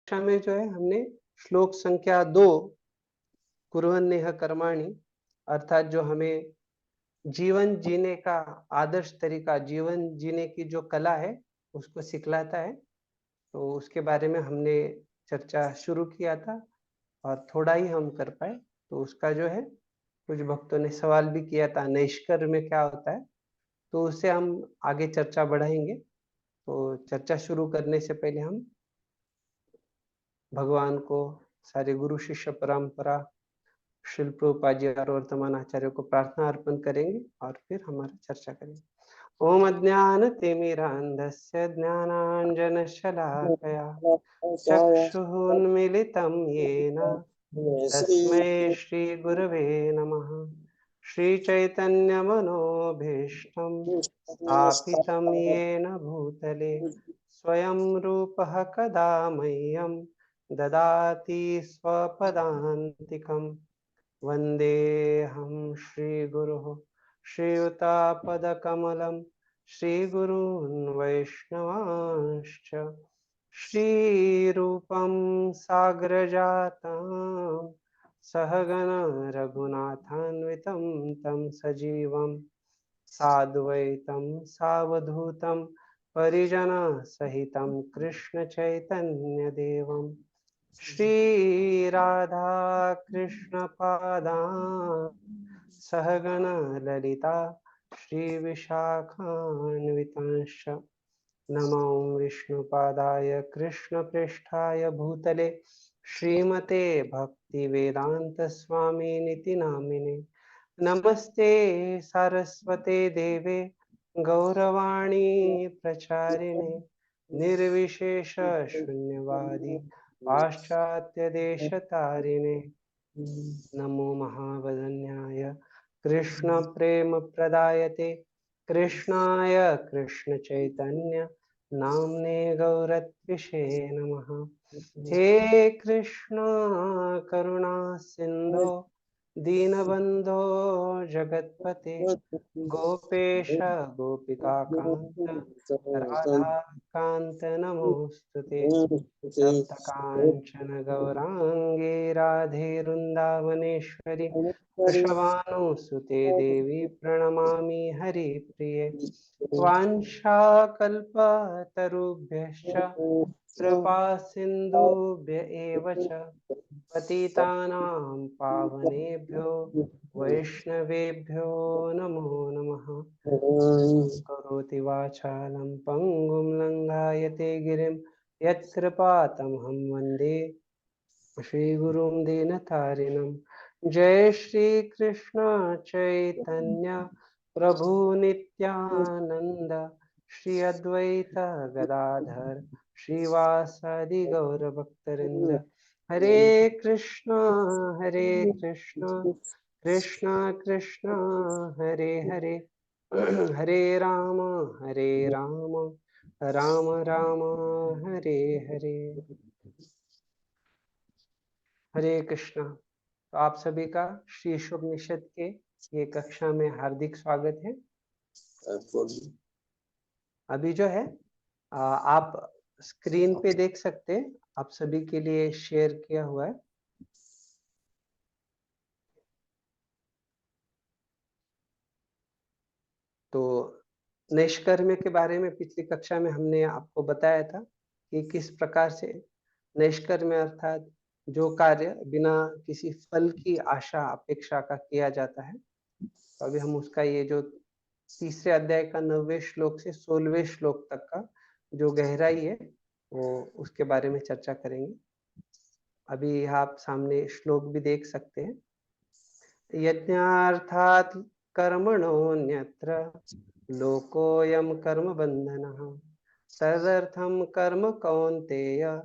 कक्षा में जो है हमने श्लोक संख्या 2 कुर्वन्नेह कर्माणि अर्थात जो हमें जीवन जीने का आदर्श तरीका, जीवन जीने की जो कला है उसको सिखलाता है, तो उसके बारे में हमने चर्चा शुरू किया था और थोड़ा ही हम कर पाए। तो उसका जो है कुछ भक्तों ने सवाल भी किया था, नैष्कर्म्य क्या होता है, तो उससे हम आगे चर्चा बढ़ाएंगे। तो चर्चा शुरू करने से पहले हम भगवान को, सारे गुरु शिष्य परंपरा, शिल प्रभुपाद जी और वर्तमान आचार्य को प्रार्थना अर्पण करेंगे और फिर हमारा चर्चा करेंगे। ओम अज्ञानतिमिरान्धस्य ज्ञानाञ्जनशलाकया चक्षुरुन्मीलितं येन तस्मै श्रीगुरवे नमः। श्रीचैतन्यमनोभीष्टं स्थापितं येन भूतले स्वयं रूपः कदा मह्यं ददाति स्वपदान्तिकम्। वन्देऽहं श्रीगुरुः श्रीयुतापदकमलं श्रीगुरून् वैष्णवांश्च श्रीरूपं साग्रजातं सहगण रघुनाथान्वितं तं सजीवं साद्वैतं सावधूतं परिजनसहितं कृष्णचैतन्यदेवं श्रीराधा कृष्णपादान् सहगण ललिता श्रीविशाखान्वितांश्च नमो विष्णुपादाय कृष्णप्रेष्ठाय भूतले श्रीमते भक्तिवेदान्तस्वामिनिति नामिने। नमस्ते सारस्वते देवे गौरवाणी प्रचारिणे निर्विशेष शून्यवादी पाश्चात्य देशतारिणे। नमो महावदन्याय कृष्ण प्रेम प्रदायते कृष्णाय कृष्ण चैतन्य नामने गौरत्विषे नमः। हे कृष्ण करुणा सिंधो दीनबंधो जगत्पते गोपेश गोपिकाकांत राधा कांत नमोस्तुते। तप्त कांचन गौरांगे राधे वृंदावनेश्वरी वृषभानुसुते देवी प्रणमामि हरिप्रिये। वाञ्छाकल्पतरुभ्यश्च कृपा सिन्धुभ्य एव च पतितानां पावनेभ्यो वैष्णवेभ्यो नमो नमः। करोति वाचालं पङ्गुं लङ्घायते गिरिं यत्कृपातमहं वन्दे श्रीगुरुं दीनतारिणं। जय श्री कृष्ण चैतन्य प्रभु नित्यानंद श्री अद्वैत गदाधर श्रीवासादि गौर भक्तवृंद। हरे कृष्ण कृष्ण कृष्ण हरे हरे हरे राम राम राम हरे हरे। हरे कृष्णा। तो आप सभी का श्री उपनिषद के ये कक्षा में हार्दिक स्वागत है। अभी जो है आप स्क्रीन पे देख सकते हैं, आप सभी के लिए शेयर किया हुआ है। तो नैष्कर्म्य के बारे में पिछली कक्षा में हमने आपको बताया था कि किस प्रकार से नैष्कर्म्य अर्थात जो कार्य बिना किसी फल की आशा अपेक्षा का किया जाता है। तो अभी हम उसका ये जो तीसरे अध्याय का 9वें श्लोक से 16वें श्लोक तक का जो गहराई है वो उसके बारे में चर्चा करेंगे। अभी आप सामने श्लोक भी देख सकते हैं। यज्ञार्थात् कर्मणोऽन्यत्र लोकोऽयं कर्म बंधनः तदर्थं कर्म कौन्तेय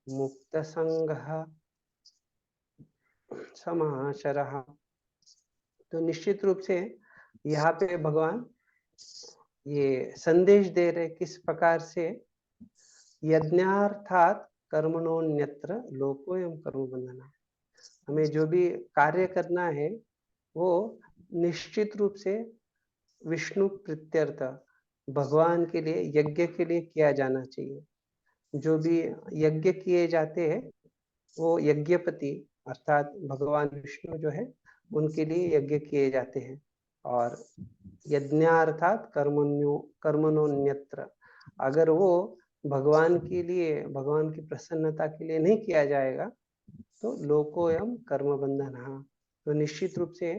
मुक्त संगः समाचरः। तो निश्चित रूप से यहाँ पे भगवान ये संदेश दे रहे किस प्रकार से यज्ञार्थात कर्मणोन्यत्र लोकोयम कर्म बंधना। हमें जो भी कार्य करना है वो निश्चित रूप से विष्णु प्रीत्यर्थ भगवान के लिए, यज्ञ के लिए किया जाना चाहिए। जो भी यज्ञ किए जाते हैं वो यज्ञपति अर्थात भगवान विष्णु जो है उनके लिए यज्ञ किए जाते हैं। और यज्ञार्थात कर्मणोन्यत्र, अगर वो भगवान के लिए, भगवान की प्रसन्नता के लिए नहीं किया जाएगा तो लोकोयम कर्म बंधन, तो निश्चित रूप से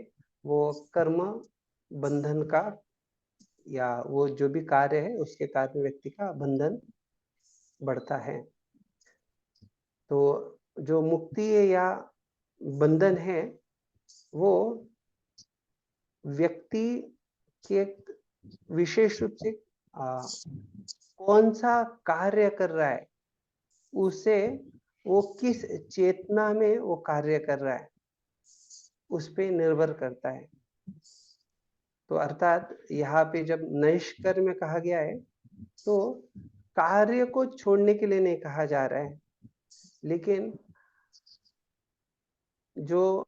वो कर्म बंधन का या वो जो भी कार्य है उसके कारण व्यक्ति का बंधन बढ़ता है। तो जो मुक्ति है या बंधन है वो व्यक्ति के विशेष रूप से कौन सा कार्य कर रहा है, उसे वो किस चेतना में वो कार्य कर रहा है उस पे निर्भर करता है। तो अर्थात यहाँ पे जब नैष्कर्म्य कहा गया है तो कार्य को छोड़ने के लिए नहीं कहा जा रहा है, लेकिन जो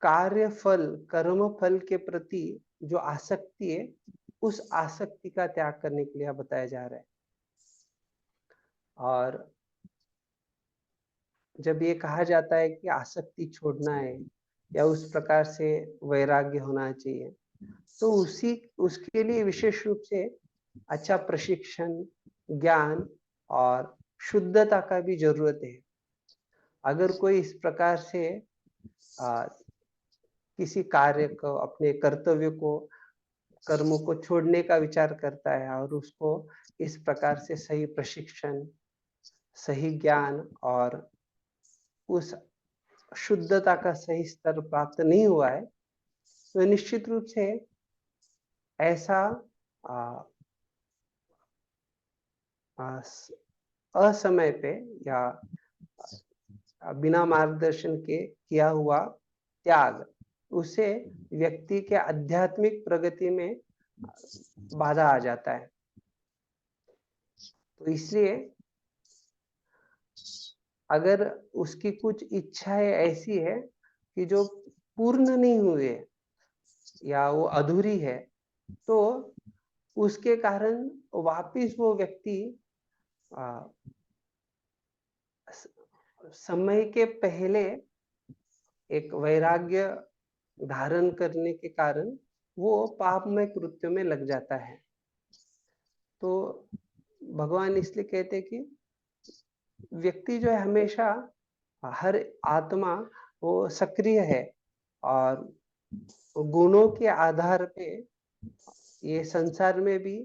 कार्य फल, कर्म फल के प्रति जो आसक्ति है उस आसक्ति का त्याग करने के लिए बताया जा रहा है। और जब ये कहा जाता है कि आसक्ति छोड़ना है या उस प्रकार से वैराग्य होना चाहिए, तो उसके लिए विशेष रूप से अच्छा प्रशिक्षण, ज्ञान और शुद्धता का भी जरूरत है। अगर कोई इस प्रकार से किसी कार्य को, अपने कर्तव्य को, कर्मों को छोड़ने का विचार करता है और उसको इस प्रकार से सही प्रशिक्षण, सही ज्ञान और उस शुद्धता का सही स्तर प्राप्त नहीं हुआ है, तो निश्चित रूप से ऐसा असमय पे या बिना मार्गदर्शन के किया हुआ त्याग उसे व्यक्ति के आध्यात्मिक प्रगति में बाधा आ जाता है। तो इसलिए अगर उसकी कुछ इच्छाएं ऐसी है कि जो पूर्ण नहीं हुए या वो अधूरी है, तो उसके कारण वापिस वो व्यक्ति समय के पहले एक वैराग्य धारण करने के कारण वो पापमय कृत्य में लग जाता है। तो भगवान इसलिए कहते हैं कि व्यक्ति जो है हमेशा, हर आत्मा वो सक्रिय है और गुणों के आधार पे ये संसार में भी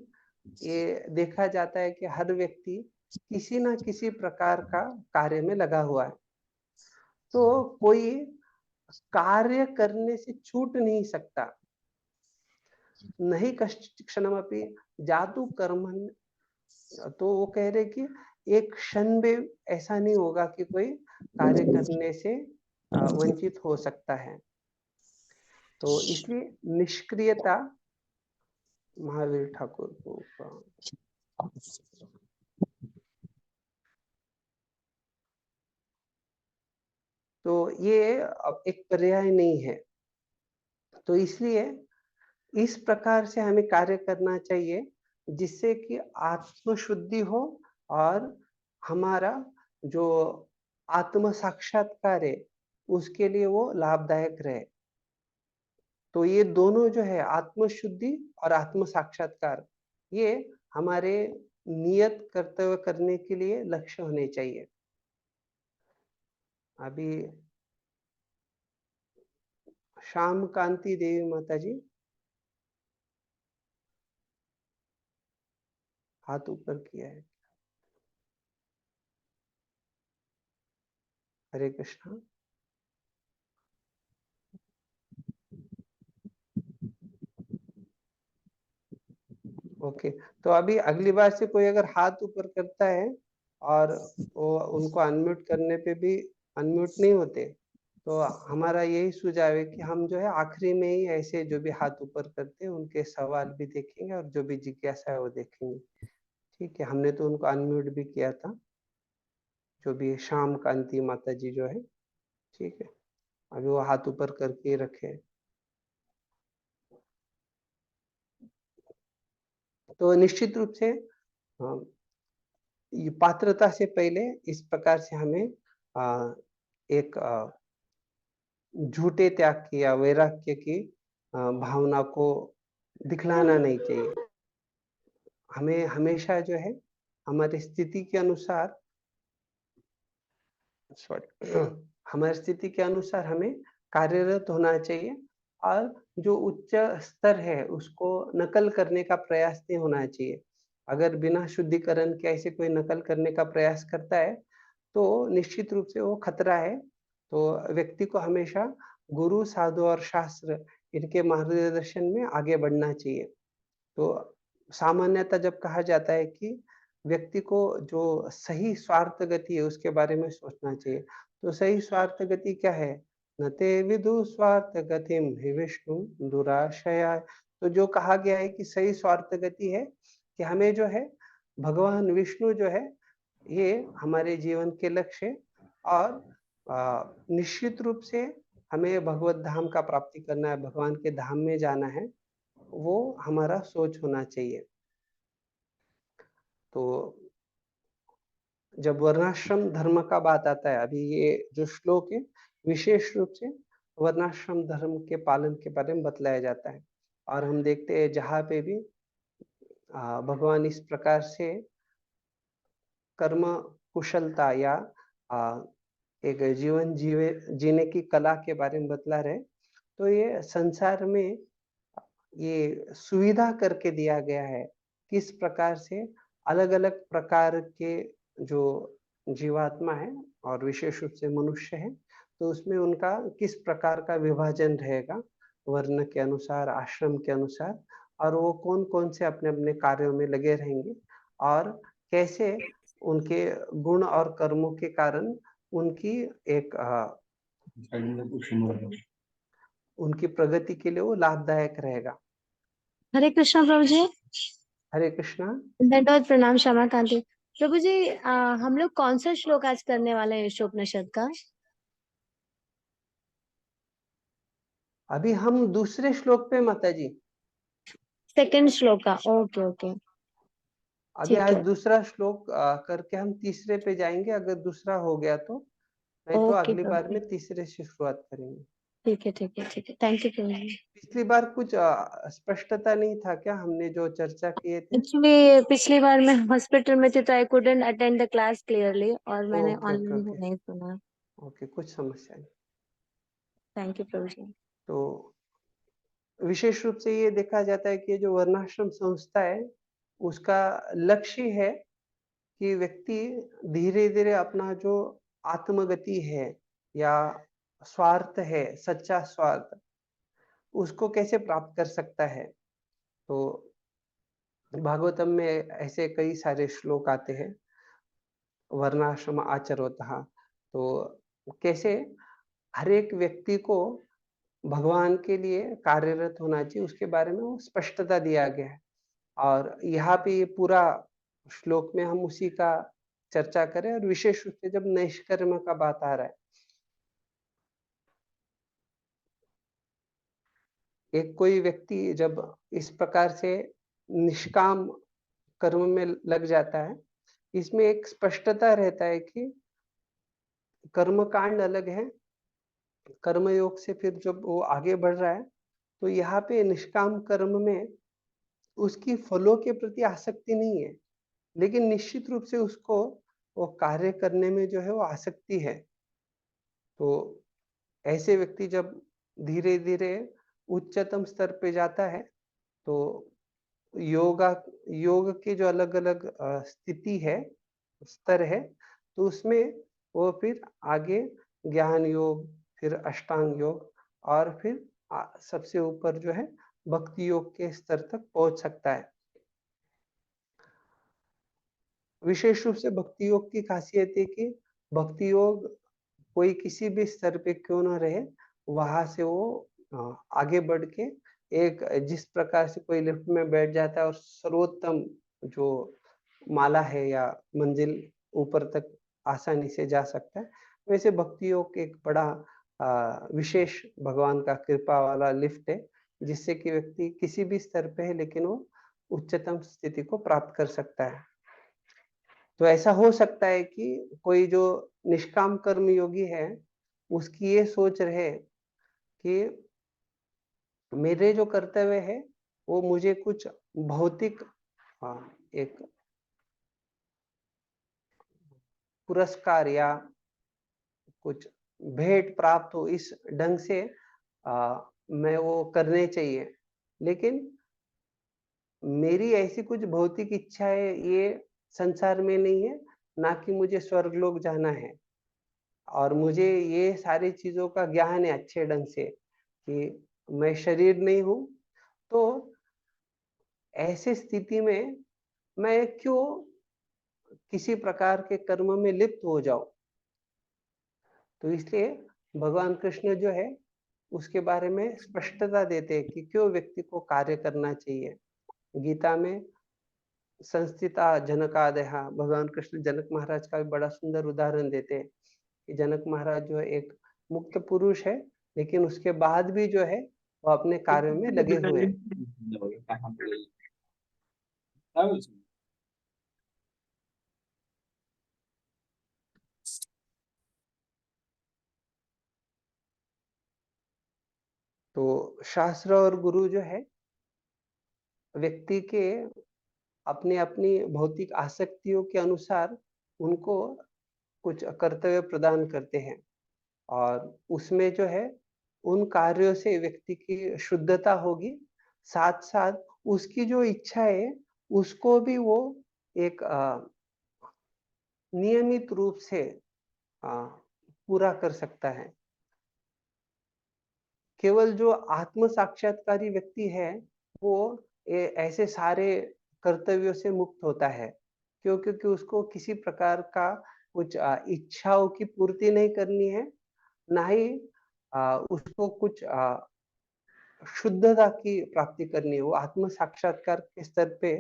ये देखा जाता है कि हर व्यक्ति किसी ना किसी प्रकार का कार्य में लगा हुआ है। तो कोई कार्य करने से छूट नहीं सकता, नहीं कश्चिक्षणमपि जातु कर्मन्। तो वो कह रहे कि एक क्षण भी ऐसा नहीं होगा कि कोई कार्य करने से वंचित हो सकता है। तो इसलिए निष्क्रियता महावीर ठाकुर को तो ये अब एक पर्याय नहीं है। तो इसलिए इस प्रकार से हमें कार्य करना चाहिए जिससे कि आत्मशुद्धि हो और हमारा जो आत्म साक्षात्कार है उसके लिए वो लाभदायक रहे। तो ये दोनों जो है आत्मशुद्धि और आत्म साक्षात्कार, ये हमारे नियत कर्तव्य करने के लिए लक्ष्य होने चाहिए। अभी श्याम कांति देवी माता जी हाथ ऊपर किया है। हरे कृष्णा। ओके, तो अभी अगली बार से कोई अगर हाथ ऊपर करता है और वो उनको अनम्यूट करने पे भी अनम्यूट नहीं होते, तो हमारा यही सुझाव है कि हम जो है आखिरी में ही ऐसे जो भी हाथ ऊपर करते हैं उनके सवाल भी देखेंगे और जो भी जिज्ञासा है वो देखेंगे। ठीक है, हमने तो उनको अनम्यूट भी किया था, जो भी श्याम कांति माता जी जो है। ठीक है, अभी वो हाथ ऊपर करके रखे। तो निश्चित रूप से हाँ, ये पात्रता से पहले इस प्रकार से हमें एक झूठे त्याग की या वैराग्य की भावना को दिखलाना नहीं चाहिए। हमें हमेशा जो है हमारी स्थिति के अनुसार हमारी स्थिति के अनुसार हमें कार्यरत होना चाहिए और जो उच्च स्तर है उसको नकल करने का प्रयास नहीं होना चाहिए। अगर बिना शुद्धिकरण के ऐसे कोई नकल करने का प्रयास करता है तो निश्चित रूप से वो खतरा है। तो व्यक्ति को हमेशा गुरु, साधु और शास्त्र इनके मार्गदर्शन में आगे बढ़ना चाहिए। तो सामान्यतः जब कहा जाता है कि व्यक्ति को जो सही स्वार्थ गति है उसके बारे में सोचना चाहिए। तो सही स्वार्थ गति क्या है? न ते विदु स्वार्थ गतिम हि विष्णु दुराशया। तो जो कहा गया है कि सही स्वार्थ गति है कि हमें जो है भगवान विष्णु जो है ये हमारे जीवन के लक्ष्य है और निश्चित रूप से हमें भगवत धाम का प्राप्ति करना है, भगवान के धाम में जाना है, वो हमारा सोच होना चाहिए। तो जब वर्णाश्रम धर्म का बात आता है, अभी ये जो श्लोक है विशेष रूप से वर्णाश्रम धर्म के पालन के बारे में बतलाया जाता है और हम देखते हैं जहाँ पे भी भगवान इस प्रकार से कर्म कुशलता या एक जीवन जीने की कला के बारे में बतला रहे, तो ये संसार में ये सुविधा करके दिया गया है किस प्रकार से अलग अलग प्रकार के जो जीवात्मा है और विशेष रूप से मनुष्य है, तो उसमें उनका किस प्रकार का विभाजन रहेगा वर्ण के अनुसार, आश्रम के अनुसार, और वो कौन कौन से अपने अपने कार्यों में लगे रहेंगे और कैसे उनके गुण और कर्मों के कारण उनकी एक उनकी प्रगति के लिए वो लाभदायक रहेगा। हरे कृष्णा प्रभु जी। हरे कृष्णा। दंडवत प्रणाम क्षमा कांति। प्रभु जी, हम लोग कौन सा श्लोक आज करने वाले हैं ईशोपनिषद का? अभी हम दूसरे श्लोक पे माता जी। सेकंड श्लोक का, ओके ओके। अभी ठीक आज है, दूसरा श्लोक करके हम तीसरे पे जाएंगे, अगर दूसरा हो गया तो, नहीं तो ओके अगली प्रभु बार जी। में तीसरे से शुरुआत करेंगे। ठीक है ठीक है ठीक है, थैंक यू प्रभु जी। पिछली बार कुछ स्पष्टता नहीं था क्या, हमने जो चर्चा किए थे? एक्चुअली पिछली बार मैं हॉस्पिटल में थी तो I couldn't attend the class clearly और मैंने ओके ओके ऑनलाइन ओके नहीं सुना। ओके, कुछ समस्या नहीं। थैंक यू प्रभु जी। तो विशेष रूप से ये देखा जाता है कि जो वर्णाश्रम संस्था है उसका लक्ष्य है कि व्यक्ति धीरे धीरे अपना जो आत्मगति है या स्वार्थ है, सच्चा स्वार्थ, उसको कैसे प्राप्त कर सकता है। तो भागवतम में ऐसे कई सारे श्लोक आते हैं, वर्णाश्रम आचरोतः। तो कैसे हर एक व्यक्ति को भगवान के लिए कार्यरत होना चाहिए उसके बारे में वो स्पष्टता दिया गया है। और यहाँ पे ये पूरा श्लोक में हम उसी का चर्चा करें, और विशेष रूप से जब नैष्कर्म का बात आ रहा है, एक कोई व्यक्ति जब इस प्रकार से निष्काम कर्म में लग जाता है, इसमें एक स्पष्टता रहता है कि कर्म कांड अलग है, कर्मयोग से फिर जब वो आगे बढ़ रहा है तो यहाँ पे निष्काम कर्म में उसकी फलों के प्रति आसक्ति नहीं है, लेकिन निश्चित रूप से उसको वो कार्य करने में जो है वो आसक्ति है। तो ऐसे व्यक्ति जब धीरे धीरे उच्चतम स्तर पे जाता है तो योगा योग के जो अलग अलग स्थिति है, स्तर है, तो उसमें वो फिर आगे ज्ञान योग, फिर अष्टांग योग और फिर सबसे ऊपर जो है भक्ति योग के स्तर तक पहुंच सकता है। विशेष रूप से भक्ति योग की खासियत है कि भक्ति योग कोई किसी भी स्तर पे क्यों ना रहे, वहां से वो आगे बढ़ के एक जिस प्रकार से कोई लिफ्ट में बैठ जाता है और सर्वोत्तम जो माला है या मंजिल ऊपर तक आसानी से जा सकता है, वैसे भक्ति योग एक बड़ा विशेष भगवान का कृपा वाला लिफ्ट है जिससे कि व्यक्ति किसी भी स्तर पे है लेकिन वो उच्चतम स्थिति को प्राप्त कर सकता है। तो ऐसा हो सकता है कि कोई जो निष्काम कर्म योगी है उसकी ये सोच रहे कि मेरे जो कर्तव्य है वो मुझे कुछ भौतिक एक पुरस्कार या कुछ भेंट प्राप्त हो, इस ढंग से मैं वो करने चाहिए। लेकिन मेरी ऐसी कुछ भौतिक इच्छा है ये संसार में नहीं है, ना कि मुझे स्वर्गलोक जाना है। और मुझे ये सारी चीजों का ज्ञान है अच्छे ढंग से कि मैं शरीर नहीं हूं। तो ऐसी स्थिति में मैं क्यों किसी प्रकार के कर्म में लिप्त हो जाऊं। तो इसलिए भगवान कृष्ण जो है उसके बारे में स्पष्टता देते हैं कि क्यों व्यक्ति को कार्य करना चाहिए। गीता में संस्थिता जनकादय, भगवान कृष्ण जनक महाराज का भी बड़ा सुंदर उदाहरण देते हैं कि जनक महाराज जो है एक मुक्त पुरुष है, लेकिन उसके बाद भी जो है वो अपने कार्य में लगे हुए हैं। तो शास्त्र और गुरु जो है व्यक्ति के अपनी अपनी भौतिक आसक्तियों के अनुसार उनको कुछ कर्तव्य प्रदान करते हैं, और उसमें जो है उन कार्यों से व्यक्ति की शुद्धता होगी। साथ साथ उसकी जो इच्छा है उसको भी वो एक नियमित रूप से पूरा कर सकता है। केवल जो आत्म साक्षात्कारी व्यक्ति है वो ऐसे सारे कर्तव्यों से मुक्त होता है, क्योंकि उसको किसी प्रकार का कुछ इच्छाओं की पूर्ति नहीं करनी है, ना ही उसको कुछ शुद्धता की प्राप्ति करनी है। वो आत्म साक्षात्कार के स्तर पे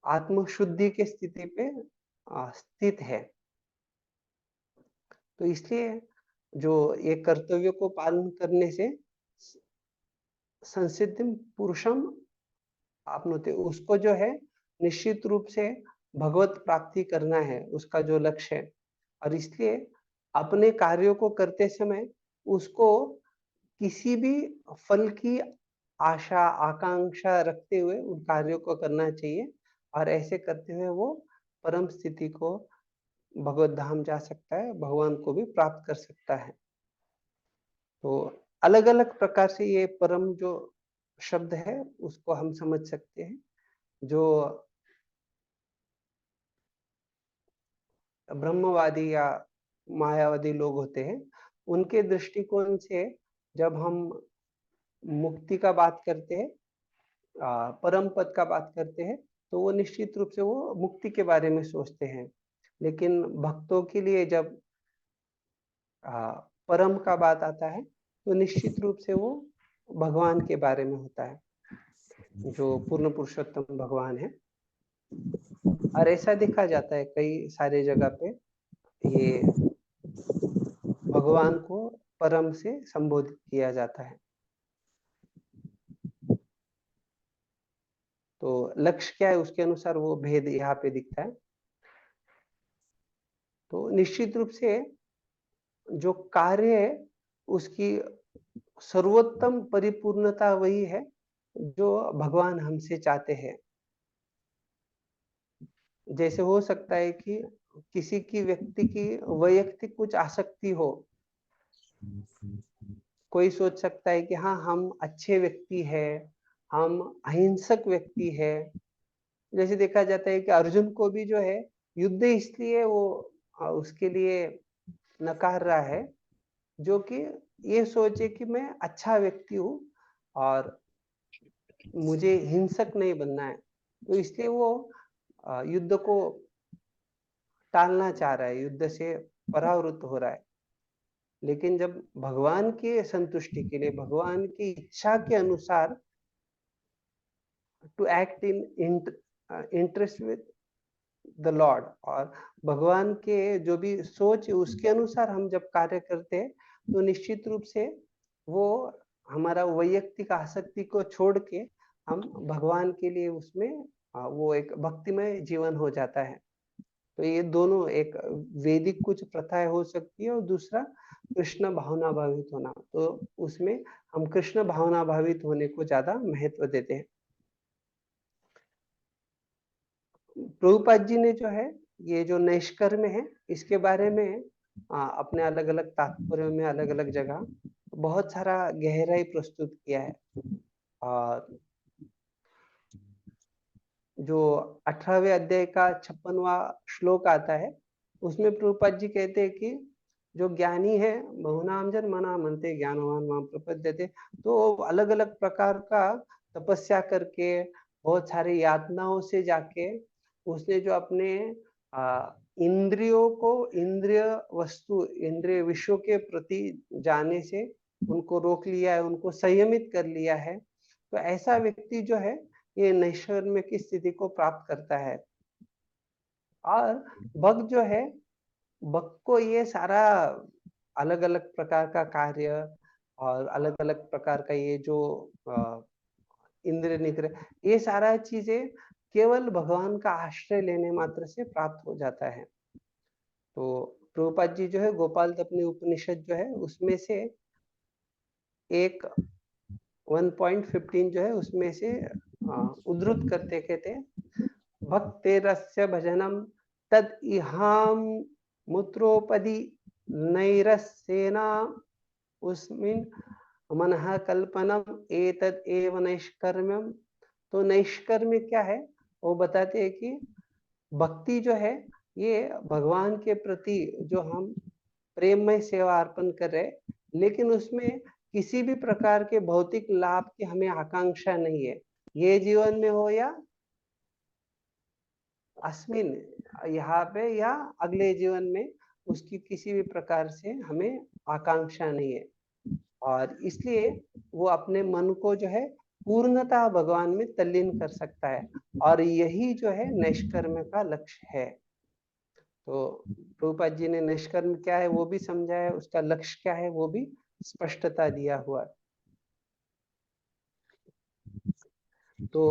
आत्म शुद्धि के स्थिति पे स्थित है। तो इसलिए जो ये कर्तव्य को पालन करने से संसिद्धिम पुरुषम आपनोते, उसको जो है निश्चित रूप से भगवत प्राप्ति करना है उसका जो लक्ष्य है। और इसलिए अपने कार्यों को करते समय उसको किसी भी फल की आशा आकांक्षा रखते हुए उन कार्यों को करना चाहिए, और ऐसे करते हुए वो परम स्थिति को भगवत धाम जा सकता है, भगवान को भी प्राप्त कर सकता है। तो अलग अलग प्रकार से ये परम जो शब्द है उसको हम समझ सकते हैं। जो ब्रह्मवादी या मायावादी लोग होते हैं उनके दृष्टिकोण से जब हम मुक्ति का बात करते हैं, परम पद का बात करते हैं, तो वो निश्चित रूप से वो मुक्ति के बारे में सोचते हैं। लेकिन भक्तों के लिए जब परम का बात आता है तो निश्चित रूप से वो भगवान के बारे में होता है, जो पूर्ण पुरुषोत्तम भगवान है। और ऐसा देखा जाता है कई सारे जगह पे ये भगवान को परम से संबोधित किया जाता है। तो लक्ष्य क्या है उसके अनुसार वो भेद यहाँ पे दिखता है। तो निश्चित रूप से जो कार्य है उसकी सर्वोत्तम परिपूर्णता वही है जो भगवान हमसे चाहते हैं। जैसे हो सकता है कि किसी की व्यक्ति की वैयक्तिक कुछ आसक्ति हो, कोई सोच सकता है कि हाँ हम अच्छे व्यक्ति है, हम अहिंसक व्यक्ति है। जैसे देखा जाता है कि अर्जुन को भी जो है युद्ध इसलिए वो उसके लिए नकार रहा है जो कि ये सोचे कि मैं अच्छा व्यक्ति हूँ और मुझे हिंसक नहीं बनना है, तो इसलिए वो युद्ध को टालना चाह रहा है, युद्ध से परावृत्त हो रहा है। लेकिन जब भगवान की संतुष्टि के लिए भगवान की इच्छा के अनुसार to act in interest with the Lord, और भगवान के जो भी सोच है उसके अनुसार हम जब कार्य करते हैं तो निश्चित रूप से वो हमारा वैयक्तिक आसक्ति को छोड़ के हम भगवान के लिए उसमें वो एक भक्तिमय जीवन हो जाता है। तो ये दोनों, एक वैदिक कुछ प्रथाएं हो सकती है और दूसरा कृष्ण भावना भावित होना, तो उसमें हम कृष्ण भावना भावित होने को ज्यादा महत्व देते हैं। प्रभुपाद जी ने जो है ये जो नैष्कर्म है इसके बारे में अपने अलग अलग तात्पर्यों में अलग अलग जगह बहुत सारा गहराई प्रस्तुत किया है। और जो 18वें अध्याय का 56वां श्लोक आता है उसमें प्रभुपाद जी कहते हैं कि जो ज्ञानी है बहुनाम जन मना मनते ज्ञानवान माम प्रपद्यते, तो अलग अलग प्रकार का तपस्या करके बहुत सारी यातनाओं से जाके उसने जो अपने इंद्रियों को इंद्रिय वस्तु इंद्रिय विषयों के प्रति जाने से उनको रोक लिया है, उनको संयमित कर लिया है, तो ऐसा व्यक्ति जो है ये नैष्कर्म्य की स्थिति को प्राप्त करता है। और भक्त जो है, भक्त को ये सारा अलग अलग प्रकार का कार्य और अलग अलग प्रकार का ये जो इंद्रिय निग्रह, ये सारा चीजें केवल भगवान का आश्रय लेने मात्र से प्राप्त हो जाता है। तो प्रभुपाद जी जो है गोपाल तपनी उपनिषद जो है उसमें से एक 1.15 जो है उसमें से उद्धृत करते कहते हैं, भक्तेरस्य भजनम तद इहाम मुत्रोपदी नैरस्येना उसमिन मनः कल्पनम एतद एव नैष्कर्म्यम। तो नैष्कर्म्य क्या है वो बताते हैं कि भक्ति जो है ये भगवान के प्रति जो हम प्रेममय सेवा अर्पण कर रहे, लेकिन उसमें किसी भी प्रकार के भौतिक लाभ की हमें आकांक्षा नहीं है, ये जीवन में हो या अस्मिन यहाँ पे या अगले जीवन में, उसकी किसी भी प्रकार से हमें आकांक्षा नहीं है। और इसलिए वो अपने मन को जो है पूर्णतः भगवान में तल्लीन कर सकता है, और यही जो है नैष्कर्म्य का लक्ष्य है। तो प्रभुपाद जी ने निष्कर्म क्या है वो भी समझाया, उसका लक्ष्य क्या है वो भी स्पष्टता दिया हुआ। तो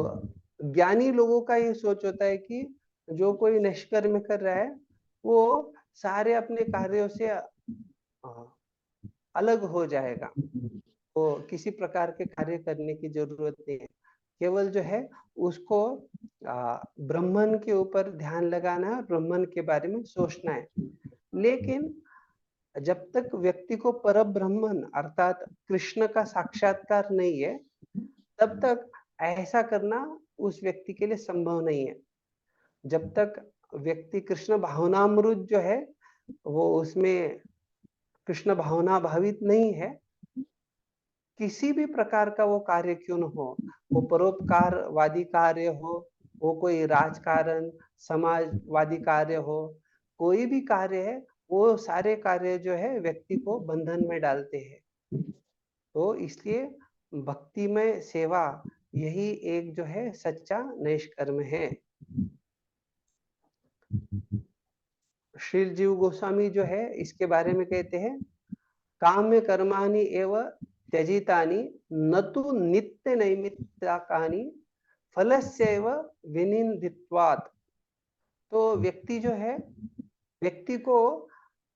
ज्ञानी लोगों का ये सोच होता है कि जो कोई निष्कर्म कर रहा है वो सारे अपने कार्यों से अलग हो जाएगा, वो किसी प्रकार के कार्य करने की जरूरत नहीं है, केवल जो है उसको ब्रह्मन के ऊपर ध्यान लगाना है और ब्रह्मन के बारे में सोचना है। लेकिन जब तक व्यक्ति को पर ब्रह्मन अर्थात कृष्ण का साक्षात्कार नहीं है तब तक ऐसा करना उस व्यक्ति के लिए संभव नहीं है। जब तक व्यक्ति कृष्ण भावनामृत जो है वो उसमें कृष्ण भावना भावित नहीं है, किसी भी प्रकार का वो कार्य क्यों न हो, वो परोपकारवादी कार्य हो, वो कोई राजकारण समाजवादी कार्य हो, कोई भी कार्य है, वो सारे कार्य जो है व्यक्ति को बंधन में डालते हैं। तो इसलिए भक्तिमय सेवा यही एक जो है सच्चा नैष्कर्म है। श्री जीव गोस्वामी जो है इसके बारे में कहते हैं, काम्य कर्माणि एव त्यजितानि न तु नित्य नैमित्तिकानि फलस्यैव विनिंदित्वात्। तो व्यक्ति जो है, व्यक्ति को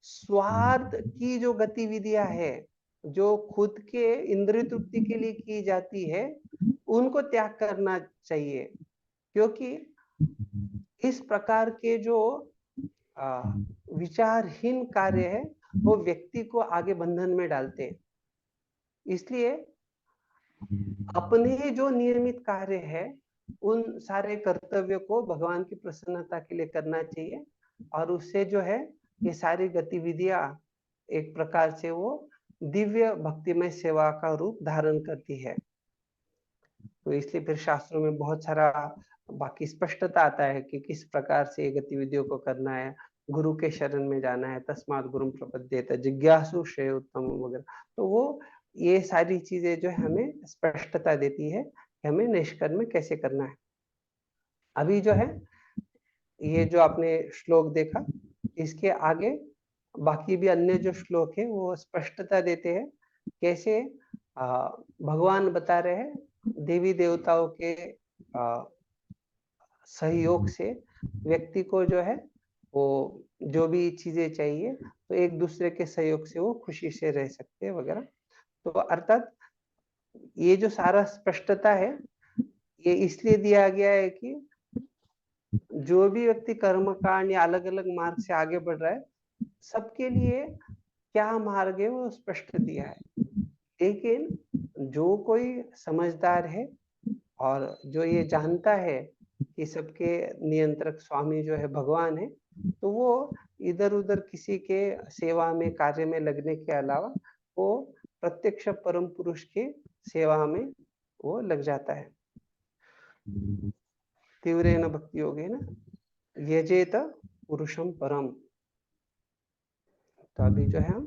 स्वार्थ की जो गतिविधियां है जो खुद के इंद्रिय तृप्ति के लिए की जाती है उनको त्याग करना चाहिए, क्योंकि इस प्रकार के जो विचारहीन कार्य है वो व्यक्ति को आगे बंधन में डालते हैं। इसलिए अपने जो नियमित कार्य है उन सारे कर्तव्य को भगवान की प्रसन्नता के लिए करना चाहिए, और उससे जो है ये सारी गतिविधियां एक प्रकार से वो दिव्य भक्तिमय सेवा का रूप धारण करती है। तो इसलिए फिर शास्त्रों में बहुत सारा बाकी स्पष्टता आता है कि किस प्रकार से ये गतिविधियों को करना है, गुरु के शरण में जाना है, तस्मात् गुरुम प्रपद्येत जिज्ञासु श्रेय उत्तम वगैरह। तो वो ये सारी चीजें जो है हमें स्पष्टता देती है कि हमें निष्कर्म कैसे करना है। अभी जो है ये जो आपने श्लोक देखा इसके आगे बाकी भी अन्य जो श्लोक है वो स्पष्टता देते हैं कैसे भगवान बता रहे हैं देवी देवताओं के सहयोग से व्यक्ति को जो है वो जो भी चीजें चाहिए तो एक दूसरे के सहयोग से वो खुशी से रह सकते हैं वगैरह। तो अर्थात ये जो सारा स्पष्टता है ये इसलिए दिया गया है कि जो भी व्यक्ति कर्म कांड या अलग अलग मार्ग से आगे बढ़ रहा है सबके लिए क्या मार्ग है वो स्पष्ट दिया है। लेकिन जो कोई समझदार है और जो ये जानता है कि सबके नियंत्रक स्वामी जो है भगवान है, तो वो इधर उधर किसी के सेवा में कार्य में लगने के अलावा वो प्रत्यक्ष परम पुरुष के सेवा में वो लग जाता है। तीव्रेण भक्ति योगेन यजेत पुरुषम परम। तो अभी जो है हम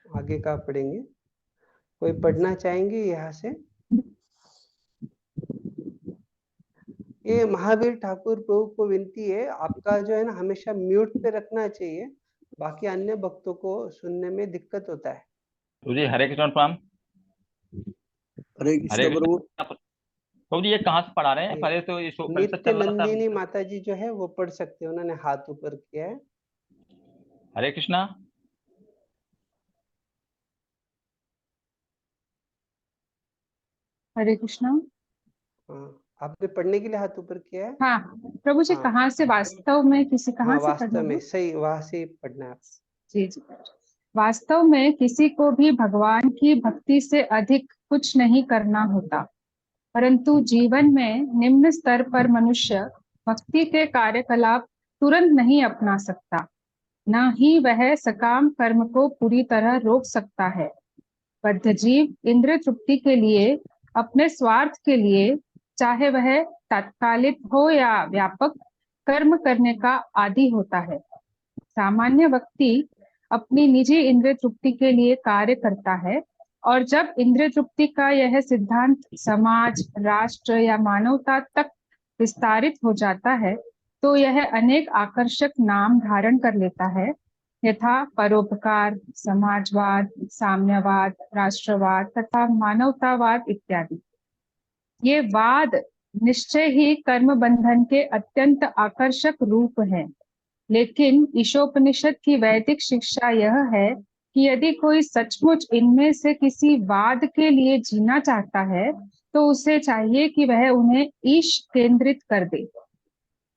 आगे का पढ़ेंगे। कोई पढ़ना चाहेंगे यहाँ से? ये महावीर ठाकुर प्रभु को विनती है, आपका जो है ना हमेशा म्यूट पे रखना चाहिए, बाकी अन्य भक्तों को सुनने में दिक्कत होता है। प्रभु जी हरे कृष्ण प्रणाम। हरे हरे कृष्ण कृष्ण प्रभु। प्रभु जी ये कहाँ से पढ़ा रहे हैं? ये पहले तो ये परिषद नित्य चल रहा था। नंदिनी माता जी जो है वो पढ़ सकते हैं, उन्होंने हाथ ऊपर किया है। हरे कृष्णा। हरे कृष्णा। हाँ, आपने पढ़ने के लिए हाथ ऊपर किया है? हाँ प्रभु जी, हाँ कहाँ से वास्तव में किसी कहाँ हाँ, से वास्तव पढ़ना में है? सही, वहां से ही पढ़ना है। जी जी। वास्तव में किसी को भी भगवान की भक्ति से अधिक कुछ नहीं करना होता, परंतु जीवन में निम्न स्तर पर मनुष्य भक्ति के कार्यकलाप तुरंत नहीं अपना सकता, न ही वह सकाम कर्म को पूरी तरह रोक सकता है। बद्ध जीव इंद्र तृप्ति के लिए, अपने स्वार्थ के लिए, चाहे वह तात्कालिक हो या व्यापक, कर्म करने का आदी होता है। सामान्य व्यक्ति अपनी निजी इंद्रिय तृप्ति के लिए कार्य करता है, और जब इंद्रिय तृप्ति का यह सिद्धांत समाज, राष्ट्र या मानवता तक विस्तारित हो जाता है, तो यह अनेक आकर्षक नाम धारण कर लेता है, यथा परोपकार, समाजवाद, साम्यवाद, राष्ट्रवाद तथा मानवतावाद इत्यादि। ये वाद निश्चय ही कर्म बंधन के अत्यंत आकर्षक रूप हैं, लेकिन ईशोपनिषद की वैदिक शिक्षा यह है कि यदि कोई सचमुच इनमें से किसी वाद के लिए जीना चाहता है, तो उसे चाहिए कि वह उन्हें ईश केंद्रित कर दे।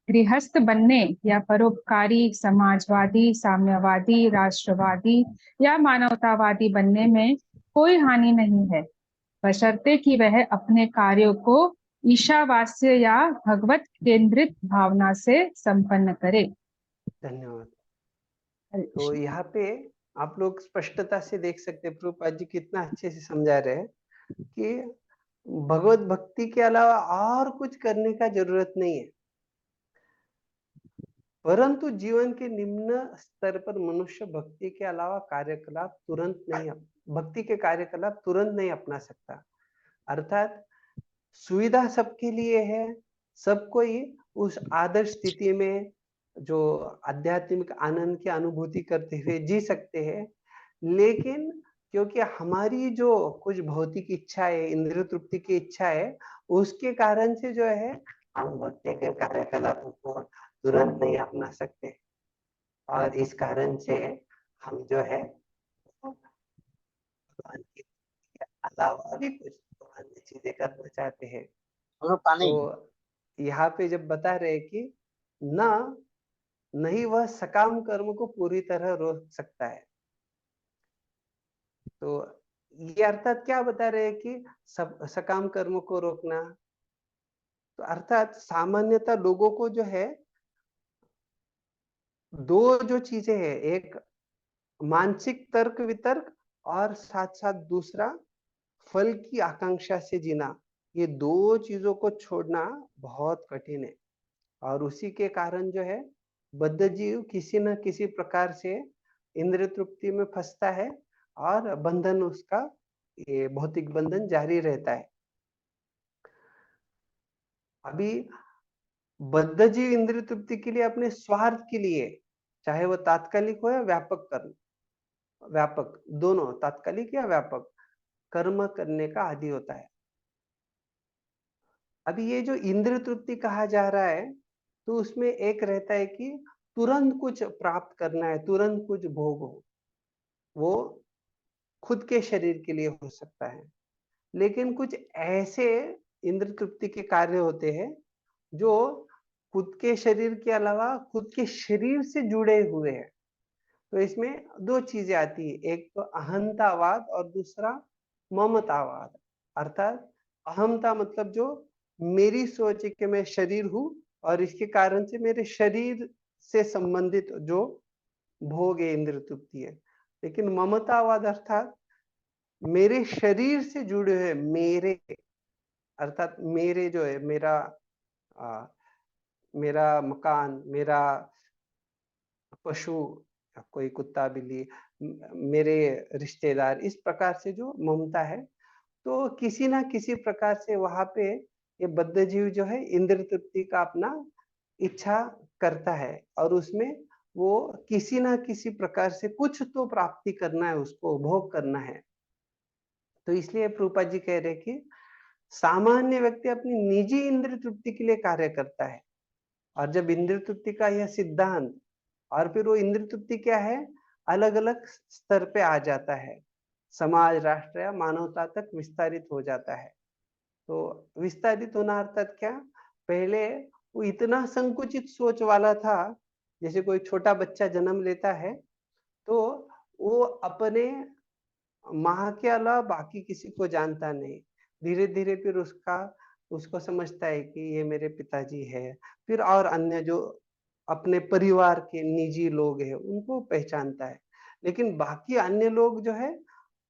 गृहस्थ बनने या परोपकारी, समाजवादी, साम्यवादी, राष्ट्रवादी या मानवतावादी बनने में कोई हानि नहीं है, बशर्ते कि वह अपने कार्यों को ईशावास्य या भगवत केंद्रित भावना से संपन्न करे। धन्यवाद। हरे तो कृष्ण। यहाँ पे आप लोग स्पष्टता से देख सकते हैं प्रभुपाद जी कितना अच्छे से समझा रहे हैं कि भगवत भक्ति के अलावा और कुछ करने का जरूरत नहीं है, परंतु जीवन के निम्न स्तर पर मनुष्य भक्ति के अलावा कार्यकलाप तुरंत नहीं, भक्ति के कार्यकलाप तुरंत नहीं अपना सकता। अर्थात सुविधा सबके लिए है, सब कोई उस आदर्श स्थिति में जो आध्यात्मिक आनंद की अनुभूति करते हुए जी सकते हैं, लेकिन क्योंकि हमारी जो कुछ भौतिक इच्छा है, इंद्रिय तृप्ति की इच्छा है, उसके कारण से जो है हम भक्ति के कार्यकलापों को तुरंत नहीं अपना सकते, और इस कारण से हम जो है भगवान के अलावा भी कुछ अन्य चीजें करना चाहते हैं। तो यहाँ पे जब बता रहे कि ना नहीं वह सकाम कर्म को पूरी तरह रोक सकता है, तो ये अर्थात क्या बता रहे हैं कि सब सकाम कर्म को रोकना, तो अर्थात सामान्यतः लोगों को जो है दो जो चीजें हैं, एक मानसिक तर्क वितर्क और साथ साथ दूसरा फल की आकांक्षा से जीना, ये दो चीजों को छोड़ना बहुत कठिन है। और उसी के कारण जो है बद्ध जीव किसी न किसी प्रकार से इंद्रिय तृप्ति में फंसता है और बंधन उसका, ये भौतिक बंधन जारी रहता है। अभी बद्ध जीव इंद्रिय तृप्ति के लिए, अपने स्वार्थ के लिए, चाहे वो तात्कालिक हो या व्यापक कर्म, व्यापक दोनों, तात्कालिक या व्यापक कर्म करने का आदी होता है। अभी ये जो इंद्रिय तृप्ति कहा जा रहा है, तो उसमें एक रहता है कि तुरंत कुछ प्राप्त करना है, तुरंत कुछ भोग हो, वो खुद के शरीर के लिए हो सकता है। लेकिन कुछ ऐसे इंद्र तृप्ति के कार्य होते हैं जो खुद के शरीर के अलावा खुद के शरीर से जुड़े हुए हैं। तो इसमें दो चीजें आती है, एक तो अहंतावाद और दूसरा ममतावाद। अर्थात अहमता मतलब जो मेरी सोच है कि मैं शरीर हूं और इसके कारण से मेरे शरीर से संबंधित जो भोग है, इंद्र तृप्ति है। लेकिन ममतावाद अर्थात मेरे शरीर से जुड़े हुए, मेरे अर्थात मेरे जो है, मेरा मकान, मेरा पशु, कोई कुत्ता बिल्ली, मेरे रिश्तेदार, इस प्रकार से जो ममता है, तो किसी ना किसी प्रकार से वहां पे ये बद्ध जीव जो है इंद्र तृप्ति का अपना इच्छा करता है और उसमें वो किसी ना किसी प्रकार से कुछ तो प्राप्ति करना है, उसको भोग करना है। तो इसलिए प्रभुपाद जी कह रहे कि सामान्य व्यक्ति अपनी निजी इंद्र तृप्ति के लिए कार्य करता है, और जब इंद्र तृप्ति का यह सिद्धांत और फिर वो इंद्र तृप्ति क्या है, अलग अलग स्तर पे आ जाता है, समाज, राष्ट्र या मानवता तक विस्तारित हो जाता है। तो विस्तारित होना अर्थात क्या, पहले वो इतना संकुचित सोच वाला था, जैसे कोई छोटा बच्चा जन्म लेता है तो वो अपने माँ के अलावा बाकी किसी को जानता नहीं। धीरे धीरे फिर उसको समझता है कि ये मेरे पिताजी है, फिर और अन्य जो अपने परिवार के निजी लोग हैं उनको पहचानता है। लेकिन बाकी अन्य लोग जो है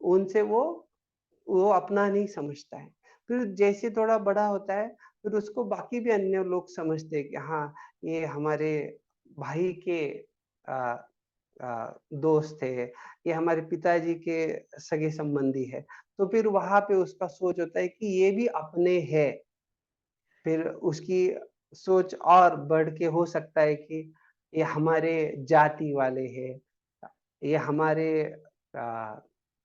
उनसे वो अपना नहीं समझता है। फिर जैसे थोड़ा बड़ा होता है फिर उसको बाकी भी अन्य लोग समझते हैं कि हाँ, ये हमारे भाई के आ, दोस्त है, ये हमारे पिताजी के सगे संबंधी है। तो फिर वहां पे उसका सोच होता है कि ये भी अपने है। फिर उसकी सोच और बढ़ के हो सकता है कि ये हमारे जाति वाले हैं, ये हमारे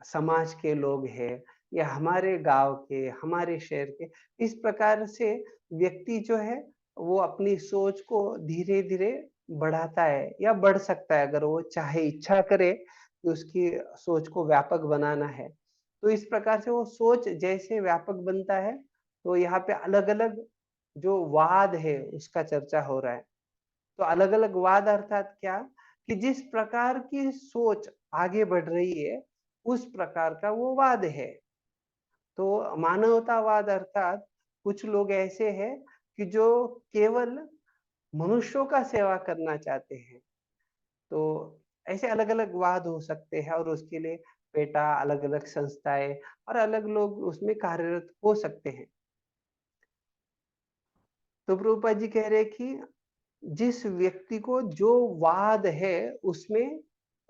समाज के लोग हैं, ये हमारे गांव के, हमारे शहर के। इस प्रकार से व्यक्ति जो है वो अपनी सोच को धीरे धीरे बढ़ाता है या बढ़ सकता है, अगर वो चाहे, इच्छा करे कि उसकी सोच को व्यापक बनाना है। तो इस प्रकार से वो सोच जैसे व्यापक बनता है तो यहाँ पे अलग अलग जो वाद है उसका चर्चा हो रहा है। तो अलग अलग वाद अर्थात क्या, कि जिस प्रकार की सोच आगे बढ़ रही है उस प्रकार का वो वाद है। तो मानवतावाद अर्थात कुछ लोग ऐसे हैं कि जो केवल मनुष्यों का सेवा करना चाहते हैं। तो ऐसे अलग अलग वाद हो सकते हैं और उसके लिए पेटा अलग अलग संस्थाएं और अलग लोग उसमें कार्यरत हो सकते हैं। तो प्रभुपाद जी कह रहे कि जिस व्यक्ति को जो वाद है उसमें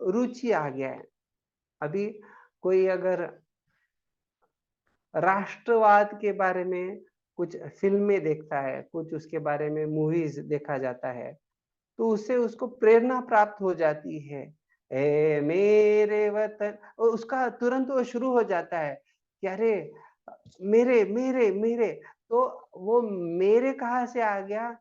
रुचि आ गया है, अभी कोई अगर राष्ट्रवाद के बारे में कुछ फिल्में देखता है, कुछ उसके बारे में मूवीज देखा जाता है, तो उससे उसको प्रेरणा प्राप्त हो जाती है, ए मेरे वतन, और उसका तुरंत वो शुरू हो जाता है कि अरे मेरे मेरे मेरे। तो वो मेरे कहाँ से आ गया,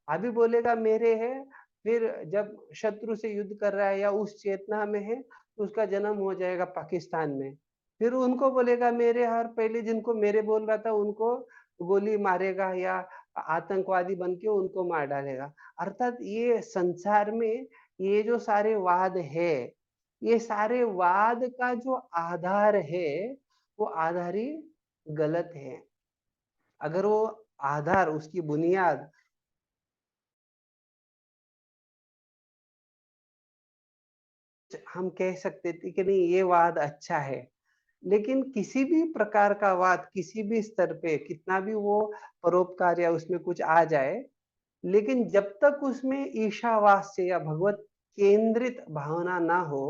अभी बोलेगा मेरे है, फिर जब शत्रु से युद्ध कर रहा है या उस चेतना में है तो उसका जन्म हो जाएगा पाकिस्तान में, फिर उनको बोलेगा मेरे, हर पहले जिनको मेरे बोल रहा था उनको गोली मारेगा या आतंकवादी बन के उनको मार डालेगा। अर्थात ये संसार में ये जो सारे वाद है, ये सारे वाद का जो आधार है वो आधार ही गलत है। अगर वो आधार, उसकी बुनियाद हम कह सकते थे कि नहीं ये वाद अच्छा है, लेकिन किसी भी प्रकार का वाद किसी भी स्तर पे कितना भी वो परोपकार या उसमें कुछ आ जाए, लेकिन जब तक उसमें ईशावास्य या भगवत केंद्रित भावना ना हो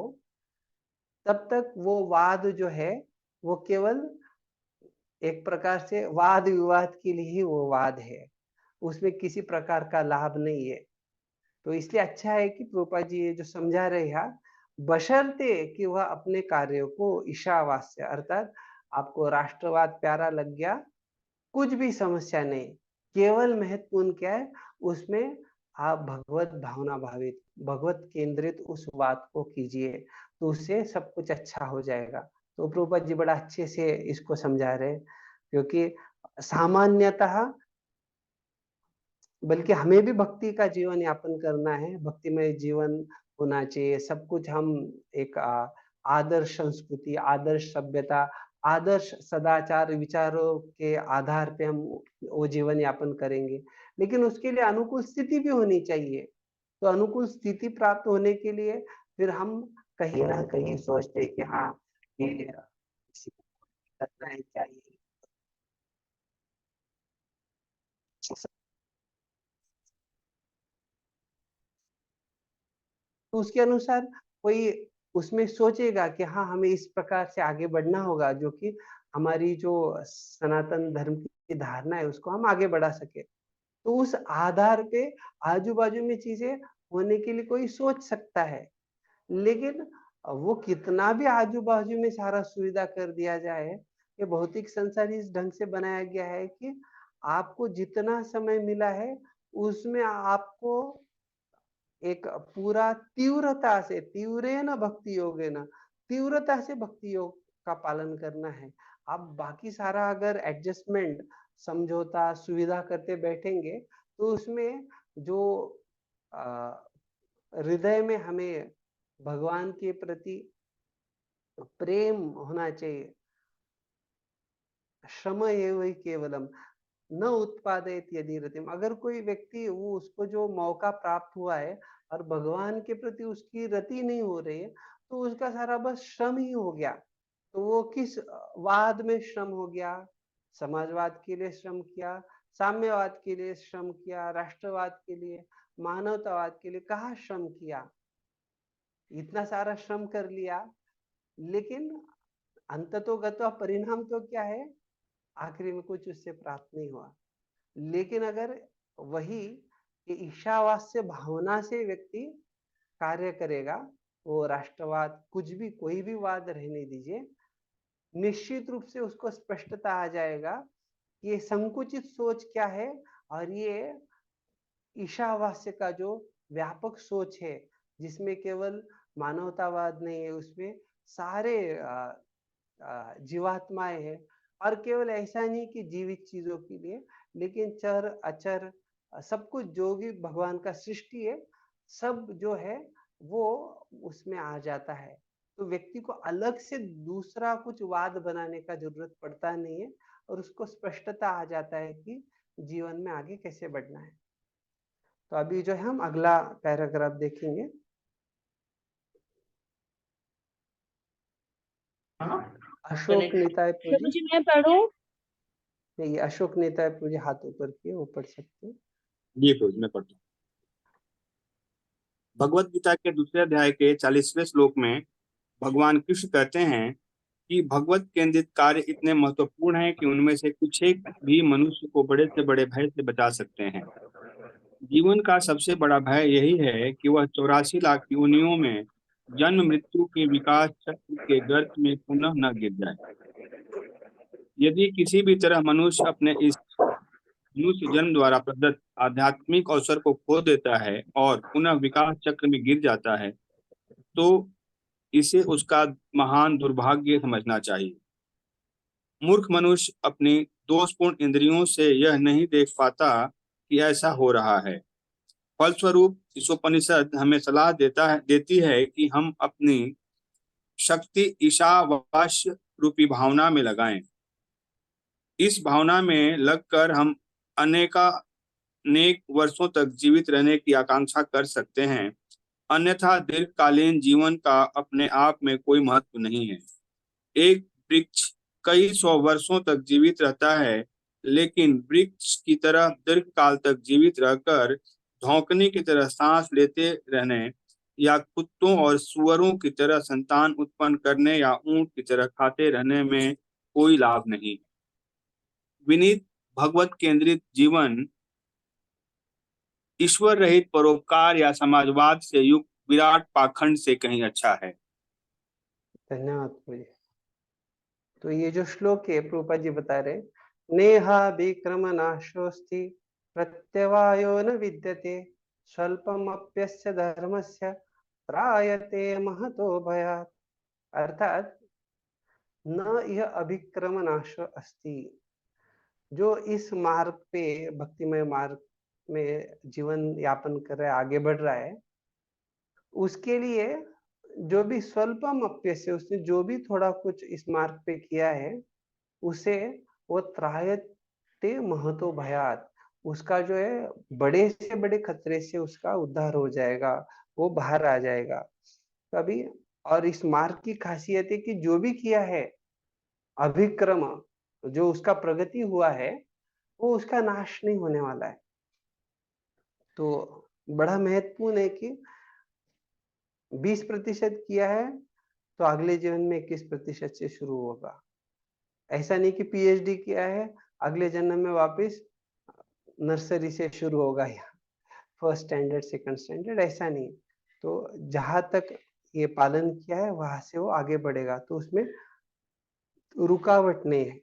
तब तक वो वाद जो है वो केवल एक प्रकार से वाद विवाद के लिए ही वो वाद है, उसमें किसी प्रकार का लाभ नहीं है। तो इसलिए अच्छा है कि प्रभुपाद जी ये जो समझा रहे हैं, बशर्ते कि वह अपने कार्यों को ईशावास्य अर्थात आपको राष्ट्रवाद प्यारा लग गया, कुछ भी समस्या नहीं, केवल महत्वपूर्ण क्या है उसमें आप भगवत भावना भावित, भगवत केंद्रित उस बात को कीजिए, तो उससे सब कुछ अच्छा हो जाएगा। तो प्रभुपाद जी बड़ा अच्छे से इसको समझा रहे हैं, क्योंकि सामान्यतः बल्कि हमें भी भक्ति का जीवन यापन करना है, भक्तिमय जीवन होना चाहिए। सब कुछ हम एक आदर्श संस्कृति, आदर्श सभ्यता, आदर्श सदाचार विचारों के आधार पे हम वो जीवन यापन करेंगे, लेकिन उसके लिए अनुकूल स्थिति भी होनी चाहिए। तो अनुकूल स्थिति प्राप्त होने के लिए फिर हम कहीं ना कहीं सोचते हैं कि हाँ, ये करना है, चाहिए। तो उसके अनुसार कोई उसमें सोचेगा कि हाँ, हमें इस प्रकार से आगे बढ़ना होगा, जो कि हमारी जो सनातन धर्म की धारणा है उसको हम आगे बढ़ा सके। तो उस आधार पे आजू बाजू में चीजें होने के लिए कोई सोच सकता है, लेकिन वो कितना भी आजू बाजू में सारा सुविधा कर दिया जाए, ये भौतिक संसार इस ढंग से बनाया गया है कि आपको जितना समय मिला है उसमें आपको एक पूरा तीव्रता से, तीव्रेन भक्ति योगेन, तीव्रता से भक्ति योग का पालन करना है। आप बाकी सारा अगर एडजस्टमेंट, समझौता, सुविधा करते बैठेंगे तो उसमें जो हृदय में हमें भगवान के प्रति प्रेम होना चाहिए, श्रम एव ही केवलम न उत्पादयत यदि रतिम। अगर कोई व्यक्ति वो उसको जो मौका प्राप्त हुआ है और भगवान के प्रति उसकी रति नहीं हो रही है, तो उसका सारा बस श्रम ही हो गया। तो वो किस वाद में श्रम हो गया? समाजवाद के लिए श्रम किया, साम्यवाद के लिए श्रम किया, राष्ट्रवाद के लिए, मानवतावाद के लिए कहाँ श्रम किया? इतना सारा श्रम कर लिया, लेकिन अंततोगत्वा परिणाम तो क्या है? आखिरी में कुछ उससे प्राप्त नहीं हुआ। लेकिन अगर वही ईशावास्य भावना से व्यक्ति कार्य करेगा, वो राष्ट्रवाद, कुछ भी, कोई भी वाद रहने दीजिए, निश्चित रूप से उसको स्पष्टता आ जाएगा कि ये संकुचित सोच क्या है और ये ईशावास्य का जो व्यापक सोच है, जिसमें केवल मानवतावाद नहीं है, उसमें सारे जीवात्माएं हैं। और केवल ऐसा नहीं कि जीवित चीजों के लिए, लेकिन चर अचर सब कुछ जो भी भगवान का सृष्टि है, सब जो है वो उसमें आ जाता है। तो व्यक्ति को अलग से दूसरा कुछ वाद बनाने का जरूरत पड़ता नहीं है, और उसको स्पष्टता आ जाता है कि जीवन में आगे कैसे बढ़ना है। तो अभी जो है हम अगला पैराग्राफ देखेंगे। अशोक निताय प्रभु जी मैं पढ़ूं? नहीं, अशोक निताय पूजी हाथ ऊपर किए, वो पढ़ सकते हैं। जी प्रभु, मैं पढ़ता हूँ। भगवत गीता के दूसरे अध्याय के 40वें श्लोक में भगवान कृष्ण कहते हैं कि भगवत केंद्रित कार्य इतने महत्वपूर्ण हैं कि उनमें से कुछ एक भी मनुष्य को बड़े से बड़े भय से बचा सकते हैं। जीवन का सबसे बड़ा भय यही है कि वह 84 लाख योनियों में जन्म मृत्यु के विकास चक्र के गर्त में पुनः न गिर जाए। यदि किसी भी तरह मनुष्य अपने इस मनुष्य जन्म द्वारा प्रदत्त आध्यात्मिक अवसर को खो देता है और पुनः विकास चक्र में गिर जाता है, तो इसे उसका महान दुर्भाग्य समझना चाहिए। मूर्ख मनुष्य अपनी दोषपूर्ण इंद्रियों से यह नहीं देख पाता कि ऐसा हो रहा है। फलस्वरूप ईशोपनिषद हमें सलाह देती है कि हम अपनी शक्ति ईशावास्य रूपी भावना में लगाएं। इस भावना में लगकर हम अनेक वर्षों तक जीवित रहने की आकांक्षा कर सकते हैं, अन्यथा दीर्घकालीन जीवन का अपने आप में कोई महत्व नहीं है। एक वृक्ष कई 100 वर्षों तक जीवित रहता है, लेकिन वृक्ष की तरह दीर्घकाल तक जीवित रहकर धौंकने की तरह सांस लेते रहने या कुत्तों और सुअरों की तरह संतान उत्पन्न करने या ऊंट की तरह खाते रहने में कोई लाभ नहीं। विनीत भगवत केंद्रित जीवन ईश्वर रहित परोपकार या समाजवाद से युक्त विराट पाखंड से कहीं अच्छा है। धन्यवाद प्रभु जी। तो ये जो श्लोक है प्रभुपाद जी बता रहे, नेहा विक्रम नाशोस्ति प्रत्यवायो न विद्यते स्वल्पमप्यस्य धर्मस्य त्रायते महतो भयात्। अर्थात न यह अभिक्रम नाश अस्ति। जो इस मार्ग पे, भक्तिमय मार्ग में जीवन यापन कर रहा है, आगे बढ़ रहा है, उसके लिए जो भी स्वल्पम अप्यस्य, उसने जो भी थोड़ा कुछ इस मार्ग पे किया है, उसे वो त्रायते महतो भयात, उसका जो है बड़े से बड़े खतरे से उसका उद्धार हो जाएगा, वो बाहर आ जाएगा कभी। और इस मार्ग की खासियत है कि जो भी किया है अभिक्रम, जो उसका प्रगति हुआ है, वो उसका नाश नहीं होने वाला है। तो बड़ा महत्वपूर्ण है कि 20% किया है तो अगले जीवन में 21% से शुरू होगा। ऐसा नहीं कि पीएचडी किया है अगले जन्म में वापस नर्सरी से शुरू होगा या फर्स्ट स्टैंडर्ड सेकंड स्टैंडर्ड, ऐसा नहीं। तो जहां तक ये पालन किया है वहां से वो आगे बढ़ेगा, तो उसमें रुकावट नहीं है।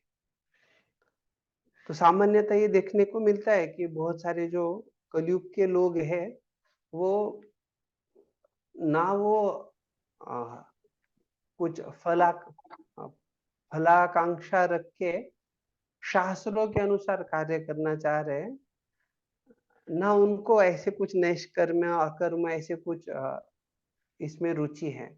तो सामान्यतः ये देखने को मिलता है कि बहुत सारे जो कलयुग के लोग हैं, वो ना वो कुछ फलाकांक्षा रख के शास्त्रों के अनुसार कार्य करना चाह रहे हैं, ना उनको ऐसे कुछ नैष्कर्म अकर्म ऐसे कुछ इसमें रुचि है।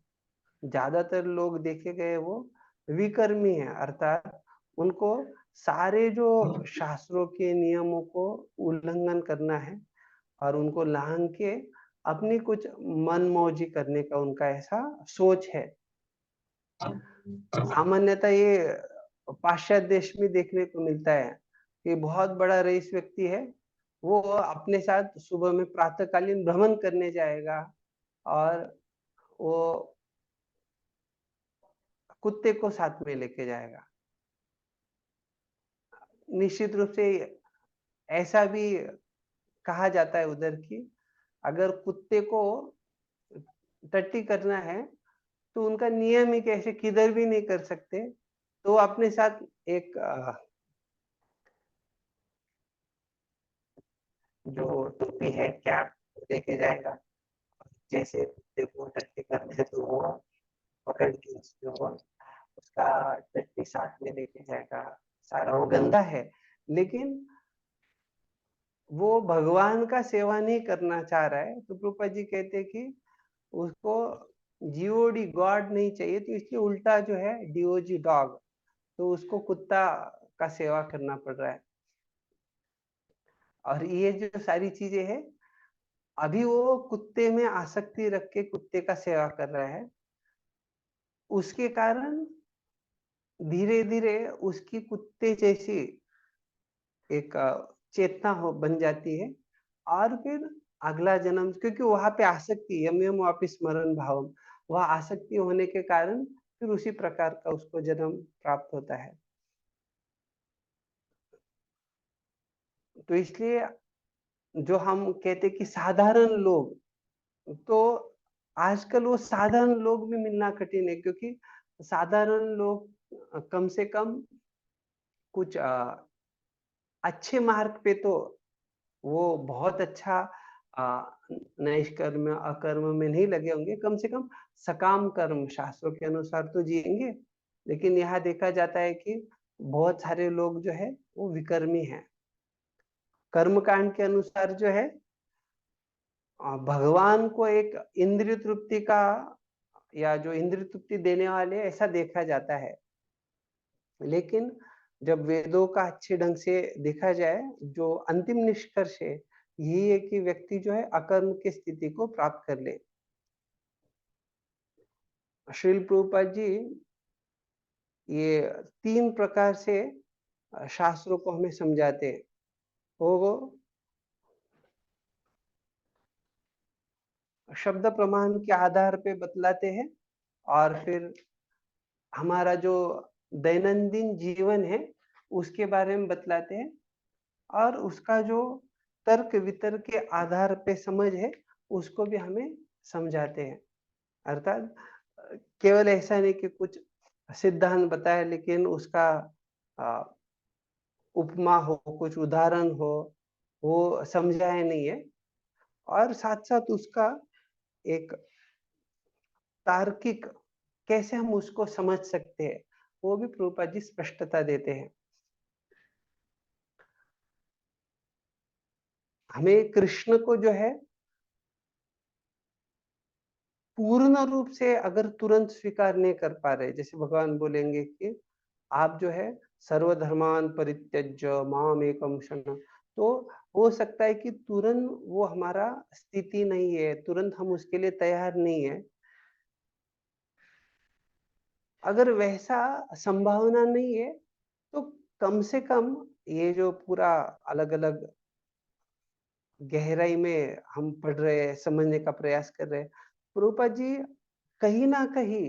ज्यादातर लोग देखे गए वो विकर्मी है, अर्थात उनको सारे जो शास्त्रों के नियमों को उल्लंघन करना है और उनको लांघ के अपनी कुछ मनमौजी करने का उनका ऐसा सोच है। सामान्यतः ये पाश्चात्य देश में देखने को मिलता है कि बहुत बड़ा रईस व्यक्ति है, वो अपने साथ सुबह में प्रातःकालीन भ्रमण करने जाएगा और वो कुत्ते को साथ में लेके जाएगा। निश्चित रूप से ऐसा भी कहा जाता है उधर की अगर कुत्ते को टट्टी करना है तो उनका नियम ही कैसे किधर भी नहीं कर सकते, तो अपने साथ एक जो टोपी है कैप लेके जाएगा। जैसे कुत्ते को टट्टी करते हैं तो वो पकड़ के उसका टट्टी साथ में लेके जाएगा। सारा वो गंदा है, लेकिन वो भगवान का सेवा नहीं करना चाह रहा है। तो प्रभुपाद जी कहते हैं कि उसको जीओडी गॉड नहीं चाहिए, तो इसलिए उल्टा जो है डीओजी डॉग, तो उसको कुत्ता का सेवा करना पड़ रहा है। और ये जो सारी चीजें हैं, अभी वो कुत्ते में आसक्ति रख के कुत्ते का सेवा कर रहा है, उसके कारण धीरे धीरे उसकी कुत्ते जैसी एक चेतना हो बन जाती है। और फिर अगला जन्म, क्योंकि वहां पे आसक्ति यम यम वापि स्मरण भाव, वह आसक्ति होने के कारण फिर उसी प्रकार का उसको जन्म प्राप्त होता है। तो इसलिए जो हम कहते कि साधारण लोग, तो आजकल वो साधारण लोग भी मिलना कठिन है, क्योंकि साधारण लोग कम से कम कुछ अच्छे मार्ग पे तो वो बहुत अच्छा नैष्कर्म अकर्म में नहीं लगे होंगे, कम से कम सकाम कर्म शास्त्रों के अनुसार तो जिएंगे। लेकिन यहाँ देखा जाता है कि बहुत सारे लोग जो है वो विकर्मी हैं। कर्मकांड के अनुसार जो है भगवान को एक इंद्रिय तृप्ति का, या जो इंद्रिय तृप्ति देने वाले ऐसा देखा जाता है। लेकिन जब वेदों का अच्छे ढंग से देखा जाए, जो अंतिम निष्कर्ष है यही है कि व्यक्ति जो है अकर्म की स्थिति को प्राप्त कर ले। श्रील प्रभुपाद जी ये 3 प्रकार से शास्त्रों को हमें समझाते हैं। वो शब्द प्रमाण के आधार पे बतलाते हैं, और फिर हमारा जो दैनंदिन जीवन है उसके बारे में बतलाते हैं, और उसका जो तर्क वितर्क के आधार पे समझ है उसको भी हमें समझाते हैं। अर्थात केवल ऐसा नहीं कि कुछ सिद्धांत बताए, लेकिन उसका उपमा हो, कुछ उदाहरण हो, वो समझाए नहीं है। और साथ साथ उसका एक तार्किक कैसे हम उसको समझ सकते हैं, वो भी प्रभुपाद जी स्पष्टता देते हैं। हमें कृष्ण को जो है पूर्ण रूप से अगर तुरंत स्वीकार नहीं कर पा रहे, जैसे भगवान बोलेंगे कि आप जो है सर्वधर्मान परित्यज्य माम एकम शरणं, तो हो सकता है कि तुरंत वो हमारा स्थिति नहीं है, तुरंत हम उसके लिए तैयार नहीं है। अगर वैसा संभावना नहीं है तो कम से कम ये जो पूरा अलग अलग गहराई में हम पढ़ रहे हैं, समझने का प्रयास कर रहे हैं, प्रभुपाद जी कहीं ना कहीं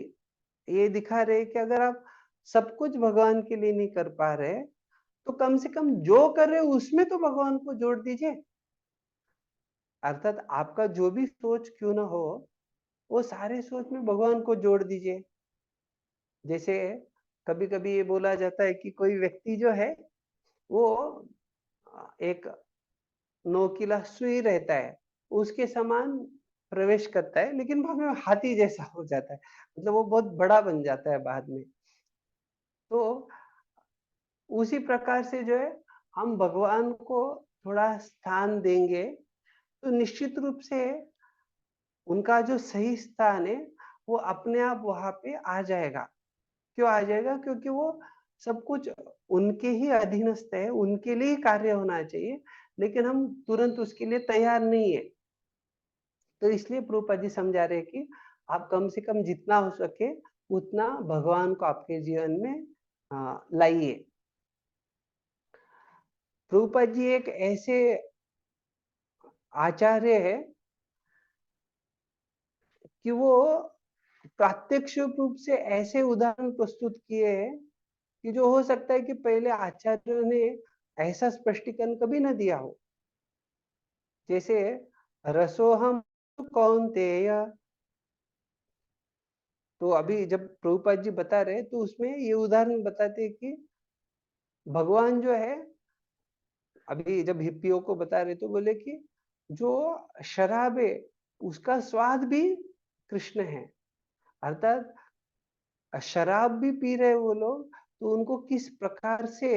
ये दिखा रहे हैं कि अगर आप सब कुछ भगवान के लिए नहीं कर पा रहे तो कम से कम जो कर रहे हो उसमें तो भगवान को जोड़ दीजिए। अर्थात आपका जो भी सोच क्यों ना हो, वो सारे सोच में भगवान को जोड़ दीजिए। जैसे कभी कभी ये बोला जाता है कि कोई व्यक्ति जो है वो एक नोकीला सुई रहता है, उसके समान प्रवेश करता है, लेकिन बाद में हाथी जैसा हो जाता है, मतलब वो बहुत बड़ा बन जाता है बाद में। तो उसी प्रकार से जो है हम भगवान को थोड़ा स्थान देंगे तो निश्चित रूप से उनका जो सही स्थान है वो अपने आप वहां पे आ जाएगा। क्यों आ जाएगा? क्योंकि वो सब कुछ उनके ही अधीनस्थ है, उनके लिए ही कार्य होना चाहिए, लेकिन हम तुरंत उसके लिए तैयार नहीं है। तो इसलिए प्रभुपाद जी समझा रहे हैं कि आप कम से कम जितना हो सके उतना भगवान को आपके जीवन में लाइए। प्रभुपाद जी एक ऐसे आचार्य है कि वो प्रत्यक्ष रूप से ऐसे उदाहरण प्रस्तुत किए हैं कि जो हो सकता है कि पहले आचार्य ने ऐसा स्पष्टीकरण कभी न दिया हो। जैसे रसोहम कौन्तेय, तो अभी जब प्रभुपाद जी बता रहे तो उसमें ये उदाहरण बताते हैं कि भगवान जो है, अभी जब हिप्पियों को बता रहे तो बोले कि जो शराब है उसका स्वाद भी कृष्ण है। अर्थात शराब भी पी रहे वो लोग, तो उनको किस प्रकार से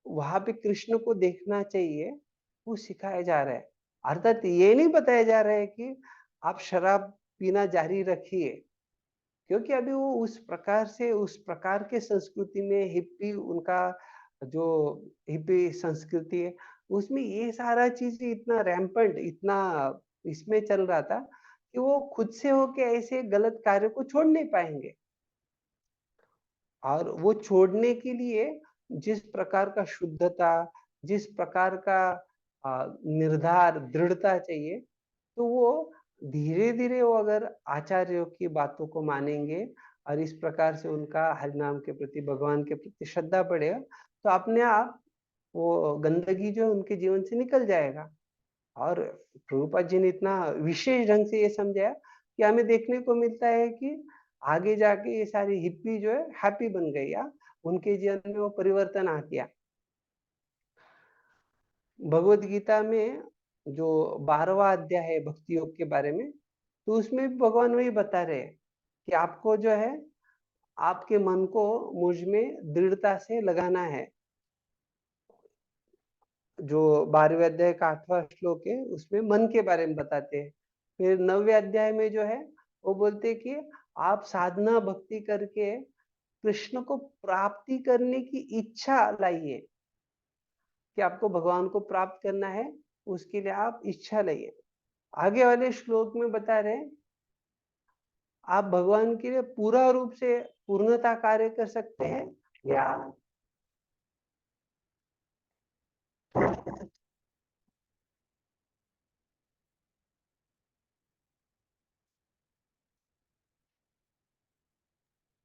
वहां पे कृष्ण को देखना चाहिए वो सिखाया जा रहा है। अर्थात ये नहीं बताया जा रहा है कि आप शराब पीना जारी रखिए, क्योंकि अभी वो उस प्रकार से उस प्रकार के संस्कृति में हिप्पी, उनका जो हिप्पी संस्कृति है उसमें ये सारा चीज इतना रैम्पेंट, इतना इसमें चल रहा था कि वो खुद से होके ऐसे गलत कार्य को छोड़ नहीं पाएंगे। और वो छोड़ने के लिए जिस प्रकार का शुद्धता, जिस प्रकार का निर्धार, दृढ़ता चाहिए, तो वो धीरे धीरे वो अगर आचार्यों की बातों को मानेंगे और इस प्रकार से उनका हरिनाम के प्रति, भगवान के प्रति श्रद्धा बढ़ेगा, तो अपने आप वो गंदगी जो है उनके जीवन से निकल जाएगा। और प्रभुपाद जी ने इतना विशेष ढंग से ये समझाया कि हमें देखने को मिलता है कि आगे जाके ये सारी हिप्पी जो है हैप्पी बन गई, या उनके जीवन में वो परिवर्तन आ गया। भगवत गीता में जो 12वां अध्याय है भक्ति योग के बारे में, तो उसमें भी भगवान वही बता रहे हैं कि आपको जो है आपके मन को मुझ में दृढ़ता से लगाना है। जो 12वें अध्याय का 8वां श्लोक है उसमें मन के बारे में बताते हैं। फिर 9वें अध्याय में जो है वो बोलते हैं कि आप साधना भक्ति करके कृष्ण को प्राप्ति करने की इच्छा लाइए, कि आपको भगवान को प्राप्त करना है, उसके लिए आप इच्छा लाइए। आगे वाले श्लोक में बता रहे हैं आप भगवान के लिए पूरा रूप से पूर्णता कार्य कर सकते हैं, या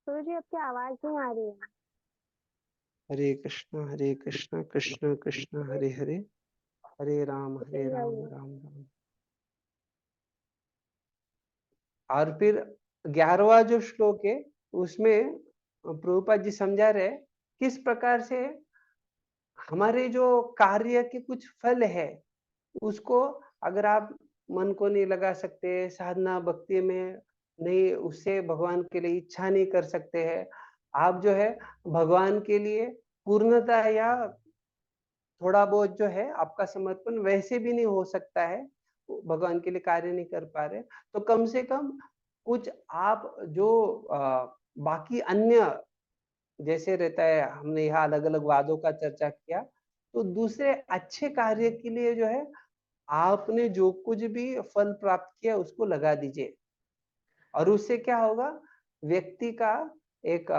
गुरु जी आपकी आवाज नहीं आ रही है। हरे कृष्ण कृष्ण कृष्ण हरे हरे, हरे राम सही राम है। राम राम। और फिर 11वां जो श्लोक है उसमें प्रभुपाद जी समझा रहे किस प्रकार से हमारे जो कार्य के कुछ फल है उसको अगर आप मन को नहीं लगा सकते, साधना भक्ति में नहीं, उससे भगवान के लिए इच्छा नहीं कर सकते हैं, आप जो है भगवान के लिए पूर्णता या थोड़ा बहुत जो है आपका समर्पण वैसे भी नहीं हो सकता है, भगवान के लिए कार्य नहीं कर पा रहे, तो कम से कम कुछ आप जो बाकी अन्य जैसे रहता है, हमने यहाँ अलग अलग वादों का चर्चा किया, तो दूसरे अच्छे कार्य के लिए जो है आपने जो कुछ भी फल प्राप्त किया उसको लगा दीजिए, और उससे क्या होगा, व्यक्ति का एक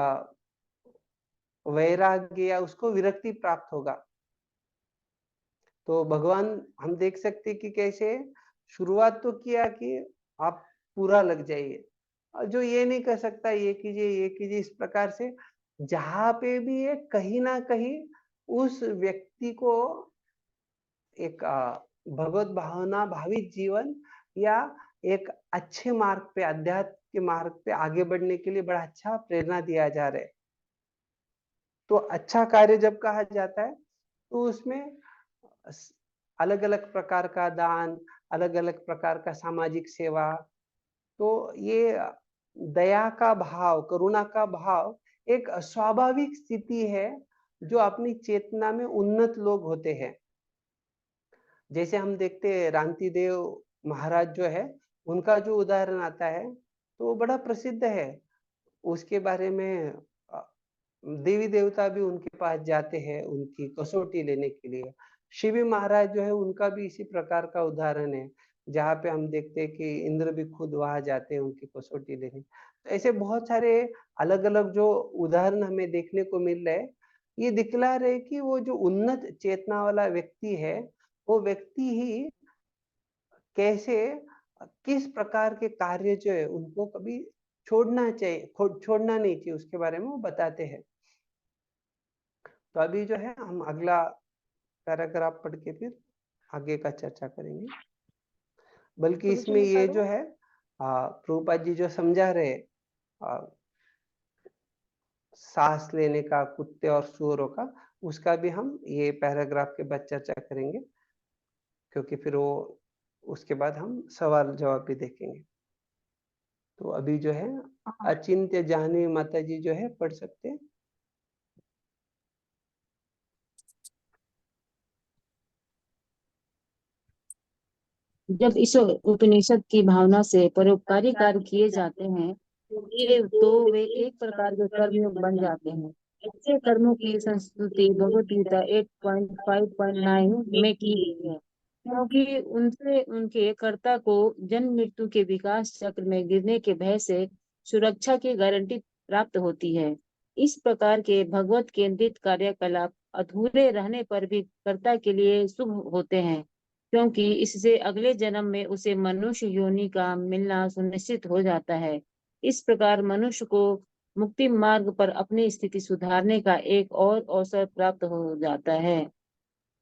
वैराग्य या उसको विरक्ति प्राप्त होगा। तो भगवान हम देख सकते कि कैसे शुरुआत तो किया कि आप पूरा लग जाइए, और जो ये नहीं कर सकता ये कीजिए ये कीजिए, इस प्रकार से जहां पे भी ये कहीं ना कहीं उस व्यक्ति को एक भगवत भावना भावित जीवन या एक अच्छे मार्ग पे, अध्यात्म के मार्ग पे आगे बढ़ने के लिए बड़ा अच्छा प्रेरणा दिया जा रहा है। तो अच्छा कार्य जब कहा जाता है तो उसमें अलग अलग प्रकार का दान, अलग अलग प्रकार का सामाजिक सेवा, तो ये दया का भाव, करुणा का भाव एक स्वाभाविक स्थिति है जो अपनी चेतना में उन्नत लोग होते हैं। जैसे हम देखते हैं रांति देव महाराज जो है, उनका जो उदाहरण आता है तो बड़ा प्रसिद्ध है। उसके बारे में देवी देवता भी उनके पास जाते हैं उनकी कसौटी लेने के लिए। शिवी महाराज जो है उनका भी इसी प्रकार का उदाहरण है, जहाँ पे हम देखते हैं कि इंद्र भी खुद वहां जाते हैं उनकी कसौटी लेने। तो ऐसे बहुत सारे अलग अलग जो उदाहरण हमें देखने को मिल रहे हैं, ये दिखला रहे कि वो जो उन्नत चेतना वाला व्यक्ति है, वो व्यक्ति ही कैसे किस प्रकार के कार्य जो है उनको कभी छोड़ना चाहिए, छोड़ना नहीं चाहिए, उसके बारे में वो बताते हैं। तो अभी जो है हम अगला पैराग्राफ पढ़ के फिर आगे का चर्चा करेंगे। बल्कि इसमें ये जो है प्रभुपाद जी जो समझा रहे सांस लेने का कुत्ते और सूअरों का, उसका भी हम ये पैराग्राफ के बाद चर्चा करेंगे, क्योंकि फिर वो उसके बाद हम सवाल जवाब भी देखेंगे। तो अभी जो है अचिंत्य जाह्नवी माता जी जो है पढ़ सकते हैं। जब इस उपनिषद की भावना से परोपकारी कार्य किए जाते हैं तो वे एक प्रकार के कर्मयोग बन जाते हैं। ऐसे कर्मों की संस्तुति भगवद गीता 8.5.9 में की गई है, क्योंकि उनसे उनके कर्ता को जन्म मृत्यु के विकास चक्र में गिरने के भय से सुरक्षा की गारंटी प्राप्त होती है। इस प्रकार के भगवत केंद्रित कार्यकलाप अधूरे रहने पर भी कर्ता के लिए शुभ होते हैं, क्योंकि इससे अगले जन्म में उसे मनुष्य योनि का मिलना सुनिश्चित हो जाता है। इस प्रकार मनुष्य को मुक्ति मार्ग पर अपनी स्थिति सुधारने का एक और अवसर प्राप्त हो जाता है।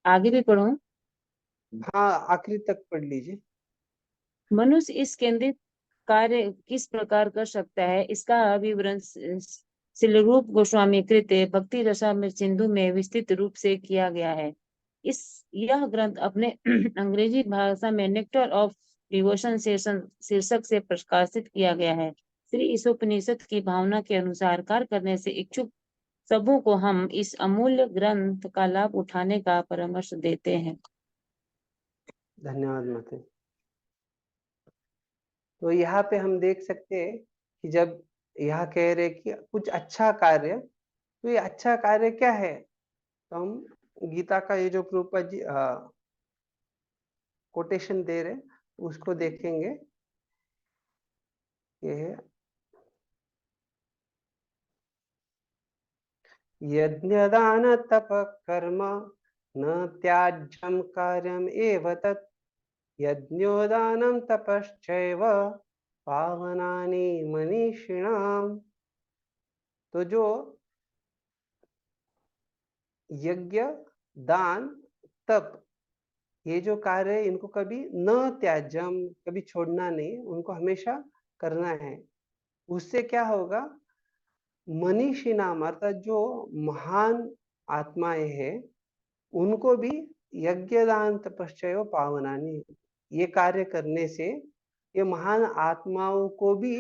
आगे भी पढ़ो। हाँ, आखिरी तक पढ़ लीजिए। मनुष्य इस केंद्रित कार्य किस प्रकार कर सकता है, इसका विवरण शिलरूप गोस्वामी कृत भक्ति रसामृत सिंधु में विस्तृत रूप से किया गया है। यह ग्रंथ अपने अंग्रेजी भाषा में नेक्टर ऑफ डिवोशन शीर्षक से प्रकाशित किया गया है। श्री इस उपनिषद की भावना के अनुसार कार्य करने से इच्छुक सबों को हम इस अमूल्य ग्रंथ का लाभ उठाने का परामर्श देते हैं। धन्यवाद माता। तो यहाँ पे हम देख सकते हैं कि जब यहाँ कह रहे कि कुछ अच्छा कार्य, तो ये अच्छा कार्य क्या है, तो हम गीता का ये जो प्रभुपाद जी कोटेशन दे रहे उसको देखेंगे। ये है यज्ञदान तप कर्म न त्याज्यम कार्यम एव तत् यज्ञोदानं तपश्चैव पावनानि मनीषिणाम। तो जो यज्ञ दान तप ये जो कार्य है, इनको कभी न त्याज्यम, कभी छोड़ना नहीं, उनको हमेशा करना है। उससे क्या होगा, मनीषिणाम अर्थात जो महान आत्माएं हैं उनको भी यज्ञ दान तपश्चैव पावनानि, ये कार्य करने से ये महान आत्माओं को भी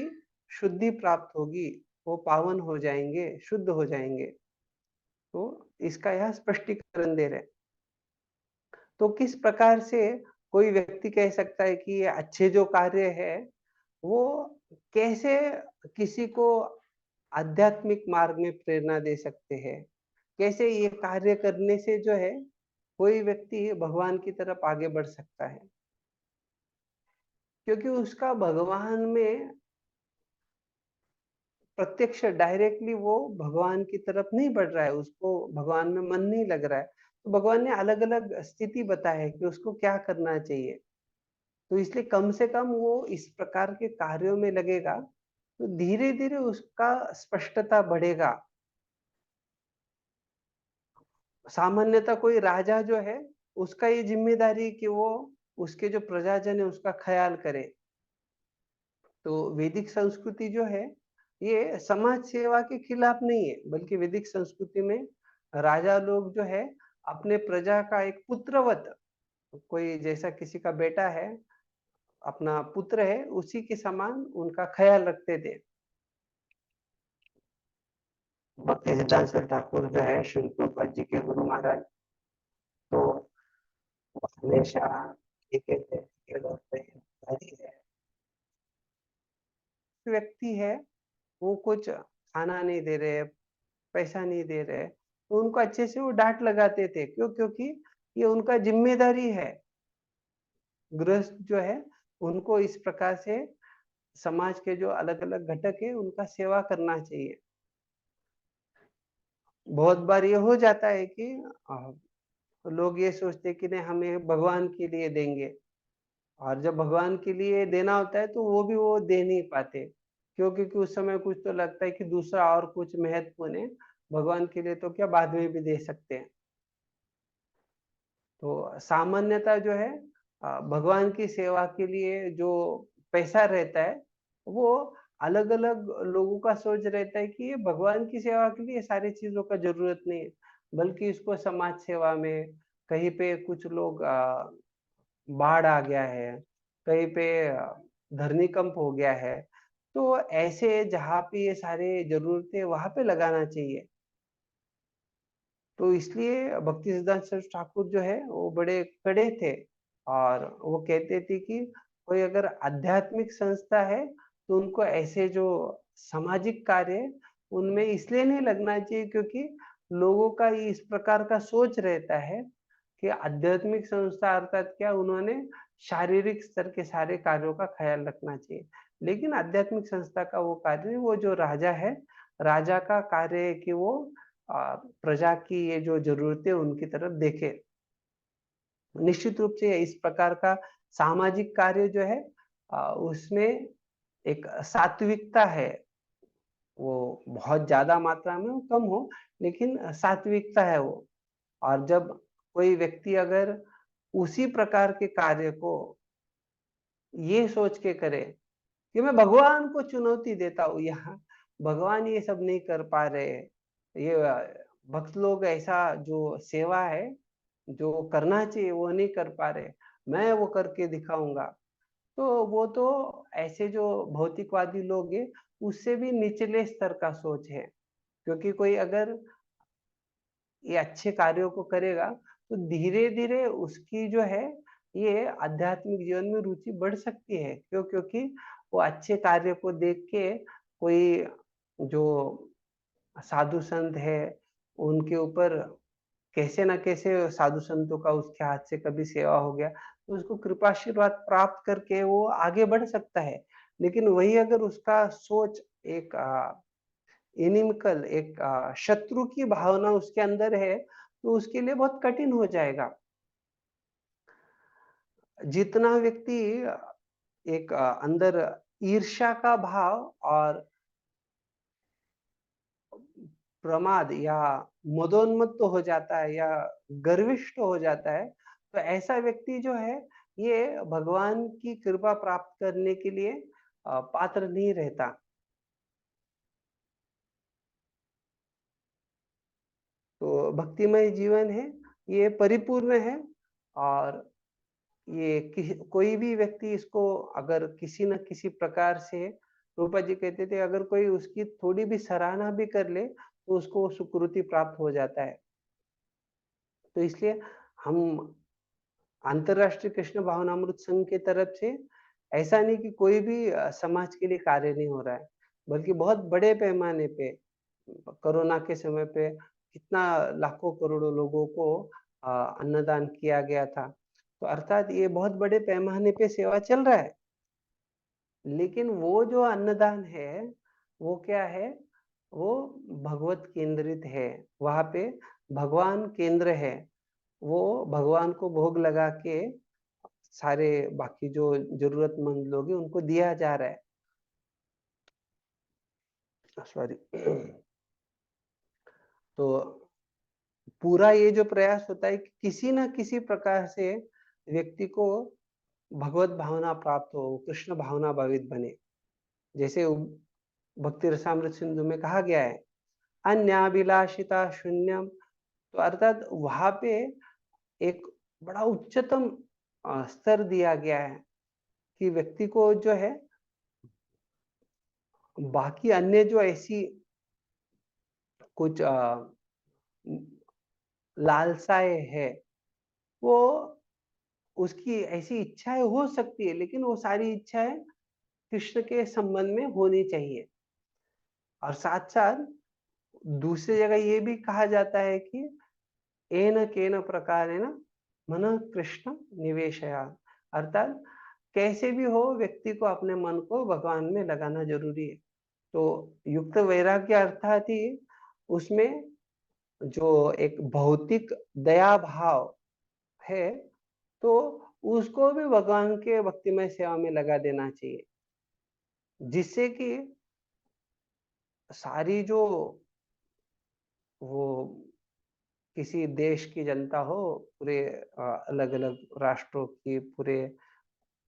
शुद्धि प्राप्त होगी, वो पावन हो जाएंगे, शुद्ध हो जाएंगे। तो इसका यह स्पष्टीकरण दे रहे हैं। तो किस प्रकार से कोई व्यक्ति कह सकता है कि ये अच्छे जो कार्य है वो कैसे किसी को आध्यात्मिक मार्ग में प्रेरणा दे सकते हैं, कैसे ये कार्य करने से जो है कोई व्यक्ति भगवान की तरफ आगे बढ़ सकता है, क्योंकि उसका भगवान में प्रत्यक्ष डायरेक्टली वो भगवान की तरफ नहीं बढ़ रहा है, उसको भगवान में मन नहीं लग रहा है। तो भगवान ने अलग अलग स्थिति बताया है कि उसको क्या करना चाहिए। तो इसलिए कम से कम वो इस प्रकार के कार्यों में लगेगा तो धीरे धीरे उसका स्पष्टता बढ़ेगा। सामान्यतः कोई राजा जो है उसका ये जिम्मेदारी कि वो उसके जो प्रजाजन है उसका ख्याल करे। तो वैदिक संस्कृति जो है ये समाज सेवा के खिलाफ नहीं है, बल्कि वैदिक संस्कृति में राजा लोग जो है अपने प्रजा का एक पुत्रवत, कोई जैसा किसी का बेटा है, अपना पुत्र है, उसी के समान उनका ख्याल रखते थे। भक्ति सिद्धांत सरस्वती ठाकुर जो है श्री प्रभुपाद जी के गुरु महाराज, तो हमेशा ये कहते हैं कि व्यक्ति है वो कुछ खाना नहीं दे रहे, पैसा नहीं दे रहे, तो उनको अच्छे से वो डांट लगाते थे। क्यों? क्योंकि ये उनका जिम्मेदारी है। गृहस्थ जो है उनको इस प्रकार से समाज के जो अलग अलग घटक है उनका सेवा करना चाहिए। बहुत बार ये हो जाता है कि लोग ये सोचते हैं कि नहीं हमें भगवान के लिए देंगे, और जब भगवान के लिए देना होता है तो वो भी वो दे नहीं पाते। क्यों? क्योंकि उस समय कुछ तो लगता है कि दूसरा और कुछ महत्वपूर्ण है, भगवान के लिए तो क्या बाद में भी दे सकते हैं। तो सामान्यतः जो है भगवान की सेवा के लिए जो पैसा रहता है वो अलग अलग लोगों का सोच रहता है कि ये भगवान की सेवा के लिए सारी चीजों का जरूरत नहीं है, बल्कि इसको समाज सेवा में, कहीं पे कुछ लोग बाढ़ आ गया है, कहीं पे धरनीकंप हो गया है, तो ऐसे जहाँ पे ये सारे जरूरतें वहां पे लगाना चाहिए। तो इसलिए भक्ति सिद्धांत सरस्वती ठाकुर जो है वो बड़े कड़े थे, और वो कहते थे कि कोई अगर आध्यात्मिक संस्था है तो उनको ऐसे जो सामाजिक कार्य है उनमें इसलिए नहीं लगना चाहिए क्योंकि लोगों का इस प्रकार का सोच रहता है कि आध्यात्मिक संस्था अर्थात क्या, उन्होंने शारीरिक स्तर के सारे कार्यों का ख्याल रखना चाहिए। लेकिन आध्यात्मिक संस्था का वो कार्य नहीं, वो जो राजा है, राजा का कार्य है कि वो प्रजा की ये जो जरूरतें उनकी तरफ देखे। निश्चित रूप से इस प्रकार का सामाजिक कार्य जो है उसमें एक सात्विकता है, वो बहुत ज्यादा मात्रा में हो कम हो, लेकिन सात्विकता है वो। और जब कोई व्यक्ति अगर उसी प्रकार के कार्य को ये सोच के करे कि मैं भगवान को चुनौती देता हूँ, यहाँ भगवान ये सब नहीं कर पा रहे, ये भक्त लोग ऐसा जो सेवा है जो करना चाहिए वो नहीं कर पा रहे, मैं वो करके दिखाऊंगा, तो वो तो ऐसे जो भौतिकवादी लोग हैं उससे भी निचले स्तर का सोच है। क्योंकि कोई अगर ये अच्छे कार्यों को करेगा तो धीरे धीरे उसकी जो है ये आध्यात्मिक जीवन में रुचि बढ़ सकती है। क्यों? क्योंकि वो अच्छे कार्य को देख के कोई जो साधु संत है उनके ऊपर कैसे ना कैसे साधु संतों का उसके हाथ से कभी सेवा हो गया तो उसको कृपाशीर्वाद प्राप्त करके वो आगे बढ़ सकता है। लेकिन वही अगर उसका सोच एक इनिमिकल, एक शत्रु की भावना उसके अंदर है तो उसके लिए बहुत कठिन हो जाएगा। जितना व्यक्ति एक अंदर ईर्ष्या का भाव और प्रमाद या मदोन्मत्त हो जाता है या गर्विष्ठ हो जाता है, तो ऐसा व्यक्ति जो है ये भगवान की कृपा प्राप्त करने के लिए पात्र नहीं रहता। तो भक्तिमय जीवन है ये परिपूर्ण है, और कोई भी व्यक्ति इसको अगर किसी न किसी प्रकार से, रूपा जी कहते थे, अगर कोई उसकी थोड़ी भी सराहना भी कर ले तो उसको सुकृति प्राप्त हो जाता है। तो इसलिए हम अंतरराष्ट्रीय कृष्ण भावनामृत संघ की तरफ से ऐसा नहीं कि कोई भी समाज के लिए कार्य नहीं हो रहा है, बल्कि बहुत बड़े पैमाने पे कोरोना के समय पे कितना लाखों करोड़ों लोगों को अन्नदान किया गया था। तो अर्थात ये बहुत बड़े पैमाने पे सेवा चल रहा है। लेकिन वो जो अन्नदान है वो क्या है, वो भगवत केंद्रित है, वहां पे भगवान केंद्र है। वो भगवान को भोग लगा के सारे बाकी जो जरूरतमंद लोग हैं उनको दिया जा रहा है। सॉरी। तो पूरा ये जो प्रयास होता है कि किसी न किसी प्रकार से व्यक्ति को भगवत भावना प्राप्त हो, कृष्ण भावना भावित बने। जैसे भक्ति रसामृत सिंधु में कहा गया है, अन्याभिलाषिता शून्यम। तो अर्थात वहां पे एक बड़ा उच्चतम स्तर दिया गया है कि व्यक्ति को जो है बाकी अन्य जो ऐसी कुछ लालसाएं है, वो उसकी ऐसी इच्छाएं हो सकती है, लेकिन वो सारी इच्छाएं कृष्ण के संबंध में होनी चाहिए। और साथ साथ दूसरी जगह ये भी कहा जाता है कि एन केन प्रकारेण मन कृष्ण निवेशया। अर्थात कैसे भी हो व्यक्ति को अपने मन को भगवान में लगाना जरूरी है। तो युक्त वैराग्य अर्थात ही उसमें जो एक भौतिक दया भाव है, तो उसको भी भगवान के भक्तिमय सेवा में लगा देना चाहिए, जिससे कि सारी जो वो किसी देश की जनता हो, पूरे अलग अलग राष्ट्रों की, पूरे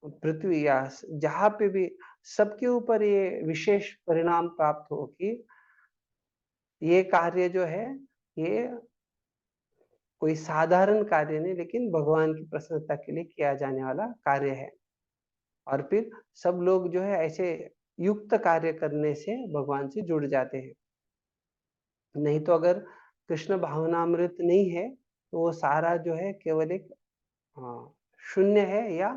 पृथ्वी या जहां पे भी, सबके ऊपर ये विशेष परिणाम प्राप्त हो कि ये कार्य जो है ये कोई साधारण कार्य नहीं, लेकिन भगवान की प्रसन्नता के लिए किया जाने वाला कार्य है। और फिर सब लोग जो है ऐसे युक्त कार्य करने से भगवान से जुड़ जाते हैं। नहीं तो अगर कृष्ण भावनामृत नहीं है तो वो सारा जो है केवल एक शून्य है या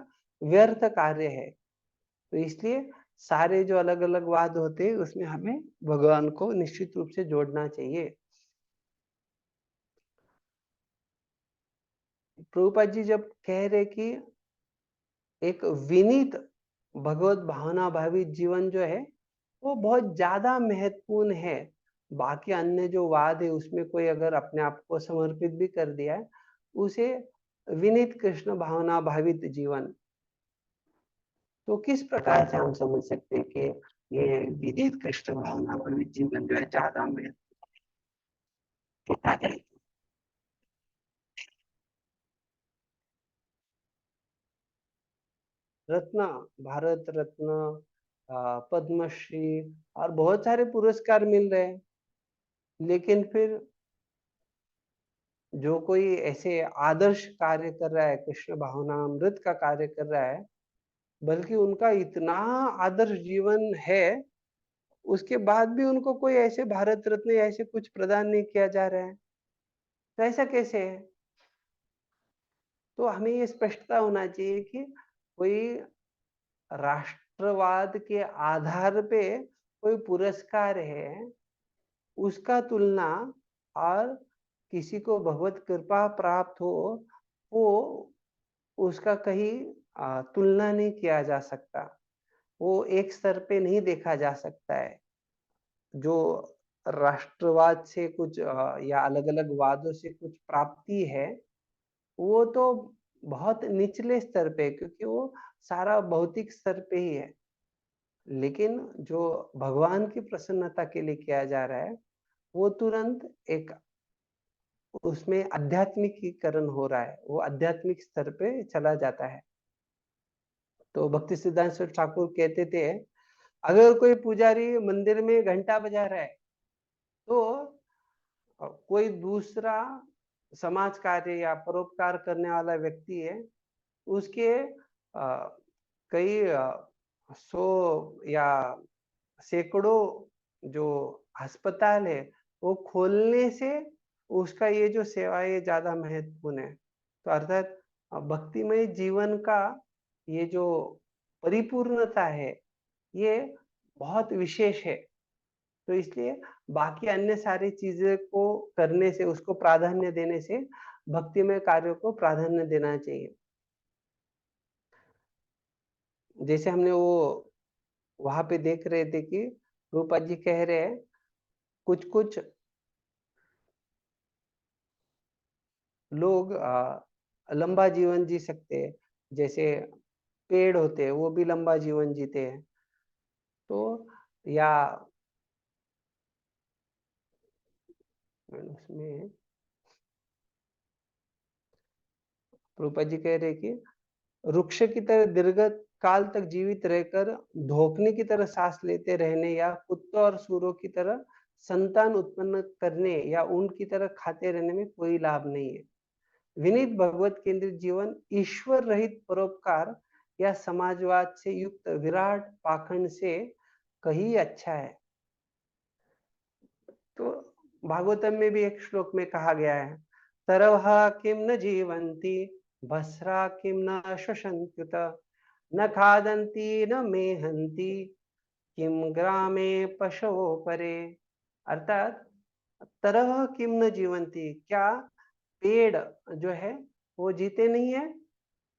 व्यर्थ कार्य है। तो इसलिए सारे जो अलग अलग वाद होते हैं उसमें हमें भगवान को निश्चित रूप से जोड़ना चाहिए। प्रभुपाद जी जब कह रहे कि एक विनीत भगवत भावना भावित जीवन जो है वो बहुत ज्यादा महत्वपूर्ण है, बाकी अन्य जो वाद है उसमें कोई अगर अपने आप को समर्पित भी कर दिया है, उसे विनीत कृष्ण भावना भावित जीवन, तो किस प्रकार से हम समझ सकते हैं कि ये विनीत कृष्ण भावना भावित जीवन जो है ज्यादा महत्वपूर्ण है? रत्न, भारत रत्न, पद्मश्री और बहुत सारे पुरस्कार मिल रहे हैं, लेकिन फिर जो कोई ऐसे आदर्श कार्य कर रहा है, कृष्ण भावनामृत का कार्य कर रहा है, बल्कि उनका इतना आदर्श जीवन है, उसके बाद भी उनको कोई ऐसे भारत रत्न या ऐसे कुछ प्रदान नहीं किया जा रहा है, तो ऐसा कैसे है? तो हमें ये स्पष्टता होना चाहिए कि कोई राष्ट्रवाद के आधार पे कोई पुरस्कार है, उसका तुलना और किसी को भगवत कृपा प्राप्त हो, वो उसका कहीं तुलना नहीं किया जा सकता, वो एक स्तर पे नहीं देखा जा सकता है। जो राष्ट्रवाद से कुछ या अलग अलग वादों से कुछ प्राप्ति है, वो तो बहुत निचले स्तर पे, क्योंकि वो सारा भौतिक स्तर पे ही है। लेकिन जो भगवान की प्रसन्नता के लिए किया जा रहा है, वो तुरंत एक उसमें आध्यात्मिकीकरण हो रहा है, वो आध्यात्मिक स्तर पे चला जाता है। तो भक्ति सिद्धांत स्वरूप ठाकुर कहते थे, अगर कोई पुजारी मंदिर में घंटा बजा रहा है, तो कोई दूसरा समाज कार्य या परोपकार करने वाला व्यक्ति है, उसके कई 100 या सैकड़ों जो अस्पताल है वो खोलने से उसका ये जो सेवा है ज्यादा महत्वपूर्ण है। तो अर्थात भक्तिमय जीवन का ये जो परिपूर्णता है ये बहुत विशेष है। तो इसलिए बाकी अन्य सारी चीजें को करने से, उसको प्राधान्य देने से भक्तिमय कार्यों को प्राधान्य देना चाहिए। जैसे हमने वो वहां पे देख रहे थे कि रूपा जी कह रहे हैं कुछ कुछ लोग लंबा जीवन जी सकते हैं, जैसे पेड़ होते हैं वो भी लंबा जीवन जीते हैं। तो या उसमें रूपा जी कह रहे कि वृक्ष की तरह दीर्घ काल तक जीवित रहकर धोखने की तरह सांस लेते रहने या कुत्तों और सूरों की तरह संतान उत्पन्न करने या ऊंट की तरह खाते रहने में कोई लाभ नहीं है। विनीत भगवत केंद्रित जीवन ईश्वर रहित परोपकार या समाजवाद से युक्त विराट पाखंड से कहीं अच्छा है। तो भागवतम में भी एक श्लोक में कहा गया है, तरवहा किम न जीवंती भस्रा किम न शशंत्युत न खादंती न मेहंती किम ग्रामे पशवो परे। अर्थात तरह किम न जीवंती, क्या पेड़ जो है वो जीते नहीं है,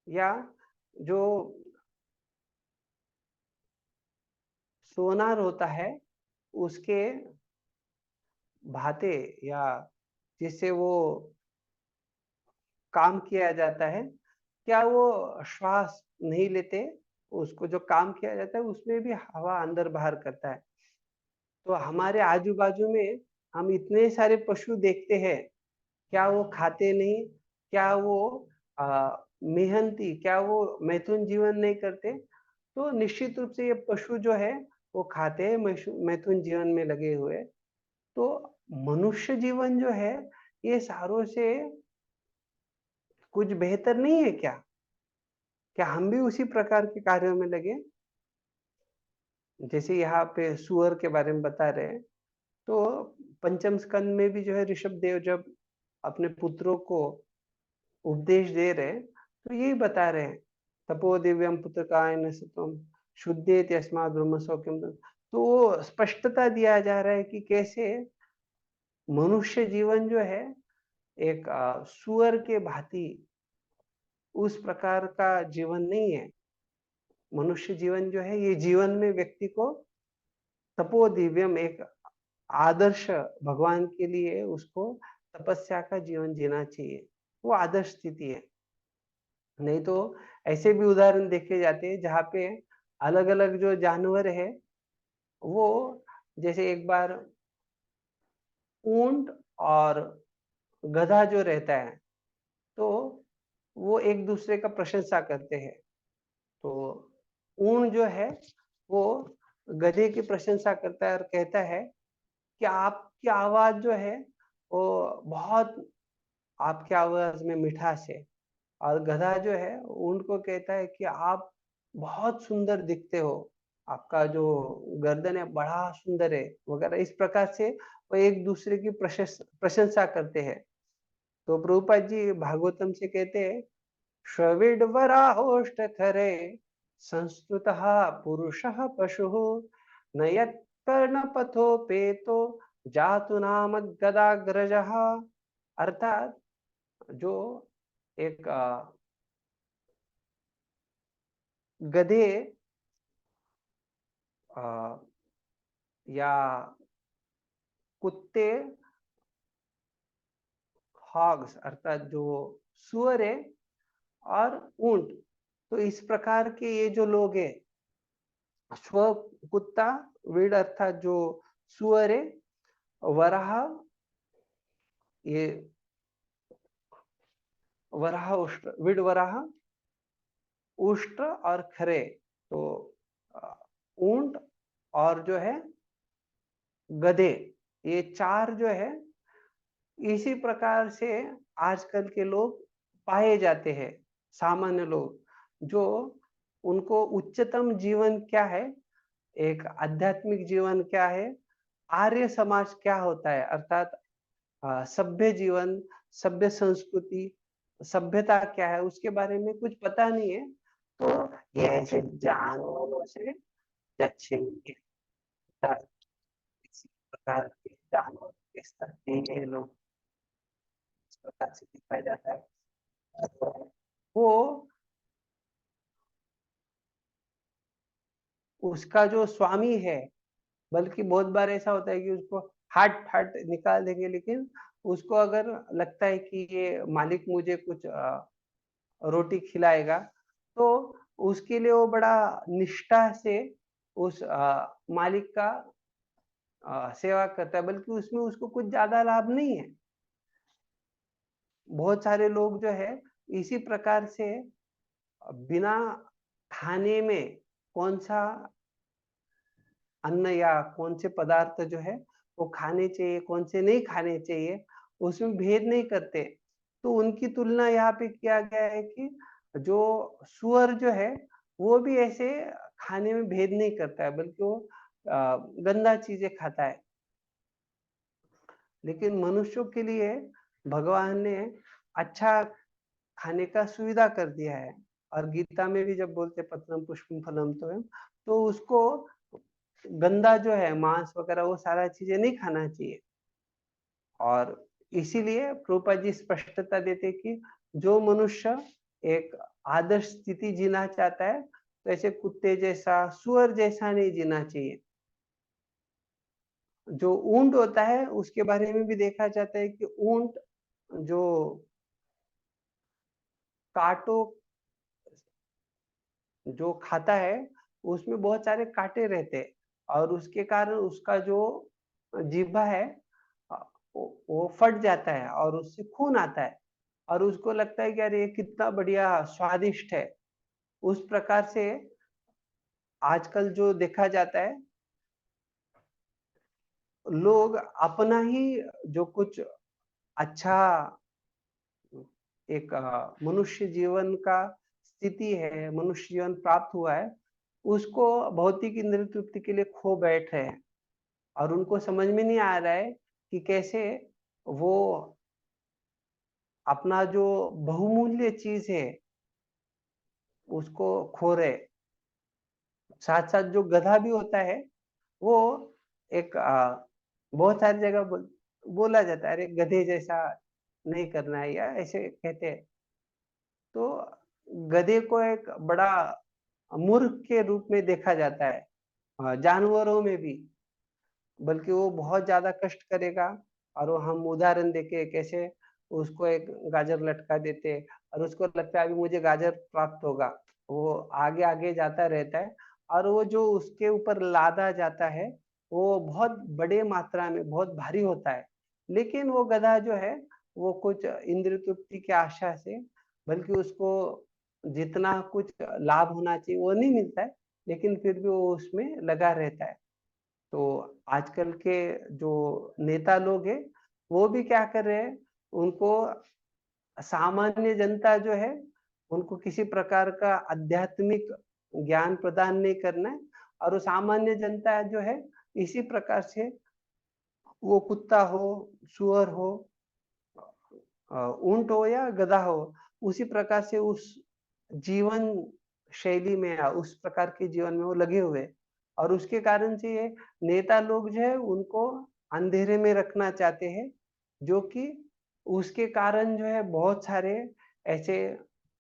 या जो सोनार होता है उसके भाते या जिससे वो काम किया जाता है, क्या वो श्वास नहीं लेते? उसको जो काम किया जाता है उसमें भी हवा अंदर बाहर करता है। तो हमारे आजू बाजू में हम इतने सारे पशु देखते हैं, क्या वो खाते नहीं? क्या वो मेहनती, क्या वो मैथुन जीवन नहीं करते? तो निश्चित रूप से ये पशु जो है वो खाते हैं, मैथुन जीवन में लगे हुए। तो मनुष्य जीवन जो है ये सारों से कुछ बेहतर नहीं है क्या? क्या हम भी उसी प्रकार के कार्यों में लगे? जैसे यहाँ पे सुअर के बारे में बता रहे हैं, तो पंचम स्कंद में भी जो है ऋषभ देव जब अपने पुत्रों को उपदेश दे रहे हैं तो यही बता रहे हैं, तपो दिव्यम पुत्र कायन सत्वम शुद्धेत यस्मात् ब्रह्म सौख्यम। तो स्पष्टता दिया जा रहा है कि कैसे मनुष्य जीवन जो है एक सुअर के भांति उस प्रकार का जीवन नहीं है। मनुष्य जीवन जो है ये जीवन में व्यक्ति को तपो दिव्यम, एक आदर्श भगवान के लिए उसको तपस्या का जीवन जीना चाहिए, वो आदर्श स्थिति है। नहीं तो ऐसे भी उदाहरण देखे जाते हैं जहाँ पे अलग अलग जो जानवर है वो, जैसे एक बार ऊंट और गधा जो रहता है तो वो एक दूसरे का प्रशंसा करते हैं। तो ऊंट जो है वो गधे की प्रशंसा करता है और कहता है कि आपकी आवाज जो है वो बहुत, आपकी आवाज में मिठास है। और गधा जो है ऊंट को कहता है कि आप बहुत सुंदर दिखते हो, आपका जो गर्दन है बड़ा सुंदर है वगैरह। इस प्रकार से वो एक दूसरे की प्रशंसा करते हैं। तो प्रभुपाद जी भागवतम से कहते हैं, श्रविडवराहोष्ट खरे संस्तुतः पुरुषः पशुः न यत्कर्णपथोपेतो जातु नाम गदाग्रजः। अर्थात जो एक गधे या कुत्ते, हॉग्स अर्थात जो सुअर है और ऊंट, तो इस प्रकार के ये जो लोग हैं, स्व कुत्ता, विड अर्थात जो सुअर है, वराह, ये वराह उष्ट, विड वराह उष्ट और खरे, तो ऊंट और जो है गधे, ये चार जो है इसी प्रकार से आजकल के लोग पाए जाते हैं। सामान्य लोग जो उनको उच्चतम जीवन क्या है, एक आध्यात्मिक जीवन क्या है, आर्य समाज क्या होता है, अर्थात सभ्य जीवन, सभ्य संस्कृति, सभ्यता क्या है, उसके बारे में कुछ पता नहीं है। तो ये ऐसे जानवरों से जच्छेंगे, किसी प्रकार के जानवर के स्तर के ये लोग इस प्रकार से दिखाया जाता है। वो उसका जो स्वामी है, बल्कि बहुत बार ऐसा होता है कि उसको हाथ फाट निकाल देंगे, लेकिन उसको अगर लगता है कि ये मालिक मुझे कुछ रोटी खिलाएगा, तो उसके लिए वो बड़ा निष्ठा से उस मालिक का सेवा करता है, बल्कि उसमें उसको कुछ ज्यादा लाभ नहीं है। बहुत सारे लोग जो है इसी प्रकार से बिना खाने में कौन सा अन्न या कौन से पदार्थ जो है वो खाने चाहिए, कौन से नहीं खाने चाहिए, उसमें भेद नहीं करते। तो उनकी तुलना यहाँ पे किया गया है कि जो सुअर जो है वो भी ऐसे खाने में भेद नहीं करता है, बल्कि वो गंदा चीजें खाता है। लेकिन मनुष्यों के लिए भगवान ने अच्छा खाने का सुविधा कर दिया है। और गीता में भी जब बोलते पत्रम पुष्पम फलम तो उसको गंदा जो है मांस वगैरह वो सारा चीजें नहीं खाना चाहिए। और इसीलिए प्रभुपाद जी स्पष्टता देते कि जो मनुष्य एक आदर्श स्थिति जीना चाहता है तो ऐसे कुत्ते जैसा, सुअर जैसा नहीं जीना चाहिए। जो ऊंट होता है उसके बारे में भी देखा जाता है कि ऊंट जो कांटों जो खाता है उसमें बहुत सारे कांटे रहते हैं, और उसके कारण उसका जो जीभा है वो फट जाता है और उससे खून आता है, और उसको लगता है कि अरे ये कितना बढ़िया स्वादिष्ट है। उस प्रकार से आजकल जो देखा जाता है, लोग अपना ही जो कुछ अच्छा एक मनुष्य जीवन का स्थिति है, मनुष्य जीवन प्राप्त हुआ है, उसको भौतिक इंद्रिय तृप्ति के लिए खो बैठ रहे हैं। और उनको समझ में नहीं आ रहा है कि कैसे वो अपना जो बहुमूल्य चीज है उसको खो रहे। साथ साथ जो गधा भी होता है वो एक बहुत सारी जगह बोला जाता है, अरे गधे जैसा नहीं करना है, या ऐसे कहते हैं। तो गधे को एक बड़ा मूर्ख के रूप में देखा जाता है जानवरों में भी, बल्कि वो बहुत ज्यादा कष्ट करेगा। और वो हम उदाहरण देके कैसे उसको एक गाजर लटका देते और उसको लगता है अभी मुझे गाजर प्राप्त होगा, वो आगे आगे जाता रहता है। और वो जो उसके ऊपर लादा जाता है वो बहुत बड़े मात्रा में बहुत भारी होता है, लेकिन वो गधा जो है वो कुछ इंद्रिय तृप्ति की आशा से, बल्कि उसको जितना कुछ लाभ होना चाहिए वो नहीं मिलता है, लेकिन फिर भी वो उसमें लगा रहता है। तो आजकल के जो नेता लोग हैं वो भी क्या कर रहे हैं, उनको सामान्य जनता जो है उनको किसी प्रकार का आध्यात्मिक ज्ञान प्रदान नहीं करना है। और वो सामान्य जनता जो है इसी प्रकार से, वो कुत्ता हो, सुअर हो, ऊंट हो या गधा हो, उसी प्रकार से उस जीवन शैली में या उस प्रकार के जीवन में वो लगे हुए। और उसके कारण से ये नेता लोग जो है उनको अंधेरे में रखना चाहते हैं, जो कि उसके कारण जो है बहुत सारे ऐसे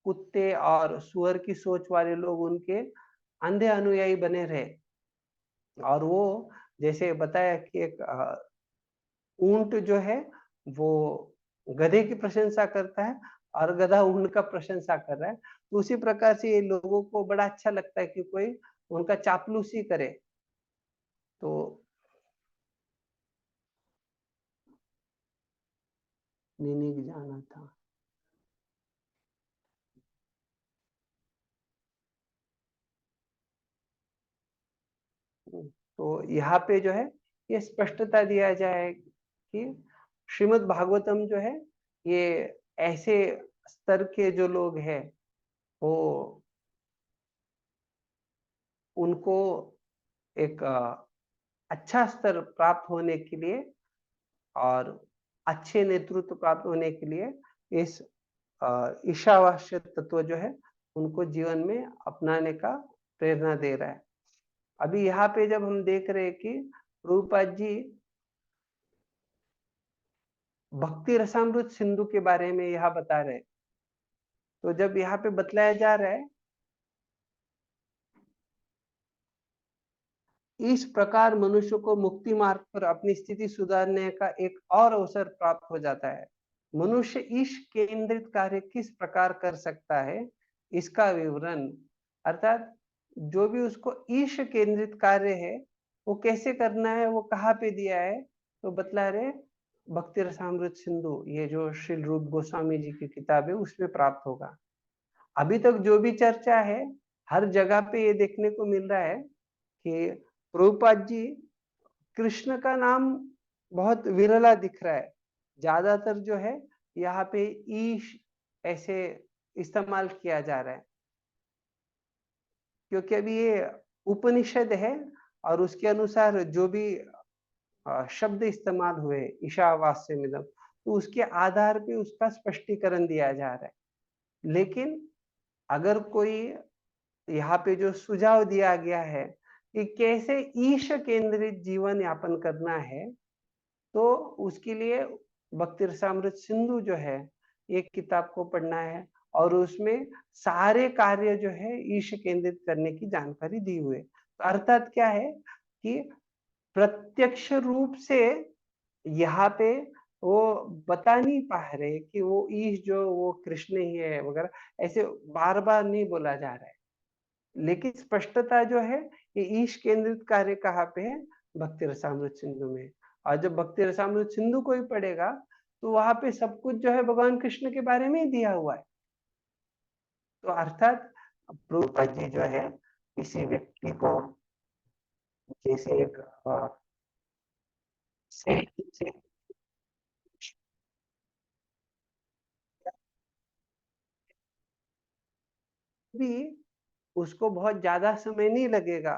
कुत्ते और सुअर की सोच वाले लोग उनके अंधे अनुयायी बने रहे। और वो जैसे बताया कि एक ऊंट जो है वो गधे की प्रशंसा करता है और गधा ऊंट का प्रशंसा कर रहा है। तो उसी प्रकार से ये लोगों को बड़ा अच्छा लगता है कि कोई उनका चापलूसी करे। तो निनिक जाना था। तो यहाँ पे जो है ये स्पष्टता दिया जाए कि श्रीमद् भागवतम जो है ये ऐसे स्तर के जो लोग हैं वो उनको एक अच्छा स्तर प्राप्त होने के लिए और अच्छे नेतृत्व प्राप्त होने के लिए इस ईशावास्य तत्व जो है उनको जीवन में अपनाने का प्रेरणा दे रहा है। अभी यहाँ पे जब हम देख रहे हैं कि प्रभुपाद जी भक्ति रसामृत सिंधु के बारे में यहाँ बता रहे हैं, तो जब यहाँ पे बतलाया जा रहा है इस प्रकार मनुष्य को मुक्ति मार्ग पर अपनी स्थिति सुधारने का एक और अवसर प्राप्त हो जाता है। मनुष्य ईश केंद्रित कार्य किस प्रकार कर सकता है, इसका विवरण, अर्थात जो भी उसको ईश केंद्रित कार्य है वो कैसे करना है, वो कहाँ पे दिया है, तो बतला रहे भक्ति रसामृत सिंधु, ये जो श्री रूप गोस्वामी जी की किताब है उसमें प्राप्त होगा। अभी तक जो भी चर्चा है हर जगह पे ये देखने को मिल रहा है कि प्रभुपाद जी कृष्ण का नाम बहुत विरला दिख रहा है, ज्यादातर जो है यहाँ पे ईश ऐसे इस्तेमाल किया जा रहा है, क्योंकि अभी ये उपनिषद है और उसके अनुसार जो भी शब्द इस्तेमाल हुए ईशावास्यमिदं, तो उसके आधार पे उसका स्पष्टीकरण दिया जा रहा है। लेकिन अगर कोई यहाँ पे जो सुझाव दिया गया है कि कैसे ईश केंद्रित जीवन यापन करना है, तो उसके लिए भक्ति रसामृत सिंधु जो है एक किताब को पढ़ना है और उसमें सारे कार्य जो है ईश केंद्रित करने की जानकारी दी हुई है। तो अर्थात क्या है कि प्रत्यक्ष रूप से यहाँ पे वो बता नहीं पा रहे कि वो ईश जो वो कृष्ण ही है वगैरह, ऐसे बार बार नहीं बोला जा रहा है, लेकिन स्पष्टता जो है ये ईश केंद्रित कार्य कहाँ पे है, भक्ति रसामृत सिंधु में। और जब भक्ति रसामृत सिंधु को ही पढ़ेगा तो वहां पे सब कुछ जो है भगवान कृष्ण के बारे में ही दिया हुआ है। तो अर्थात प्रभुपाद जी जो है किसी व्यक्ति को जैसे एक से भी उसको बहुत ज्यादा समय नहीं लगेगा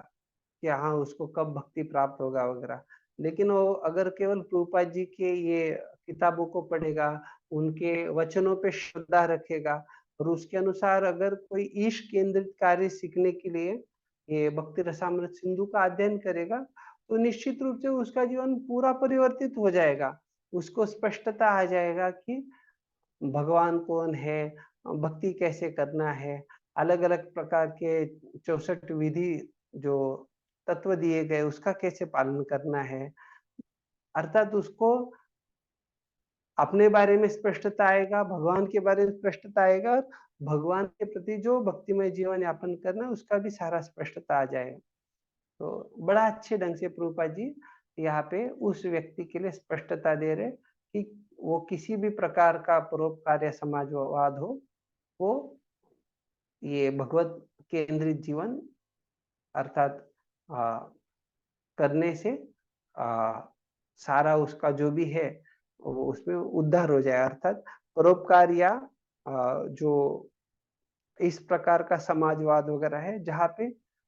कि हाँ उसको कब भक्ति प्राप्त होगा वगैरह, लेकिन वो अगर केवल प्रभुपाद जी के ये किताबों को पढ़ेगा, उनके वचनों पे श्रद्धा रखेगा और उसके अनुसार अगर कोई ईश केंद्रित कार्य सीखने के लिए ये भक्ति रसामृत सिंधु का अध्ययन करेगा, तो निश्चित रूप से उसका जीवन पूरा परिवर्तित हो जाएगा। उसको स्पष्टता आ जाएगा कि भगवान कौन है, भक्ति कैसे करना है, अलग अलग प्रकार के 64 विधि जो तत्व दिए गए उसका कैसे पालन करना है। अर्थात उसको अपने बारे में स्पष्टता आएगा, भगवान के बारे में स्पष्टता आएगा और भगवान के प्रति जो भक्तिमय जीवन यापन करना है उसका भी सारा स्पष्टता आ जाएगा। तो बड़ा अच्छे ढंग से प्रभुपाद जी यहाँ पे उस व्यक्ति के लिए स्पष्टता दे रहे कि वो किसी भी प्रकार का परोपकार या समाजवाद हो, वो ये भगवत केंद्रित जीवन अर्थात करने से सारा उसका जो भी है उसमें उद्धार हो जाए। अर्थात परोपकार या जो इस प्रकार का समाजवाद वगैरह है जहाँ पे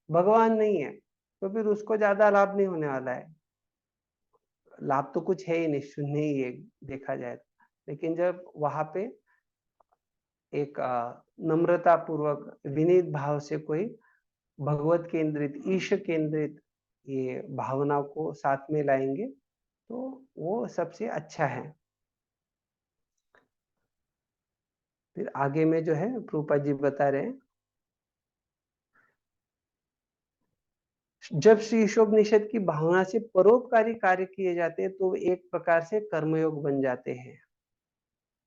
भगवान नहीं है, तो फिर उसको ज्यादा लाभ नहीं होने वाला है। लाभ तो कुछ है ही नहीं, शून्य ही है देखा जाए। लेकिन जब वहां पे एक नम्रता पूर्वक विनीत भाव से कोई भगवत केंद्रित ईश केंद्रित ये भावना को साथ में लाएंगे तो वो सबसे अच्छा है। फिर आगे में जो है प्रभुपाद जी बता रहे हैं, जब श्री ईशोपनिषद की भावना से परोपकारी कार्य किए जाते हैं तो एक प्रकार से कर्मयोग बन जाते हैं।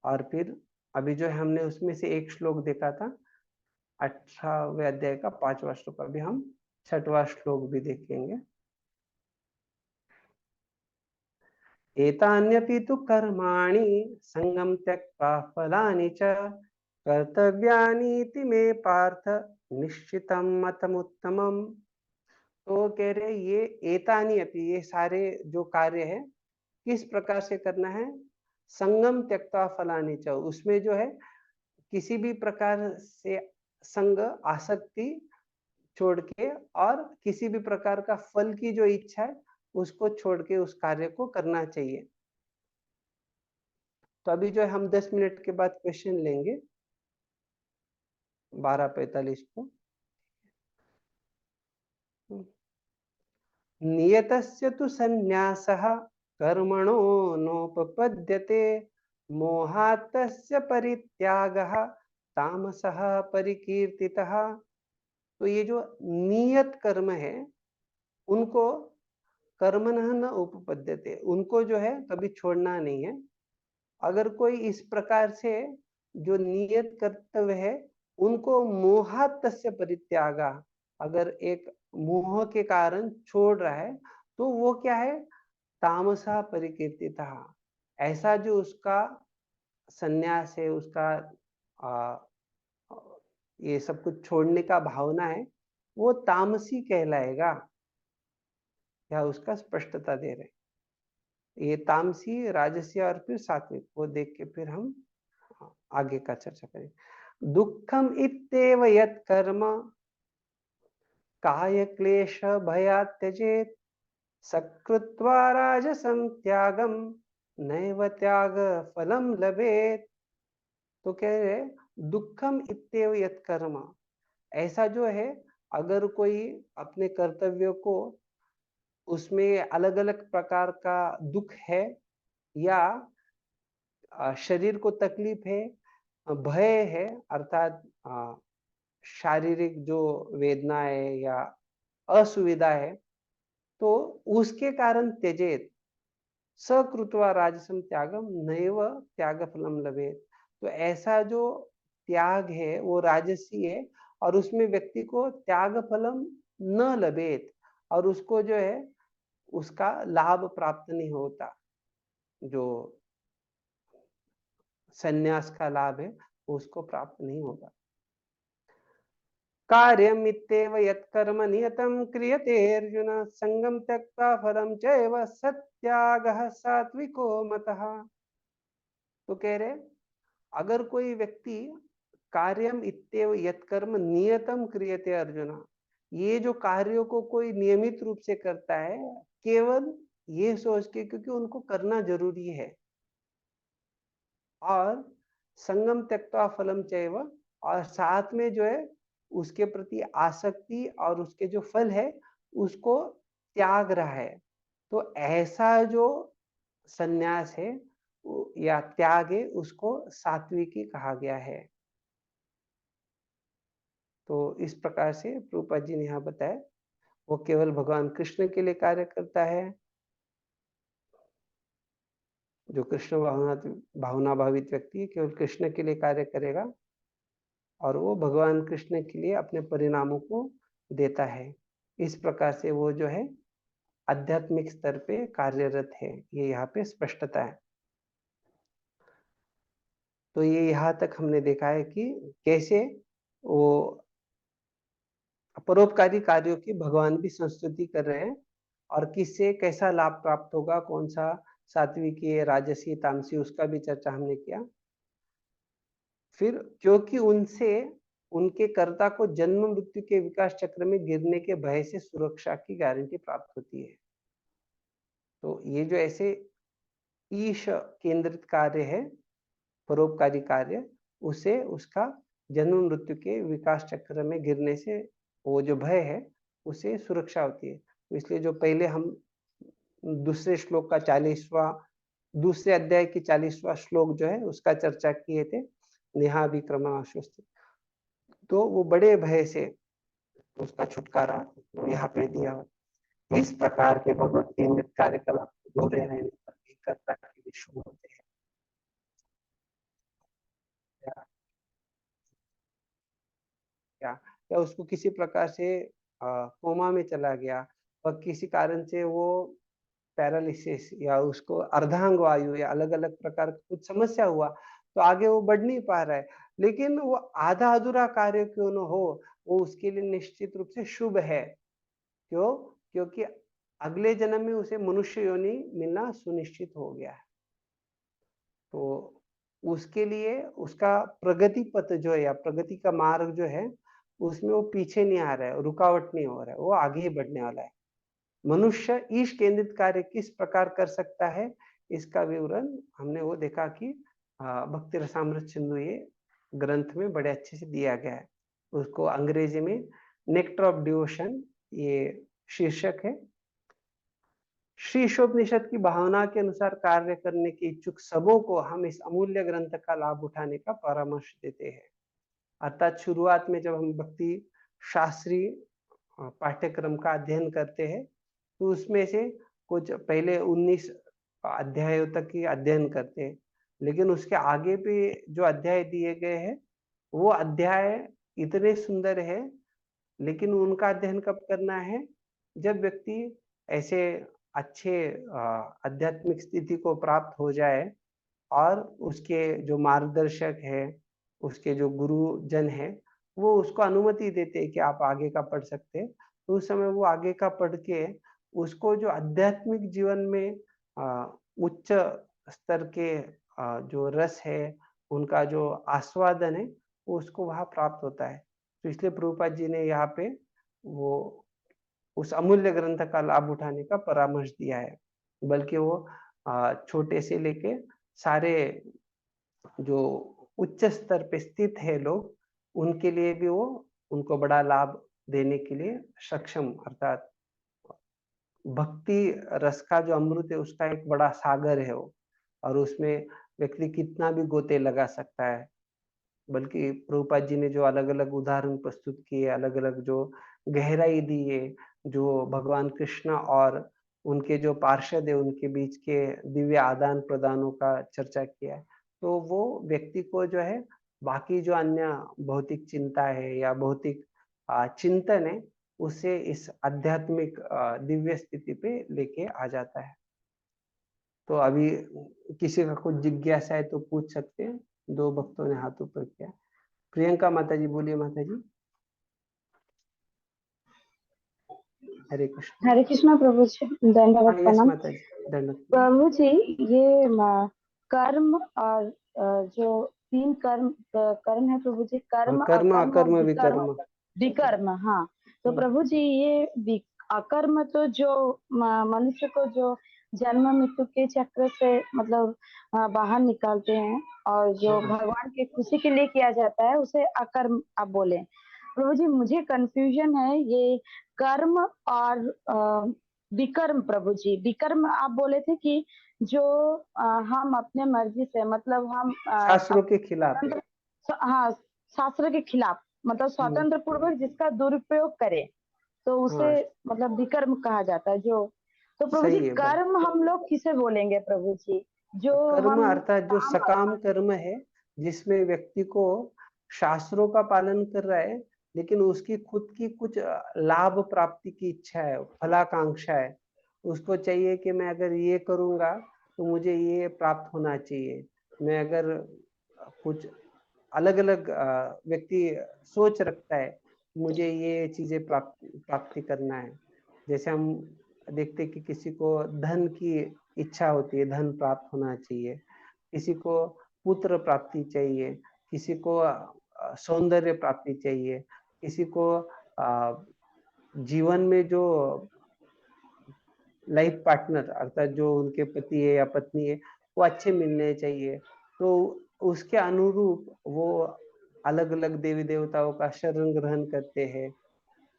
और फिर अभी जो है हमने उसमें से एक श्लोक देखा था 18वें अध्याय का 5वां श्लोक, अभी हम 6वां श्लोक भी देखेंगे। एतान्यपि तु कर्माणि संगम त्यक्त्वा फलानि च कर्तव्यानीति मे पार्थ निश्चितं मतमुत्तमम्। तो कह रहे ये एतानि अपि, ये सारे जो कार्य है किस प्रकार से करना है, संगम त्यक्त्वा फलानि च, उसमें जो है किसी भी प्रकार से संग आसक्ति छोड़ के और किसी भी प्रकार का फल की जो इच्छा है उसको छोड़ के उस कार्य को करना चाहिए। तो अभी जो है हम 10 मिनट के बाद क्वेश्चन लेंगे 12:45 को। नियतस्य तु संन्यासः कर्मणो नोपपद्यते मोहात् तस्य परित्यागः तामसः परिकीर्तितः। तो ये जो नियत कर्म है उनको कर्मणः न उपपद्यते, उनको जो है कभी छोड़ना नहीं है। अगर कोई इस प्रकार से जो नियत कर्तव्य है उनको मोहात् तस्य परित्यागा, अगर एक मोह के कारण छोड़ रहा है तो वो क्या है, तामसा परिकीर्तिता। ऐसा जो उसका संन्यास है, उसका ये सब कुछ छोड़ने का भावना है, वो तामसी कहलाएगा। या उसका स्पष्टता दे रहे। ये तामसी, राजसी और फिर सात्विक, वो देख के फिर हम आगे का चर्चा करें। दुखम इत्येव यत् कर्म काय क्लेश भयात् त्यजेत् सकृत्वा राजसं त्यागम नैव त्याग फलम लभेत। तो कह रहे दुखम इत्येव यत् कर्म, ऐसा जो है अगर कोई अपने कर्तव्यों को, उसमें अलग अलग प्रकार का दुख है या शरीर को तकलीफ है, भय है, अर्थात शारीरिक जो वेदना है या असुविधा है, तो उसके कारण त्यजेत सकृत्वा राजसम त्यागम नैव त्याग फलम लभेत। तो ऐसा जो त्याग है वो राजसी है और उसमें व्यक्ति को त्याग फलम न लभेत, और उसको जो है उसका लाभ प्राप्त नहीं होता। जो संन्यास का लाभ है उसको प्राप्त नहीं होगा। कार्यमित्येव यत्कर्म नियतं क्रियते अर्जुन संगम त्यक्त्वा फलं चैव सत्यागः सात्विको मतः। तो कह रहे अगर कोई व्यक्ति कार्यम इत्येव यत्कर्म नियतम क्रियते अर्जुन, ये जो कार्यों को कोई नियमित रूप से करता है केवल ये सोच के क्योंकि उनको करना जरूरी है, और संगम त्यक्त्वा फलम चैव, और साथ में जो है उसके प्रति आसक्ति और उसके जो फल है उसको त्याग रहा है, तो ऐसा जो संन्यास है या त्याग है उसको सात्विकी कहा गया है। तो इस प्रकार से प्रभुपाद जी ने यहाँ बताया वो केवल भगवान कृष्ण के लिए कार्य करता है। जो कृष्ण भावना भावित व्यक्ति है केवल कृष्ण के लिए कार्य करेगा और वो भगवान कृष्ण के लिए अपने परिणामों को देता है। इस प्रकार से वो जो है आध्यात्मिक स्तर पे कार्यरत है, ये यहाँ पे स्पष्टता है। तो ये यहाँ तक हमने देखा है कि कैसे वो परोपकारी कार्यों की भगवान भी संस्तुति कर रहे हैं और किससे कैसा लाभ प्राप्त होगा, कौन सा सात्विकी, राजसी, तामसी, उसका भी चर्चा हमने किया। फिर क्योंकि उनसे उनके कर्ता को जन्म मृत्यु के विकास चक्र में गिरने के भय से सुरक्षा की गारंटी प्राप्त होती है। तो ये जो ऐसे ईश केंद्रित कार्य है, परोपकारी कार्य, उसे उसका जन्म मृत्यु के विकास चक्र में गिरने से वो जो भय है उसे सुरक्षा होती है। तो इसलिए जो पहले हम दूसरे श्लोक का 40वां, दूसरे अध्याय की 40वां श्लोक जो है उसका चर्चा किए थे, नेहा विक्रमाश्वस्ति, तो वो बड़े भय से उसका छुटकारा तो यहाँ पे दिया। इस प्रकार के भगवत केंद्रित कार्यकलाप होते रहने पर कर्ता के लिए शुभ होते हैं। या उसको किसी प्रकार से कोमा में चला गया और किसी कारण से वो पैरालिसिस या उसको अर्धांग वायु या अलग अलग प्रकार का कुछ समस्या हुआ तो आगे वो बढ़ नहीं पा रहा है, लेकिन वो आधा अधूरा कार्य क्यों न हो वो उसके लिए निश्चित रूप से शुभ है। क्यों? क्योंकि अगले जन्म में उसे मनुष्य योनि मिलना सुनिश्चित हो गया है। तो उसके लिए उसका प्रगति पथ जो है या प्रगति का मार्ग जो है उसमें वो पीछे नहीं आ रहा है, रुकावट नहीं हो रहा है, वो आगे ही बढ़ने वाला है। मनुष्य ईश केंद्रित कार्य किस प्रकार कर सकता है, इसका विवरण हमने वो देखा कि भक्ति रसामृत सिंधु ये ग्रंथ में बड़े अच्छे से दिया गया है। उसको अंग्रेजी में नेक्टर ऑफ डिवोशन ये शीर्षक है। श्री ईशोपनिषद की भावना के अनुसार कार्य करने के इच्छुक सबों को हम इस अमूल्य ग्रंथ का लाभ उठाने का परामर्श देते हैं। अर्थात शुरुआत में जब हम भक्ति शास्त्रीय पाठ्यक्रम का अध्ययन करते हैं तो उसमें से कुछ पहले 19 अध्यायों तक ही अध्ययन करते हैं, लेकिन उसके आगे भी जो अध्याय दिए गए हैं वो अध्याय इतने सुंदर है, लेकिन उनका अध्ययन कब करना है, जब व्यक्ति ऐसे अच्छे आध्यात्मिक स्थिति को प्राप्त हो जाए और उसके जो मार्गदर्शक है, उसके जो गुरुजन है, वो उसको अनुमति देते हैं कि आप आगे का पढ़ सकते हैं। तो उस समय वो आगे का पढ़ के उसको जो आध्यात्मिक जीवन में उच्च स्तर के जो रस है, उनका जो आस्वादन है, वो उसको वहाँ प्राप्त होता है। तो इसलिए प्रभुपाद जी ने यहाँ पे वो उस अमूल्य ग्रंथ का लाभ उठाने का परामर्श दिया है। बल्कि वो छोटे से लेके सारे जो उच्च स्तर पे स्थित है लोग, उनके लिए भी वो उनको बड़ा लाभ देने के लिए सक्षम, अर्थात भक्ति रस का जो अमृत है उसका एक बड़ा सागर है वो, और उसमें व्यक्ति कितना भी गोते लगा सकता है। बल्कि प्रभुपाद जी ने जो अलग अलग उदाहरण प्रस्तुत किए, अलग अलग जो गहराई दी है, जो भगवान कृष्ण और उनके जो पार्षद है उनके बीच के दिव्य आदान प्रदानों का चर्चा किया है, तो वो व्यक्ति को जो है बाकी जो अन्य भौतिक चिंता है या भौतिक चिंतन है, उसे इस आध्यात्मिक दिव्य स्थिति पे लेके आ जाता है। तो अभी किसी का कुछ जिज्ञासा है तो पूछ सकते हैं। 2 भक्तों ने हाथ ऊपर किया। प्रियंका माता जी, बोलिए माता जी। हरे कृष्ण। हरे कृष्णा प्रभु जी, दंडवत यस प्रणाम। माता जी, दंडवत। प्रभु जी, ये कर्म और जो 3 कर्म है प्रभु जी, कर्म, कर्म, अकर्म, अकर्म, विकर्म, विकर्म। विकर्म। हाँ, तो प्रभु जी ये अकर्म तो जो मनुष्य को जो जन्म मृत्यु के चक्र से मतलब बाहर निकालते हैं और जो भगवान की खुशी के लिए किया जाता है उसे अकर्म आप बोले। प्रभु जी, मुझे कंफ्यूजन है ये कर्म और विकर्म। प्रभु जी, विकर्म आप बोले थे कि जो हम अपने मर्जी से मतलब हम शास्त्रों के खिलाफ। हाँ, शास्त्र के खिलाफ मतलब स्वतंत्र पूर्वक जिसका दुरुपयोग करे तो उसे मतलब विकर्म कहा जाता है। जो तो प्रभु जी, कर्म हम लोग किसे बोलेंगे प्रभु जी? जो कर्म हम अर्थात जो सकाम कर्म है, जिसमें व्यक्ति को शास्त्रों का पालन कर रहा है, लेकिन उसकी खुद की कुछ लाभ प्राप्ति की इच्छा है, फलाकांक्षा है। उसको चाहिए कि मैं अगर ये करूंगा तो मुझे ये प्राप्त होना चाहिए। मैं अगर कुछ अलग अलग व्यक्ति सोच रखता है, मुझे ये चीजें प्राप्ति करना है। जैसे हम देखते कि किसी को धन की इच्छा होती है, धन प्राप्त होना चाहिए, किसी को पुत्र प्राप्ति चाहिए, किसी को सौंदर्य प्राप्ति चाहिए, किसी को जीवन में जो लाइफ पार्टनर अर्थात जो उनके पति है या पत्नी है वो अच्छे मिलने चाहिए। तो उसके अनुरूप वो अलग अलग देवी देवताओं का शरण ग्रहण करते हैं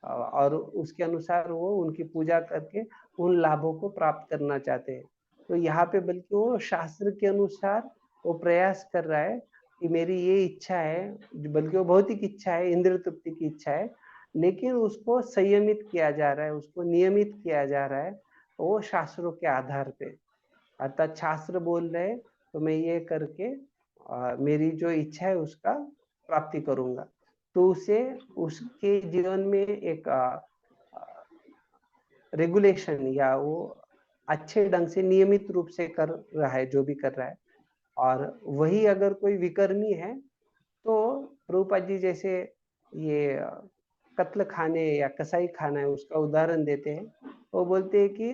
और उसके अनुसार वो उनकी पूजा करके उन लाभों को प्राप्त करना चाहते हैं। तो यहाँ पे बल्कि वो शास्त्र के अनुसार वो प्रयास कर रहा है कि मेरी ये इच्छा है, बल्कि वो भौतिक इच्छा है, इंद्रिय तृप्ति की इच्छा है, लेकिन उसको संयमित किया जा रहा है, उसको नियमित किया जा रहा है वो शास्त्रों के आधार पे। अर्थात शास्त्र बोल रहे तो मैं ये करके मेरी जो इच्छा है उसका प्राप्ति करूंगा, तो उसे उसके जीवन में एक रेगुलेशन या वो अच्छे ढंग से नियमित रूप से कर रहा है जो भी कर रहा है। और वही अगर कोई विकर्मी है तो प्रभुपाद जी जैसे ये कत्ल खाने या कसाई खाना है उसका उदाहरण देते हैं। वो बोलते हैं कि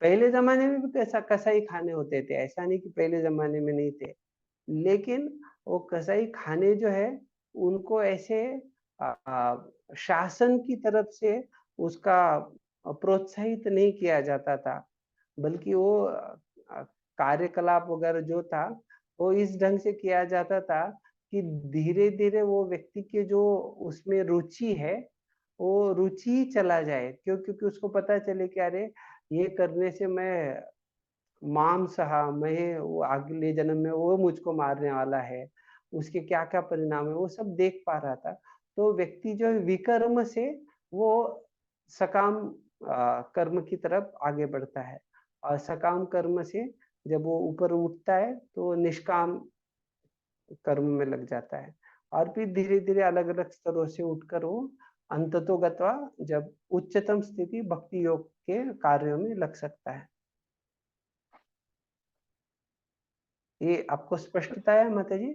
पहले जमाने में भी कसाई खाने होते थे, ऐसा नहीं कि पहले जमाने में नहीं थे, लेकिन वो कसाई खाने जो है उनको ऐसे शासन की तरफ से उसका प्रोत्साहित नहीं किया जाता था, बल्कि वो कार्यकलाप वगैरह जो था वो इस ढंग से किया जाता था कि धीरे-धीरे वो व्यक्ति के जो उसमें रुचि है, वो रुचि ही चला जाए। क्योंकि उसको पता चले कि अरे ये करने से मैं मैं वो अगले जन्म में वो मुझको मारने वाला है, उसके क्या-क्या परिणाम है, वो सब देख पा रहा था। तो व्यक्ति जो है विकर्म से वो सकाम कर्म की तरफ आगे बढ़ता है और सकाम कर्म से जब वो ऊपर उठता है तो निष्काम कर्म में लग जाता है और फिर धीरे-धीरे अलग-अलग स्तरों से उठकर वो अंततो गत्वा जब उच्चतम स्थिति भक्ति योग के कार्यों में लग सकता है। ये आपको स्पष्टता है माताजी?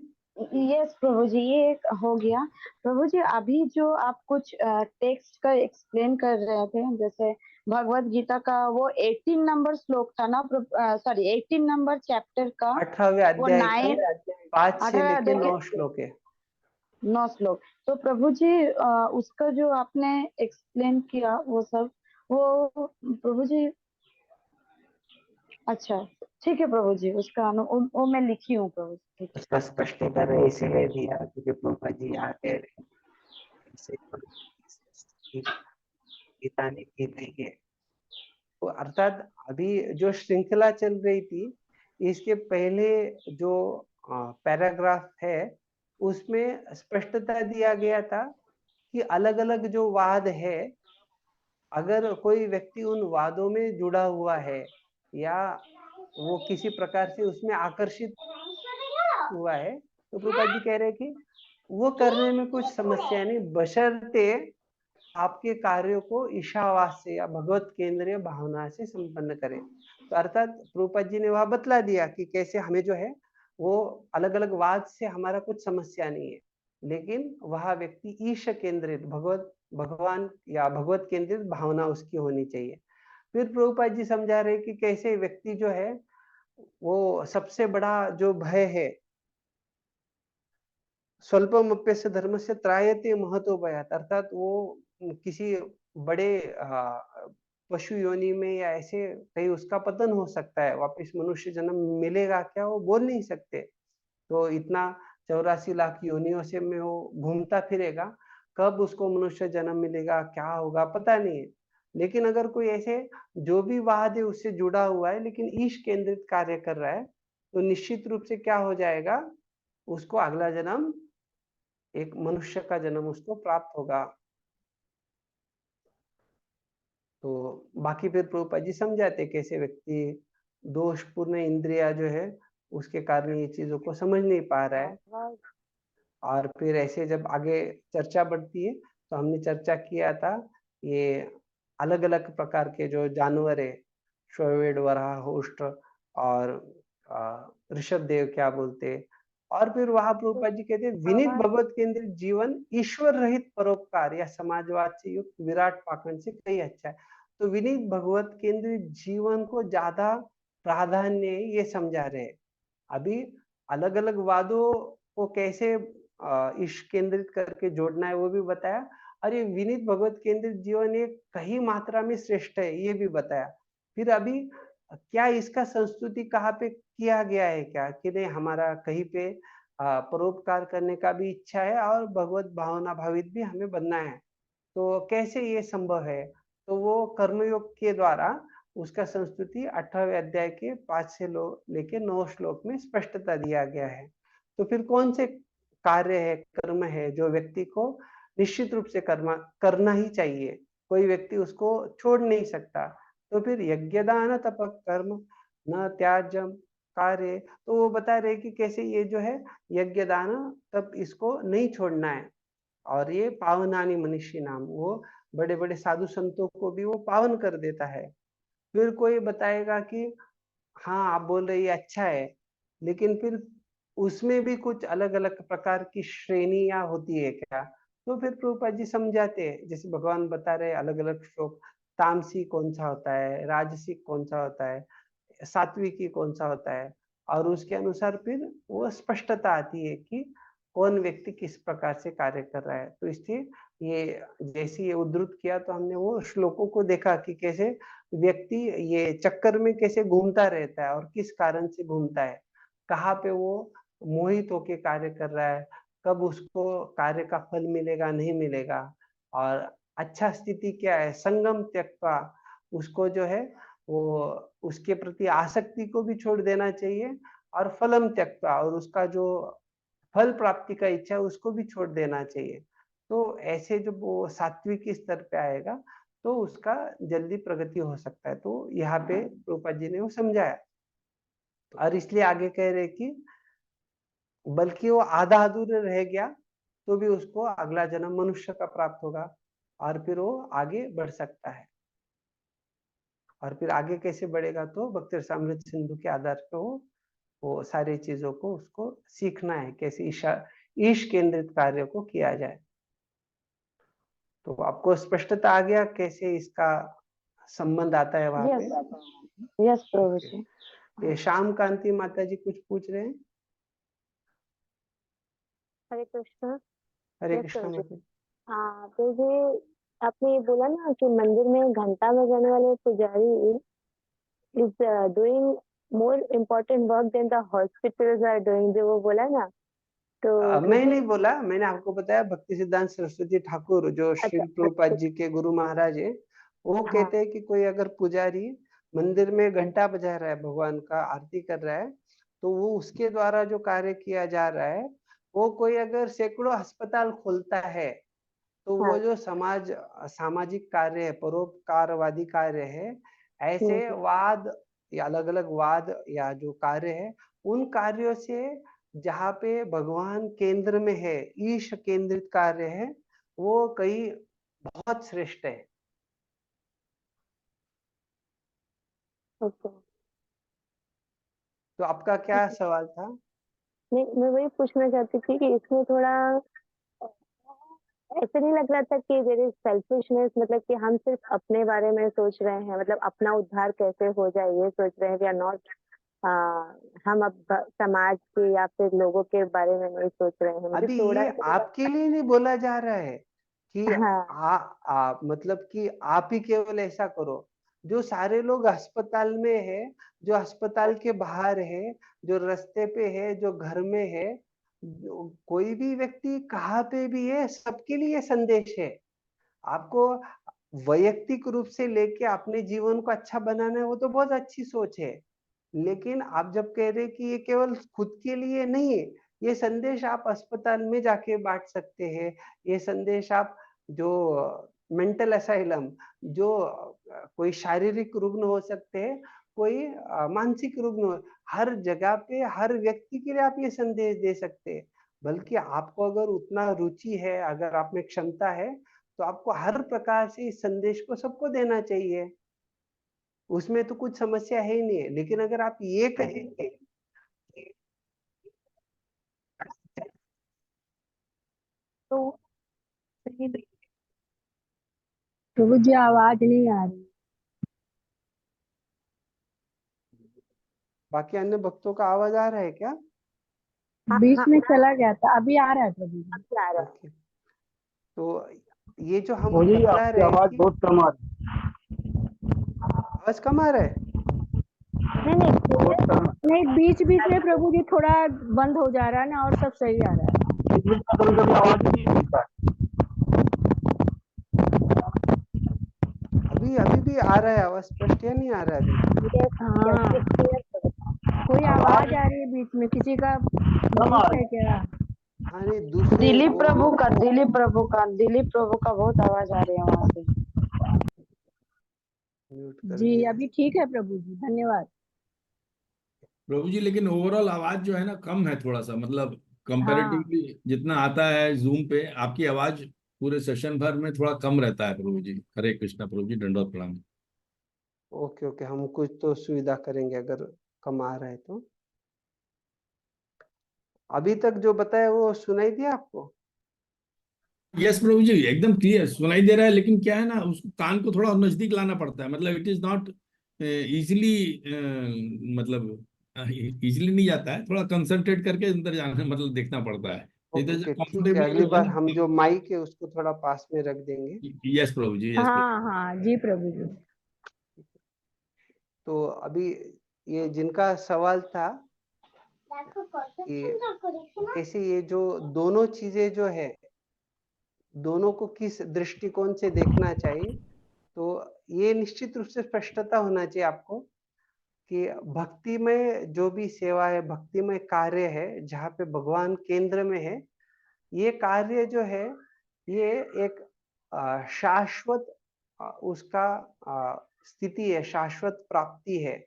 यस प्रभु जी, ये एक हो गया। प्रभु जी, अभी जो आप कुछ टेक्स्ट का एक्सप्लेन कर रहे थे, जैसे भगवत गीता का वो 18 नंबर श्लोक था ना, सॉरी 18 नंबर चैप्टर का 18वें वो अध्याय के 5 से 18वें लेके अध्याय 9 श्लोक है। 9 श्लोक। तो प्रभु जी उसका जो आपने एक्सप्लेन किया वो सब, वो प्रभु जी अच्छा ठीक है प्रभु जी, उसका वो मैं लिखी हूँ प्रभु जी, ठीक है। उसका स्पष्टीकरण इसीलिए दिया क्योंकि प्रभुपाद जी यहाँ कह रहे हैं गीता ने की गई है। तो अर्थात अभी जो श्रृंखला चल रही थी, इसके पहले जो पैराग्राफ है उसमें स्पष्टता दिया गया था कि अलग-अलग जो वाद है, अगर कोई व्यक्ति उन वादों में जुड़ा हुआ है या वो किसी प्रकार से उसमें आकर्षित हुआ है, तो प्रभुपाद जी कह रहे हैं कि वो करने में कुछ समस्या नहीं, बशर्ते आपके कार्यों को ईशावास से या भगवत केंद्रीय भावना से संपन्न करें। तो अर्थात प्रभुपाद जी ने वह बतला दिया कि कैसे हमें जो है वो अलग-अलग वाद से हमारा कुछ समस्या नहीं है, लेकिन वह व्यक्ति ईश केंद्रित भगवान या भगवत केंद्रित भावना उसकी होनी चाहिए। फिर प्रभुपाद जी समझा रहे कि कैसे व्यक्ति जो है वो सबसे बड़ा जो भय है, स्वल्पमप्यस्य धर्मस्य त्रायते महतो भयात्, अर्थात वो किसी बड़े पशु योनि में या ऐसे कहीं उसका पतन हो सकता है, वापस मनुष्य जन्म मिलेगा क्या वो बोल नहीं सकते। तो इतना 84 लाख योनियों से में वो घूमता फिरेगा, कब उसको मनुष्य जन्म मिलेगा, क्या होगा पता नहीं है। लेकिन अगर कोई ऐसे जो भी वाद है उससे जुड़ा हुआ है लेकिन ईश केंद्रित कार्य कर रहा है, तो निश्चित रूप से क्या हो जाएगा, उसको अगला जन्म एक मनुष्य का जन्म उसको प्राप्त होगा। तो बाकी फिर प्रभुपाद जी समझाते कैसे व्यक्ति दोषपूर्ण इंद्रिया जो है उसके कारण ये चीजों को समझ नहीं पा रहा है। और फिर ऐसे जब आगे चर्चा बढ़ती है तो हमने चर्चा किया था ये अलग-अलग प्रकार के जो जानवर है, श्वेवेड, वराह, उष्ट्र और ऋषभदेव क्या बोलते, और फिर वहां प्रभुपाद जी कहते हैं विनीत भगवत केंद्रित जीवन ईश्वर रहित परोपकार या समाजवाद से युक्त विराट पाखंड से कहीं अच्छा है। तो विनीत भगवत केंद्रित जीवन को ज्यादा प्राधान्य ये समझा रहे हैं। अभी अलग-अलग वादों को कैसे ईश केंद्रित करके जोड़ना है वो भी बताया, और ये विनीत भगवत केंद्रित जीवन ये कहीं मात्रा में श्रेष्ठ है ये भी बताया। फिर अभी क्या इसका संस्तुति कहाँ पे किया गया है क्या कि नहीं, हमारा कहीं पे परोपकार करने का भी इच्छा है और भगवत भावना भावित भी हमें बनना है, तो कैसे ये संभव है? तो वो कर्मयोग के द्वारा उसका संस्तुति 18वें अध्याय के 5 से लेके 9 श्लोक में स्पष्टता दिया गया है। तो फिर कौन से कार्य है, कर्म है जो व्यक्ति को निश्चित रूप से करना ही चाहिए, कोई व्यक्ति उसको छोड़ नहीं सकता। तो फिर यज्ञदान तप कर्म न त्याज्यम कार्य, तो वो बता रहे कि कैसे ये जो है यज्ञदान तप इसको नहीं छोड़ना है, और ये पावनानी मनीषी नाम, वो बड़े-बड़े साधु संतों को भी वो पावन कर देता है। फिर कोई बताएगा कि हाँ, आप बोल रहे ये अच्छा है, लेकिन फिर उसमें भी कुछ अलग-अलग प्रकार की श्रेणियाँ होती है क्या? तो फिर प्रभुपाद जी समझाते हैं, जैसे भगवान बता रहे हैं अलग-अलग श्लोक, तामसी कौन-सा होता है, राजसिक कौन-सा होता है, सात्विकी कौन-सा होता है। और उसके अनुसार फिर वो स्पष्टता आती है कि कौन व्यक्ति किस प्रकार से कार्य कर रहा है। तो इसलिए ये जैसे ये उद्धृत किया तो हमने वो श्लोकों को देखा कि कैसे व्यक्ति ये चक्कर में कैसे घूमता रहता है और किस कारण से घूमता है, कहाँ पे वो मोहित होके कार्य कर रहा है, कब उसको कार्य का फल मिलेगा नहीं मिलेगा, और अच्छा स्थिति क्या है, संगम त्यक्त्वा, उसको जो है वो उसके प्रति आसक्ति को भी छोड़ देना चाहिए, और फलम त्यक्त्वा, और उसका जो फल प्राप्ति का इच्छा है उसको भी छोड़ देना चाहिए। तो ऐसे जब वो सात्विक स्तर पे आएगा तो उसका जल्दी प्रगति हो सकता है। तो यहाँ पे प्रभुपाद जी ने वो समझाया, और इसलिए आगे कह रहे कि बल्कि वो आधा अधूरा रह गया तो भी उसको अगला जन्म मनुष्य का प्राप्त होगा, और फिर वो आगे बढ़ सकता है। और फिर आगे कैसे बढ़ेगा तो भक्ति रसामृत सिंधु के आधार पे वो सारी चीजों को उसको सीखना है, कैसे ईश केंद्रित कार्य को किया जाए। तो आपको स्पष्टता आ गया कैसे इसका संबंध आता है वहां पे? यस प्रभु जी। ये श्याम कांति माता जी कुछ पूछ रहे हैं? हरे कृष्ण। हरे Yes, कृष्ण प्रभु जी। माता जी। हाँ, तो ये आपने ये बोला ना कि मंदिर में घंटा बजाने वाले पुजारी is doing more important work than the hospitals are doing, जो वो बोला ना, तो मैं मुझे नहीं बोला, मैंने आपको बताया भक्ति सिद्धांत सरस्वती ठाकुर जो श्री अच्छा प्रभुपाद जी के गुरु महाराज है, वो हाँ कहते हैं कि कोई अगर पुजारी मंदिर में घंटा बजा रहा है, भगवान का आरती कर रहा है, तो वो उसके द्वारा जो कार्य किया जा रहा है, वो कोई अगर सैकड़ों अस्पताल खोलता है तो वो हाँ जो सामाजिक कार्य है, परोपकारवादी कार्य है, ऐसे वाद या अलग अलग वाद या जो कार्य है, उन कार्यों से जहाँ पे भगवान केंद्र में है, ईश केंद्रित कार्य है, वो कई बहुत श्रेष्ठ है। ओके। तो आपका क्या सवाल था? नहीं, मैं वही पूछना चाहती थी कि इसमें थोड़ा ऐसे नहीं लग रहा था कि देयर इज सेल्फिशनेस, मतलब कि हम सिर्फ अपने बारे में सोच रहे हैं, मतलब अपना उद्धार कैसे हो जाए ये सोच रहे हैं, वी आर नॉट हम अब समाज के या फिर लोगों के बारे में नहीं सोच रहे हैं। मुझे अभी थोड़ा ये आपके लिए नहीं बोला जा रहा है कि हाँ मतलब कि आप ही केवल ऐसा करो। जो सारे लोग अस्पताल में है, जो अस्पताल के बाहर है, जो रास्ते पे है, जो घर में है, कोई भी व्यक्ति कहाँ पे भी है, सबके लिए संदेश है। आपको वैयक्तिक रूप से लेके अपने जीवन को अच्छा बनाना है, वो तो बहुत अच्छी सोच है, लेकिन आप जब कह रहे कि ये केवल खुद के लिए नहीं, ये संदेश आप अस्पताल में जाके बांट सकते हैं, ये संदेश आप जो मेंटल असाइलम, जो कोई शारीरिक रुग्ण हो सकते हैं, कोई मानसिक रुग्ण हो, हर जगह पे हर व्यक्ति के लिए आप ये संदेश दे सकते हैं। बल्कि आपको अगर उतना रुचि है, अगर आप में क्षमता है, तो आपको हर प्रकार से इस संदेश को सबको देना चाहिए, उसमें तो कुछ समस्या है ही नहीं है। लेकिन अगर आप ये कहेंगे तो सही नहीं। प्रभु जी आवाज नहीं आ रही। बाकी अन्य भक्तों का आवाज आ रहा है क्या? बीच में चला गया था, अभी आ रहा है प्रभु जी। ओके। तो ये जो हम मुझे बतला आपकी रहे हैं आवाज कि बहुत कम आ रही आवाज कम आ रहा है। नहीं बहुत कम नहीं, बीच बीच में प्रभु जी थोड़ा बंद हो जा रहा है ना, और सब सही आ रहा है। कभी आवाज नहीं मिलता। अभी भी आ रहा है आवाज, स्पष्ट या नहीं आ रहा है अभी? हाँ, कोई आवाज आ रही है बीच में, किसी का है क्या? हाँ नहीं, दूसरे दिलीप वो प्रभु का बहुत आवाज आ रही है वहां से। म्यूट कर जी दिया। अभी ठीक है प्रभु जी, धन्यवाद। प्रभु जी, लेकिन ओवरऑल आवाज जो है ना कम है थोड़ा सा, मतलब कंपैरेटिवली जितना आता है जूम पे, आपकी आवाज पूरे सेशन भर में थोड़ा कम रहता है प्रभु जी। हरे कृष्णा प्रभु जी, दंडवत प्रणाम। ओके ओके, हम कुछ तो सुविधा करेंगे अगर कम आ रहा है तो। अभी तक जो बताया वो सुनाई दिया आपको? यस प्रभु जी, एकदम क्लियर सुनाई दे रहा है, लेकिन क्या है ना, उसको कान को थोड़ा नजदीक लाना पड़ता है, मतलब इट इज नॉट इजीली मतलब इजीली नहीं जाता है, थोड़ा कंसंट्रेट करके अंदर जाना, मतलब देखना पड़ता है, नहीं तो ओके, ठीक है। कंफर्टेबली अगली जो है बार ना। हम जो माइक है उसको थोड़ा पास में रख देंगे। यस प्रभु जी, यस प्रभु। हाँ हाँ जी प्रभु जी। तो अभी ये जिनका सवाल था कि ऐसे ये जो दोनों चीजें जो है, दोनों को किस दृष्टिकोण से देखना चाहिए, तो ये निश्चित रूप से स्पष्टता होना चाहिए आपको कि भक्ति में जो भी सेवा है, भक्ति में कार्य है, जहाँ पे भगवान केंद्र में है, ये कार्य जो है ये एक शाश्वत उसका स्थिति है, शाश्वत प्राप्ति है।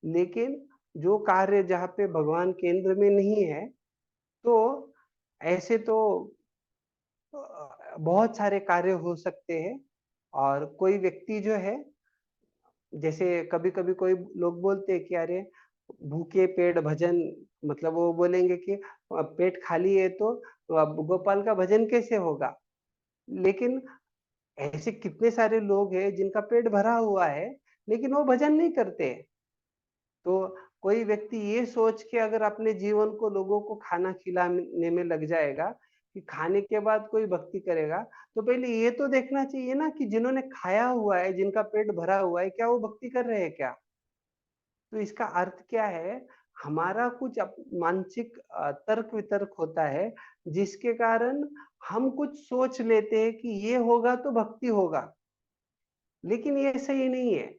लेकिन जो कार्य जहाँ पे भगवान केंद्र में नहीं है, तो ऐसे तो बहुत सारे कार्य हो सकते हैं। और कोई व्यक्ति जो है, जैसे कभी कभी कोई लोग बोलते हैं कि अरे भूखे पेट भजन, मतलब वो बोलेंगे कि पेट खाली है तो अब गोपाल का भजन कैसे होगा। लेकिन ऐसे कितने सारे लोग हैं जिनका पेट भरा हुआ है लेकिन वो भजन नहीं करते। तो कोई व्यक्ति ये सोच के अगर अपने जीवन को लोगों को खाना खिलाने में लग जाएगा कि खाने के बाद कोई भक्ति करेगा, तो पहले ये तो देखना चाहिए ना कि जिन्होंने खाया हुआ है, जिनका पेट भरा हुआ है, क्या वो भक्ति कर रहे हैं क्या। तो इसका अर्थ क्या है, हमारा कुछ मानसिक तर्क वितर्क होता है जिसके कारण हम कुछ सोच लेते हैं कि ये होगा तो भक्ति होगा, लेकिन ये सही नहीं है।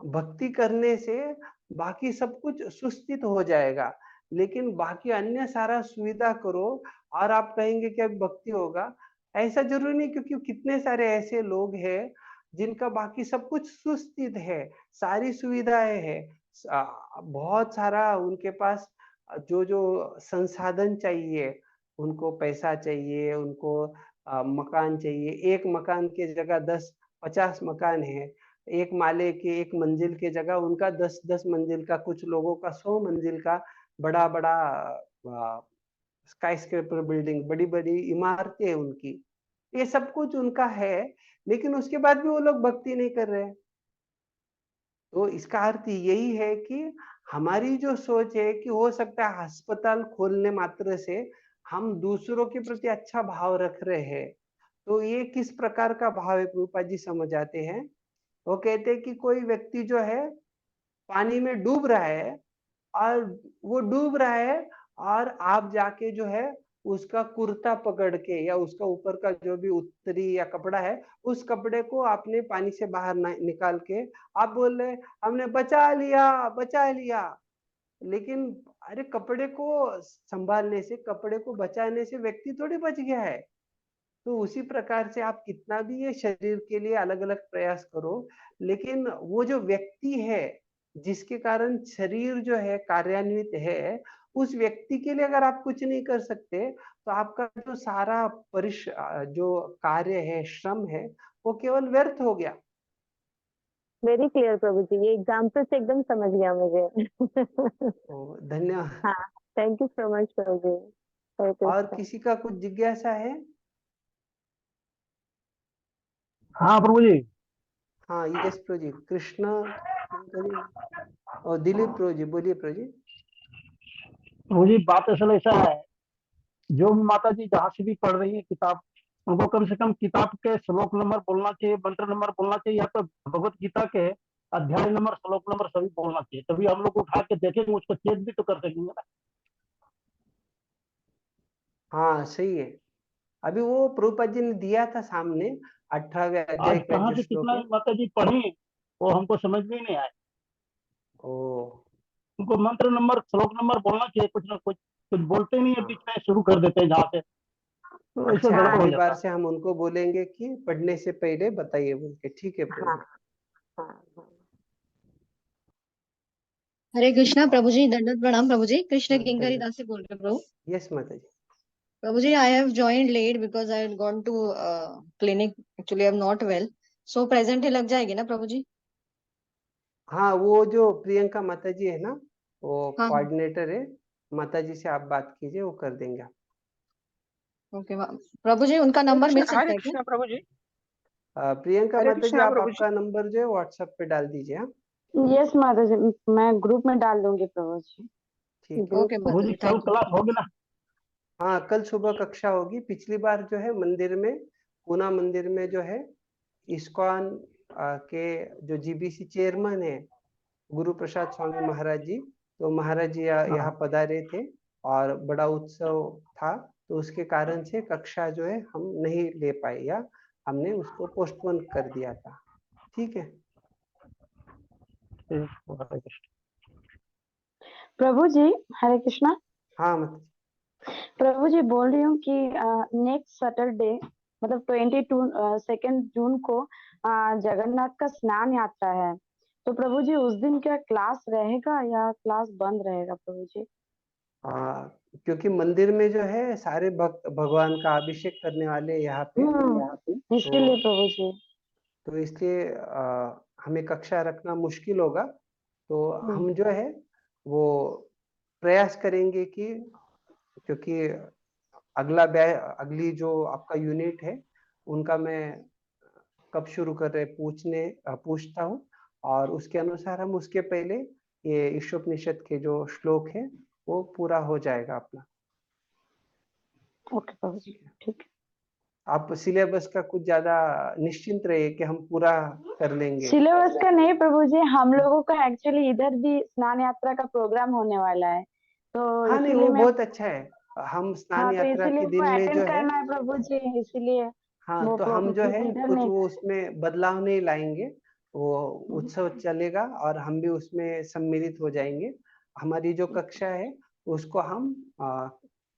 भक्ति करने से बाकी सब कुछ सुस्थित हो जाएगा, लेकिन बाकी अन्य सारा सुविधा करो और आप कहेंगे कि अब भक्ति होगा, ऐसा जरूरी नहीं। क्योंकि कितने सारे ऐसे लोग हैं जिनका बाकी सब कुछ सुस्थित है, सारी सुविधाएं है, बहुत सारा उनके पास जो जो संसाधन चाहिए, उनको पैसा चाहिए, उनको मकान चाहिए। एक मकान के जगह 10-50 मकान है, एक माले के एक मंजिल के जगह उनका 10-10 मंजिल का, कुछ लोगों का 100 मंजिल का बड़ा बड़ा स्काईस्क्रेपर बिल्डिंग, बड़ी बड़ी इमारतें हैं उनकी। ये सब कुछ उनका है, लेकिन उसके बाद भी वो लोग भक्ति नहीं कर रहे हैं। तो इसका अर्थ यही है कि हमारी जो सोच है कि हो सकता है अस्पताल खोलने मात्र से हम दूसरों के प्रति अच्छा भाव रख रहे हैं। तो ये किस प्रकार का भाव है, प्रभुपाद जी समझाते हैं। वो कहते हैं कि कोई व्यक्ति जो है पानी में डूब रहा है, और वो डूब रहा है और आप जाके जो है उसका कुर्ता पकड़ के, या उसका ऊपर का जो भी उत्तरी या कपड़ा है, उस कपड़े को आपने पानी से बाहर निकाल के आप बोल रहे हमने बचा लिया, बचा लिया। लेकिन अरे कपड़े को संभालने से, कपड़े को बचाने से व्यक्ति थोड़ी बच गया है। तो उसी प्रकार से आप कितना भी ये शरीर के लिए अलग अलग प्रयास करो, लेकिन वो जो व्यक्ति है जिसके कारण शरीर जो है कार्यान्वित है, उस व्यक्ति के लिए अगर आप कुछ नहीं कर सकते, तो आपका जो सारा जो कार्य है, श्रम है, वो केवल व्यर्थ हो गया। वेरी क्लियर प्रभु जी, ये एग्जाम्पल से एकदम समझ गया मुझे। धन्यवाद। हाँ, थैंक यू सो मच प्रभु जी। हरे और कृष्णा। किसी का कुछ जिज्ञासा है? हाँ प्रभु जी। हाँ यस प्रभु जी। कृष्ण और दिलीप प्रभु जी, बोलिए प्रभु जी। प्रभु जी बात असल ऐसा है, जो माता जी जहाँ से भी पढ़ रही है किताब, उनको कम से कम किताब के श्लोक नंबर बोलना चाहिए, मंत्र नंबर बोलना चाहिए, या तो भगवत गीता के अध्याय नंबर, श्लोक नंबर सभी बोलना चाहिए, तभी हम लोग उठा के देखेंगे, उसको चेक भी तो कर सकेंगे ना। हाँ सही है। अभी वो प्रभुपाद जी ने दिया था सामने 18वें अध्याय आज का कहाँ जो से श्लोक कितना है। माता जी पढ़ी वो हमको समझ में ही नहीं आया। ओ उनको मंत्र नंबर, श्लोक नंबर बोलना चाहिए, कुछ ना कुछ बोलते नहीं है, हाँ। बीच में शुरू कर देते हैं जहाँ से, तो इससे अच्छा, गड़बड़ हो अगली जाता बार है। से हम उनको बोलेंगे कि पढ़ने से पहले बताइए बोल के। ठीक है प्रभु हाँ जी। हाँ हाँ। हरे कृष्णा प्रभु जी, दंडवत प्रणाम प्रभु जी। कृष्ण किंकरी धन्यवाद। दास से बोल रहे प्रभु। यस माता जी। प्रभु जी, I have joined late because I had gone to clinic, actually I am not well, so present ही लग जाएगी ना प्रभु जी? हाँ, वो जो प्रियंका माता जी है ना, वो हाँ कोऑर्डिनेटर है, माता जी से आप बात कीजिए, वो कर देंगे आप। ओके प्रभु जी, उनका नंबर मिल सकता हरे है क्या? कृष्णा प्रभु जी। प्रियंका हरे माता जी, कृष्णा आप प्रभु जी। आपका नंबर जो है व्हाट्सएप पे डाल दीजिए। हाँ यस माता जी, मैं ग्रुप में डाल दूंगी प्रभु जी। ठीक है। ओके प्रभु माता जी जी, कल थैंक यू। क्लास होगी ना? हाँ, कल सुबह कक्षा होगी। पिछली बार जो है मंदिर में, पूना मंदिर में जो है इस्कॉन के जो जीबीसी चेयरमैन है गुरु प्रसाद स्वामी महाराज जी, तो महाराज जी यहाँ पधारे थे और बड़ा उत्सव था, तो उसके कारण से कक्षा जो है हम नहीं ले पाए या हमने उसको पोस्टपोन कर दिया था। ठीक है हरे कृष्ण। प्रभु जी हरे कृष्णा। हाँ मतलब प्रभु जी बोल रही हूँ कि नेक्स्ट सैटरडे मतलब 2 जून को जगन्नाथ का स्नान यात्रा है, तो प्रभु जी उस दिन क्या क्लास रहेगा या क्लास बंद रहेगा प्रभु जी? क्योंकि मंदिर में जो है सारे भक्त भगवान का अभिषेक करने वाले यहाँ पे, इसलिए प्रभु जी, तो इसलिए हमें कक्षा रखना मुश्किल होगा। तो हम जो है वो प्रयास करेंगे कि, क्योंकि अगली जो आपका यूनिट है उनका मैं कब शुरू कर रहे पूछता हूँ, और उसके अनुसार हम उसके पहले ये ईशोपनिषद के जो श्लोक है वो पूरा हो जाएगा अपना। ओके प्रभु जी, ठीक है। आप सिलेबस का कुछ ज्यादा निश्चिंत रहिए कि हम पूरा कर लेंगे। सिलेबस का नहीं प्रभु जी, हम लोगों का एक्चुअली इधर भी स्नान यात्रा का प्रोग्राम होने वाला है, तो हाँ नहीं, इसीलिए वो मैं बहुत अच्छा है। हम स्नान तो यात्रा इसीलिए के वो दिन में अटेंड जो है, करना है प्रभु जी, इसीलिए हाँ वो तो हम जो है इधर कुछ नहीं। वो उसमें बदलाव नहीं लाएंगे, वो उत्सव चलेगा और हम भी उसमें सम्मिलित हो जाएंगे। हमारी जो कक्षा है उसको हम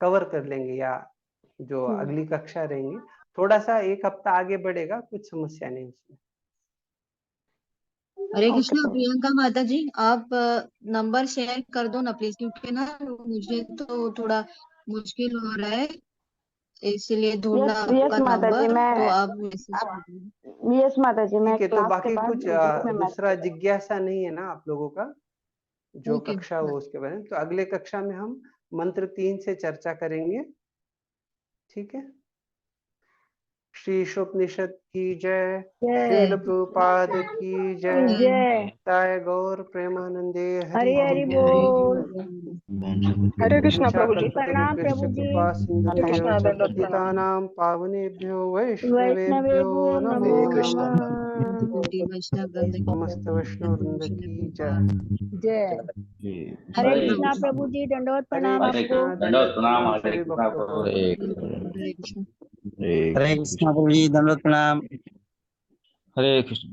कवर कर लेंगे, या जो अगली कक्षा रहेंगी थोड़ा सा 1 हफ्ता आगे बढ़ेगा, कुछ समस्या नहीं उसमें। हरे कृष्णा। प्रियंका माता जी, आप नंबर शेयर कर दो ना प्लीज, क्योंकि ना मुझे तो थोड़ा मुश्किल हो रहा है, इसलिए ढूंढना आपका माता जी, नंबर, मैं तो आप मैसेज कर दो। यस माता जी, मैं ठीक है, तो क्लास के बाकी बाद कुछ ग्रुप में दूसरा जिज्ञासा नहीं है ना आप लोगों का जो ओके। कक्षा हो उसके बारे में? तो अगले कक्षा में हम मंत्र 3 से चर्चा करेंगे। ठीक है। श्री ईशोपनिषद की जय, श्रील प्रभुपाद की जय, ताय गौर प्रेमानंदे हरि हरि बोल। हरे कृष्णा प्रभु जी। प्रणाम प्रभु जी। कृपा सिंधुभ्यो कृष्णा, च दंडवत प्रणाम। पतितानां पावनेभ्यो वैष्णवेभ्यो वैष्णवेभ्यो नमो नमो कृष्णा। नमः। कोटि वैष्णव वृंद की समस्त वैष्णव वृंद की जय। जय। हरे कृष्णा प्रभु जी, दंडवत हरे प्रणाम आपको। कृष्णा, दंडवत प्रणाम सभी भक्तों को। हरे कृष्ण। हरे कृष्णा प्रभु जी, दंडवत प्रणाम। हरे कृष्ण।